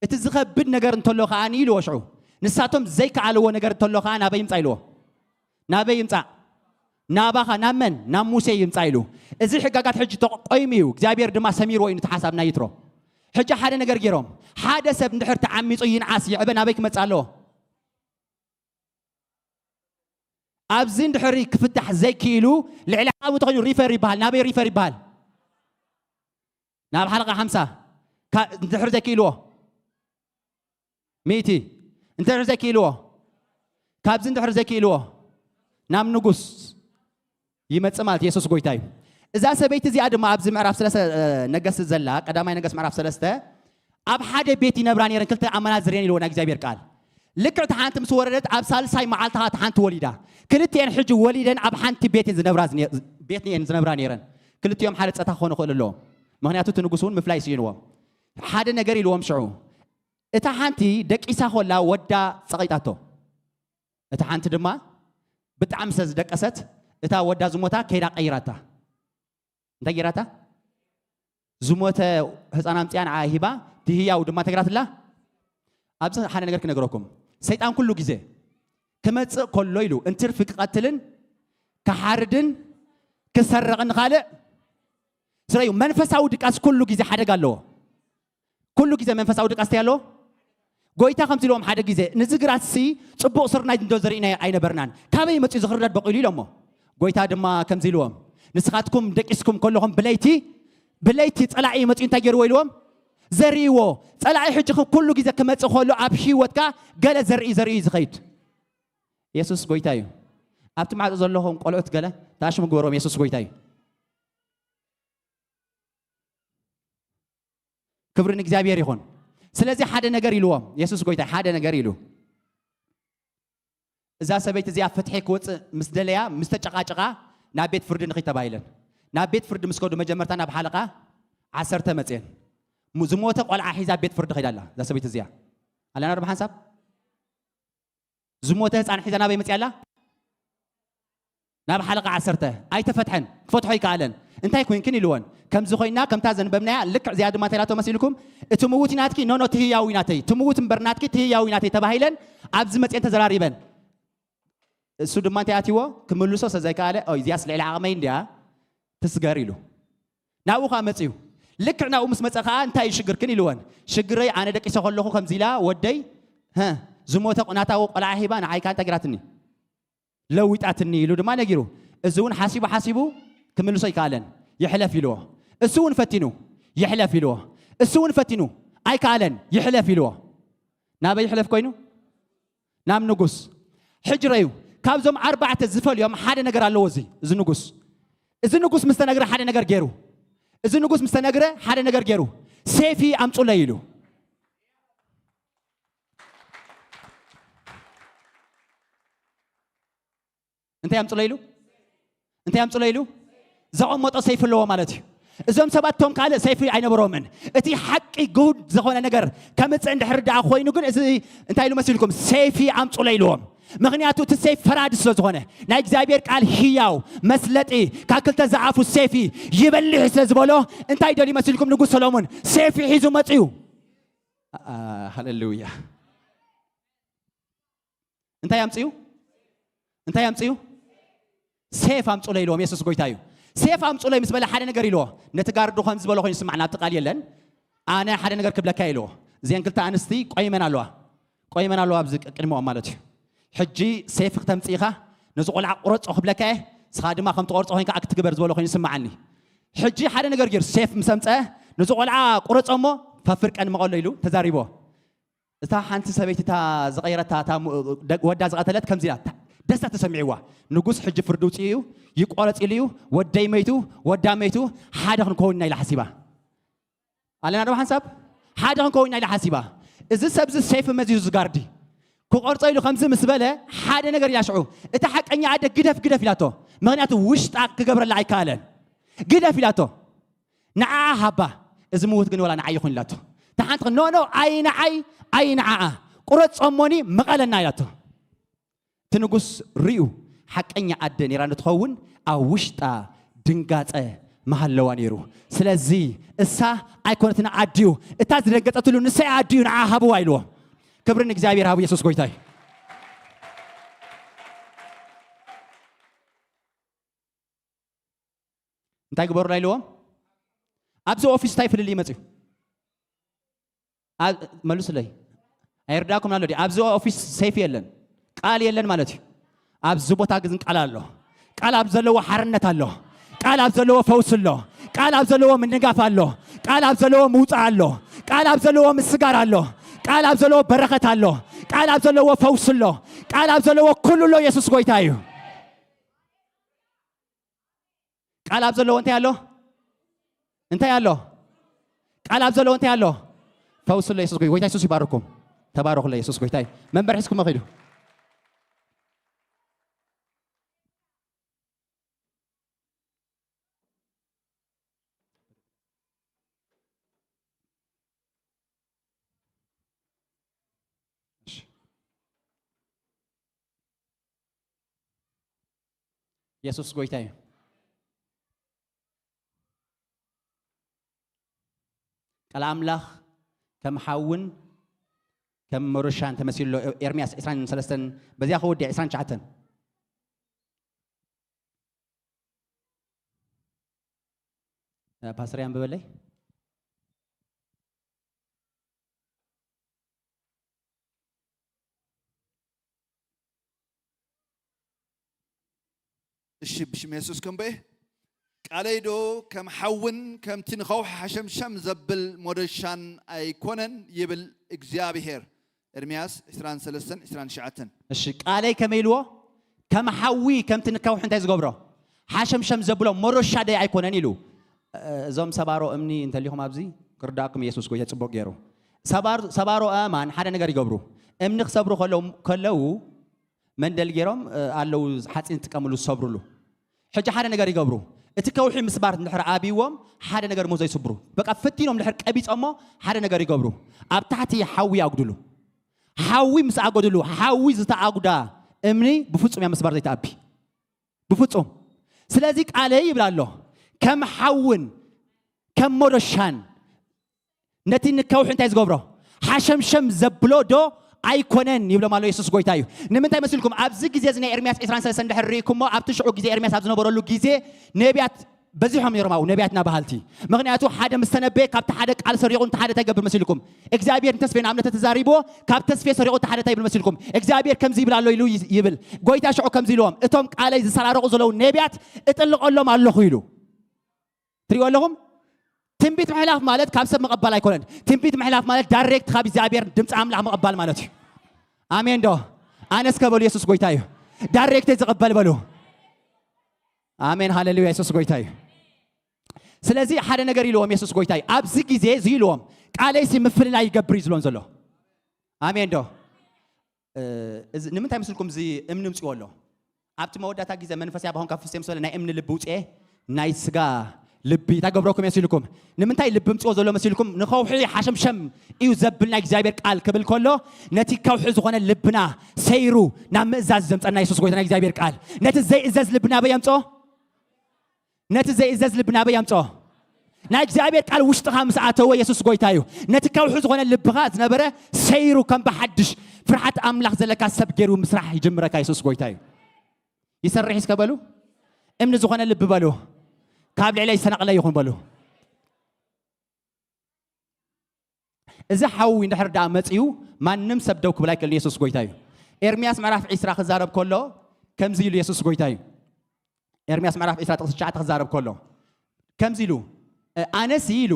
እቲ ዝኸብድ ነገር እንተሎ ከዓኒ ኢልዎ ሽዑ ንሳቶም ዘይከዓልዎ ነገር እንተሎ ከዓ ናበይ ይምፃ ኢልዎ ናበይ ይምፃ ናባኻ ናብ መን ናብ ሙሴ ይምፃ ኢሉ እዚ ሕጋጋት ሕጂ ተቆይሙ እዩ እግዚአብሔር ድማ ሰሚርዎ እዩ ተሓሳብና ይትሮ ሕጂ ሓደ ነገር ገይሮም ሓደ ሰብ እንድሕር ተዓሚፁ ይንዓስ ይዕበ ናበይ ክመፃ ኣለዎ أبزين دحري كفتح زي كيلو العلاقة متغير ريفر يبال نابي ريفر يبال ناب حلقة 5 دحر زي كيلو ميتي انت دحر زي كيلو كابزين دحر زي كيلو نام نقص يمتص مالت يسوس غويتاي إذا سبيت زيادة ما أبز معرف سلسة نجس الزلا قدامي نجس معرف سلسة أب حدا بيتي نبراني رنكلت أمانات زريني لو نجزابير قال لكرت حانت مسورت أب سالساي معلتها حانت وليدا كلت ين حج وليدا أب حانت بيتي زنبراني بيتني ين زنبراني رن كلت يوم حالة أتاخون أقول له مهنياتو تنقصون مفلايس ينوم حدا نجري لو مشعو إتا حانتي دك إسا خلا ودا سقيتاتو إتا حانت دما بتعمسز دك أسد إتا ودا زموتا كيدا قيراتا انت قيراتا زموتا هسانا امتيان عاهبا تهيا ودما تقرات الله أبس حانا نقرك نقركم سيطان كله جزي كمتس كله يلو انتر فيك قتلن كحاردن كسرقن خالق سرايو منفس عودك أس كله جزي حدا قال له كله جزي منفس عودك أستيالو قويتا خمسي لهم حدا جزي نزقرات سي صبو صرنا ندوزرين أين برنان كابي متي زخرات بقولي لهم قويتا دما كمزي لهم نسخاتكم دقيسكم كلهم بليتي طلعي متي انت جير ويلهم زريو طلعي حجكم كله جزي كمتس خلو ابشي وتكا قال زري زخيت يسوس قويتايو ابت مع زلهم قلعت قال تاشم غورم يسوس قويتايو كبرن እግዚአብሔር ይሁን ስለዚህ ሓደ ነገር ይልዎም ኢየሱስ ጎይታ ሓደ ነገር ይሉ እዛ ሰበይት እዚያ ፍትሒ ክወፅ ምስ ደለያ ምስ ተጨቃጨቃ ናብ ቤት ፍርዲ ንኺ ተባይለን ናብ ቤት ፍርዲ ምስ ከዱ መጀመርታ ናብ ሓለቃ 10 መፅን ዝሞተ ቆልዓ ሒዛ ቤት ፍርዲ ኸይዳላ እዛ ሰበይት እዚያ አለና ረብ ሓንሳብ ዝሞተ ህፃን ሒዛ ናበይ መፅያላ ናብ ሓለቃ 10 ኣይተፈትሐን ክፈትሖ ይከኣለን እንታይ ኮይንክን ኢልዎን كم زخينا كم تازن بمنايا لك زيادة ما تلاتو مسيلكم تموت ناتكي نو تهياوي ناتي تموت برناتكي تهياوي ناتي تباهيلن أبزمت أنت زراريبن السود ما تياتيو كملوسو سزاي كاله أو يزياس العلامين ده تسجاريلو ناو خامتيو لك ناو مسمت أخان تاي شجر كني لون شجري أنا دك يسقول له خم زيلا ودي ها زموتك ناتاو قلعهبان عاي كان تجراتني لو يتأتني لو ما نجيرو الزون حاسبو كملوسو يكالن يحلف يلوه السون فتنو يحلف يلوه السون فتنو أي كالن يحلف يلوه نابي يحلف كوينو نام نقص حجريو كابزم 4 الزفل يوم حدا نجر على لوزي إذا نقص مستنجر حدا نجر جيرو إذا نقص مستنجر حدا نجر جيرو سيفي أمس ليلو أنت أمس ليلو زعم مطا سيف الله مالتي إذا سبتهم قال سيفي عين برومن أتي حقي جود زخونا نجر كم عند حرد أخوي نقول إذا أنت هيلو مسيلكم سيفي عم تقوليلهم مغنياتو تسيف فراد السوزخونا نايك زابير قال هياو مسلتي كاكل تزعفوا السيفي يبلع سزبلو أنت هيدولي مسيلكم نقول سلامون سيفي حيزو مطيو هللويا أنت يا مصيو سيف عم تقوليلهم يسوس قويتايو سيف أمس ولا مسبلا حدا نجار يلوه نتقارد دخان زبالو خين سمعنا تقال يلن أنا حدا نجار قبل كايلوه زين قلت أنستي قيمنا لوه أبزك كلمة أمالتي حجي سيف ختم سيخة نزقول عقرط قبل كاه سخادم ما خم تقرط خين كأكت كبر زبالو خين سمعني حجي حدا نجار جير سيف مسمته نزقول عقرط أمه ففرق أنا ما قال ليلو تزاريبه تا حنت سبيت تا صغيرة تا ودا زغتلت كم زيات دستا تسمعوا نقص حج فردوتيو يقارط إليو ودا ميتو حدا كوننا إلى حسيبة علينا روح حساب حدا كوننا إلى حسيبة إذا سبز السيف مزيز زقاردي كقارط إليو 5 مسبلة حدا نقدر يشعو إتحق أني عاد قدف فيلاتو مغنياتو وش تاك قبر اللي عيكالن قدف فيلاتو نعاهبا إذا موت جن ولا نعي خن لاتو تحنت نو أي نعاء قرط أموني مقالنا ياتو تنقص ريو حق أني عاد نيران تخون أوشتا دنقات محلوانيرو سلازي السا أيكونتنا عديو التازر قطعتلو نسي عديو نعاهبو وايلو كبرن إجزابير هاو يسوس قويتاي انتاي قبور لايلو أبزو أوفيس تايفل اللي يمتو ملوس لي أيرداكم نالو دي أبزو أوفيس سيف يلن قال يلن مالتي ኣብዚ ቦታ ግን ቃል ኣሎ ቃል ኣብ ዘለዎ ሓርነት ኣሎ ቃል ኣብ ዘለዎ ፈውስ ኣሎ ቃል ኣብ ዘለዎ ምንጋፍ ኣሎ ቃል ኣብ ዘለዎ ምውፃእ ኣሎ ቃል ኣብ ዘለዎ ምስጋር ኣሎ ቃል ኣብ ዘለዎ በረኸት ኣሎ ቃል ኣብ ዘለዎ ፈውስ ኣሎ ቃል ኣብ ዘለዎ ኩሉ ኣሎ ኢየሱስ ጎይታ እዩ ቃል ኣብ ዘለዎ እንታይ ኣሎ እንታይ ኣሎ ቃል ኣብ ዘለዎ እንታይ ኣሎ ፈውስ ኣሎ ኢየሱስ ጎይታ ኢየሱስ ይባርኩም ተባረኹ ለኢየሱስ ጎይታ እዩ መንበር ሒዝኩም መኺዱ ኢየሱስ ጎይታ እዩ ቃል አምላኽ ከም ሓውን ከም መሮሻን ተመሲሉ ኤርምያስ 23 በዚያ ከወዲ 29 ፓስተር በበላይ እሺ ብሽም ኢየሱስ ከምበይ ቃለይዶ ከም ሓውን ከም ትንኸው ሓሸምሸም ዘብል ሞደሻን ኣይኮነን ይብል እግዚአብሔር ኤርምያስ 23 29 እሺ ቃለይ ከመይልዎ ከም ሓዊ ከም ትንከው እንታይ ዝገብሮ ሓሸምሸም ዘብሎ ሞሮሻ ደይ ኣይኮነን ኢሉ እዞም ሰባሮ እምኒ እንተሊኹም ኣብዚ ክርዳኩም ኢየሱስ ጎይታ ጽቡቕ ገይሩ ሰባሮ ኣማን ሓደ ነገር ይገብሩ እምኒ ክሰብሩ ከለው መንደል ገይሮም ኣለው ሓፂን ዝጥቀምሉ ዝሰብሩሉ ሕጂ ሓደ ነገር ይገብሩ እቲ ከውሒ ምስባር ንድሕር ኣቢዎም ሓደ ነገር ሞ ዘይስብሩ በቃ ፈቲኖም ድሕር ቀቢፆሞ ሓደ ነገር ይገብሩ ኣብ ታሕቲ ሓዊ ኣጉድሉ ሓዊ ምስ ኣጎድሉ ሓዊ ዝተኣጉዳ እምኒ ብፍጹም ያ ምስባር ዘይተኣቢ ብፍጹም ስለዚ ቃለይ ይብላ ኣሎ ከም ሓውን ከም ሞዶሻን ነቲ ንከውሒ እንታይ ዝገብሮ ሓሸምሸም ዘብሎ ዶ ኣይኮነን ይብሎም ኣሎ ኢየሱስ ጎይታ እዩ ንምንታይ መስልኩም ኣብዚ ግዜ እዚ ናይ ኤርምያስ 23 እንድሕር ሪኢኩሞ ኣብቲ ሽዑ ግዜ ኤርምያስ ኣብ ዝነበረሉ ግዜ ነቢያት በዚሖም ነይሮም ኣብኡ ነቢያትና ባህልቲ ምክንያቱ ሓደ ምስ ተነበየ ካብቲ ሓደ ቃል ሰሪቑ እቲ ሓደ እንታይ ይገብር መስልኩም እግዚኣብሔር ንተስፌን ኣብነተ ተዛሪቦ ካብ ተስፌ ሰሪቑ እቲ ሓደ እንታይ ይብል መስልኩም እግዚኣብሔር ከምዚ ይብል ኣሎ ኢሉ ይብል ጎይታ ሽዑ ከምዚ ኢልዎም እቶም ቃለይ ዝሰራረቑ ዘለዉ ነቢያት እጥልቐሎም ኣለኹ ኢሉ ትሪእዎ ኣለኹም ትንቢት ምሕላፍ ማለት ካብ ሰብ መቐባል ኣይኮነን ትንቢት ምሕላፍ ማለት ዳይሬክት ካብ እግዚኣብሔር ድምፂ ኣምላኽ መቐባል ማለት እዩ ኣሜን ዶ ኣነስ ከበሉ ኢየሱስ ጎይታ እዩ ዳይሬክት ዝቐበል በሉ ኣሜን ሃሌሉያ ኢየሱስ ጎይታ እዩ ስለዚ ሓደ ነገር ኢልዎም ኢየሱስ ጎይታ እዩ ኣብዚ ግዜ እዚ ኢልዎም ቃለይሲ ምፍልላይ ይገብር እዩ ዝብሎን ዘሎ ኣሜን ዶ ንምንታይ ምስልኩም እዚ እምኒ ምፅዎ ኣሎ ኣብቲ መወዳእታ ግዜ መንፈስ ያባኹን ካብ ፍስቴ ምስለ ናይ እምኒ ልቢ ውፅአ ናይ ስጋ ልቢ ታገብረኩም መስልኩም ንምንታይ ልቢ ምፅኦ ዘሎ መስልኩም ንኸውሒ ሓሸምሸም እዩ ዘብል ናይ እግዚአብሔር ቃል ክብል ከሎ ነቲ ከውሒ ዝኾነ ልብና ሰይሩ ናብ ምእዛዝ ዘምፀና ኢየሱስ ጎይታ ናይ እግዚአብሔር ቃል ነቲ ዘይእዘዝ ልብና በያምፆ ነቲ ዘይእዘዝ ልብና በያምፆ ናይ እግዚአብሔር ቃል ውሽጥኻ ምስ ኣተወ ኢየሱስ ጎይታ እዩ ነቲ ከውሒ ዝኾነ ልብኻ ዝነበረ ሰይሩ ከም ብሓድሽ ፍርሓት ኣምላኽ ዘለካ ሰብ ገይሩ ምስራሕ ይጅምረካ ኢየሱስ ጎይታ እዩ ይሰርሕ ይስከበሉ እምኒ ዝኾነ ልቢ በሉ ካብ ልዕለይ ሰነቕለ ይኹን በሉ እዚ ሓዊ እንድሕር ዳኣ መፅዩ ማንም ሰብ ደው ክብል ኣይክእልን ኢየሱስ ጎይታ እዩ ኤርምያስ ምዕራፍ 20 ክዛረብ ከሎ ከምዚ ኢሉ ኢየሱስ ጎይታ እዩ ኤርምያስ ምዕራፍ 20 ጥቕሲ 9 ክዛረብ ከሎ ከምዚ ኢሉ ኣነሲ ኢሉ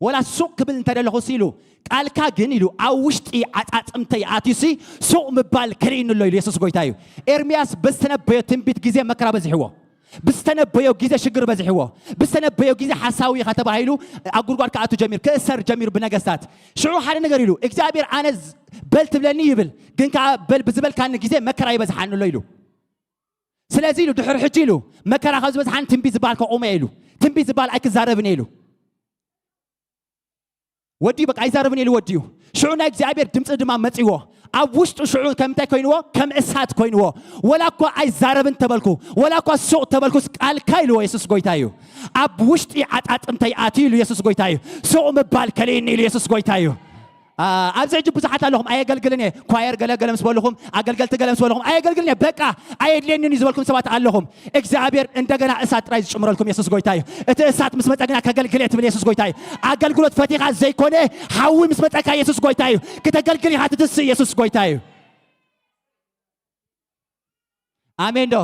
ወላ ሱቕ ክብል እንተደለኹ ኢሉ ቃልካ ግን ኢሉ ኣብ ውሽጢ ዓፃፅምተይ ኣትዩሲ ሱቕ ምባል ክርኢኒ ኣሎ ኢሉ ኢየሱስ ጎይታ እዩ ኤርምያስ በዝተነበዮ ትንቢት ግዜ መከራ በዚሕዎ بستنبيو جيزة شجر بزحوه بستنبيو جيزة حساوي خطبه هيلو أقول قارك أتو جمير كسر جمير بنجستات شو حال نجاريلو إكزابير أنا بلت بلني يبل كن بل بزبل كان جيزة مكرا يبزحان الليلو سلازيلو دحر حجيلو مكرا خاز بزحان تنبي زبال كأميلو تنبي زبال أك زاربنيلو ودي بق عايز زاربنيلو وديو شو نايك إكزابير دمت دم متسيوه أبوشت شعور كم تكوينوا كم إسحات كوينوا ولا كوا عايز زاربن تبلكو ولا كوا سوق تبلكو قال كايلو يسوع قويتايو أبوشت عت أنتي آتيلو يسوع قويتايو سوق مبال كليني يسوع قويتايو أبزع جبوا حتى لهم أي قلقلني كواير قلقل مسبولهم أقلقل تقلم مسبولهم أي قلقلني بقى أي لين نزولكم سبات علىهم إكزابير أنت جنا إسات رايز شمر لكم يسوع قويتايو أنت إسات مسمت أجنا كقلقلت من يسوع قويتايو أقلقلت فتيقة زي كونه حاول مسمت أكا يسوع قويتايو كده قلقلني هات تسي يسوع قويتايو አሜን ዶ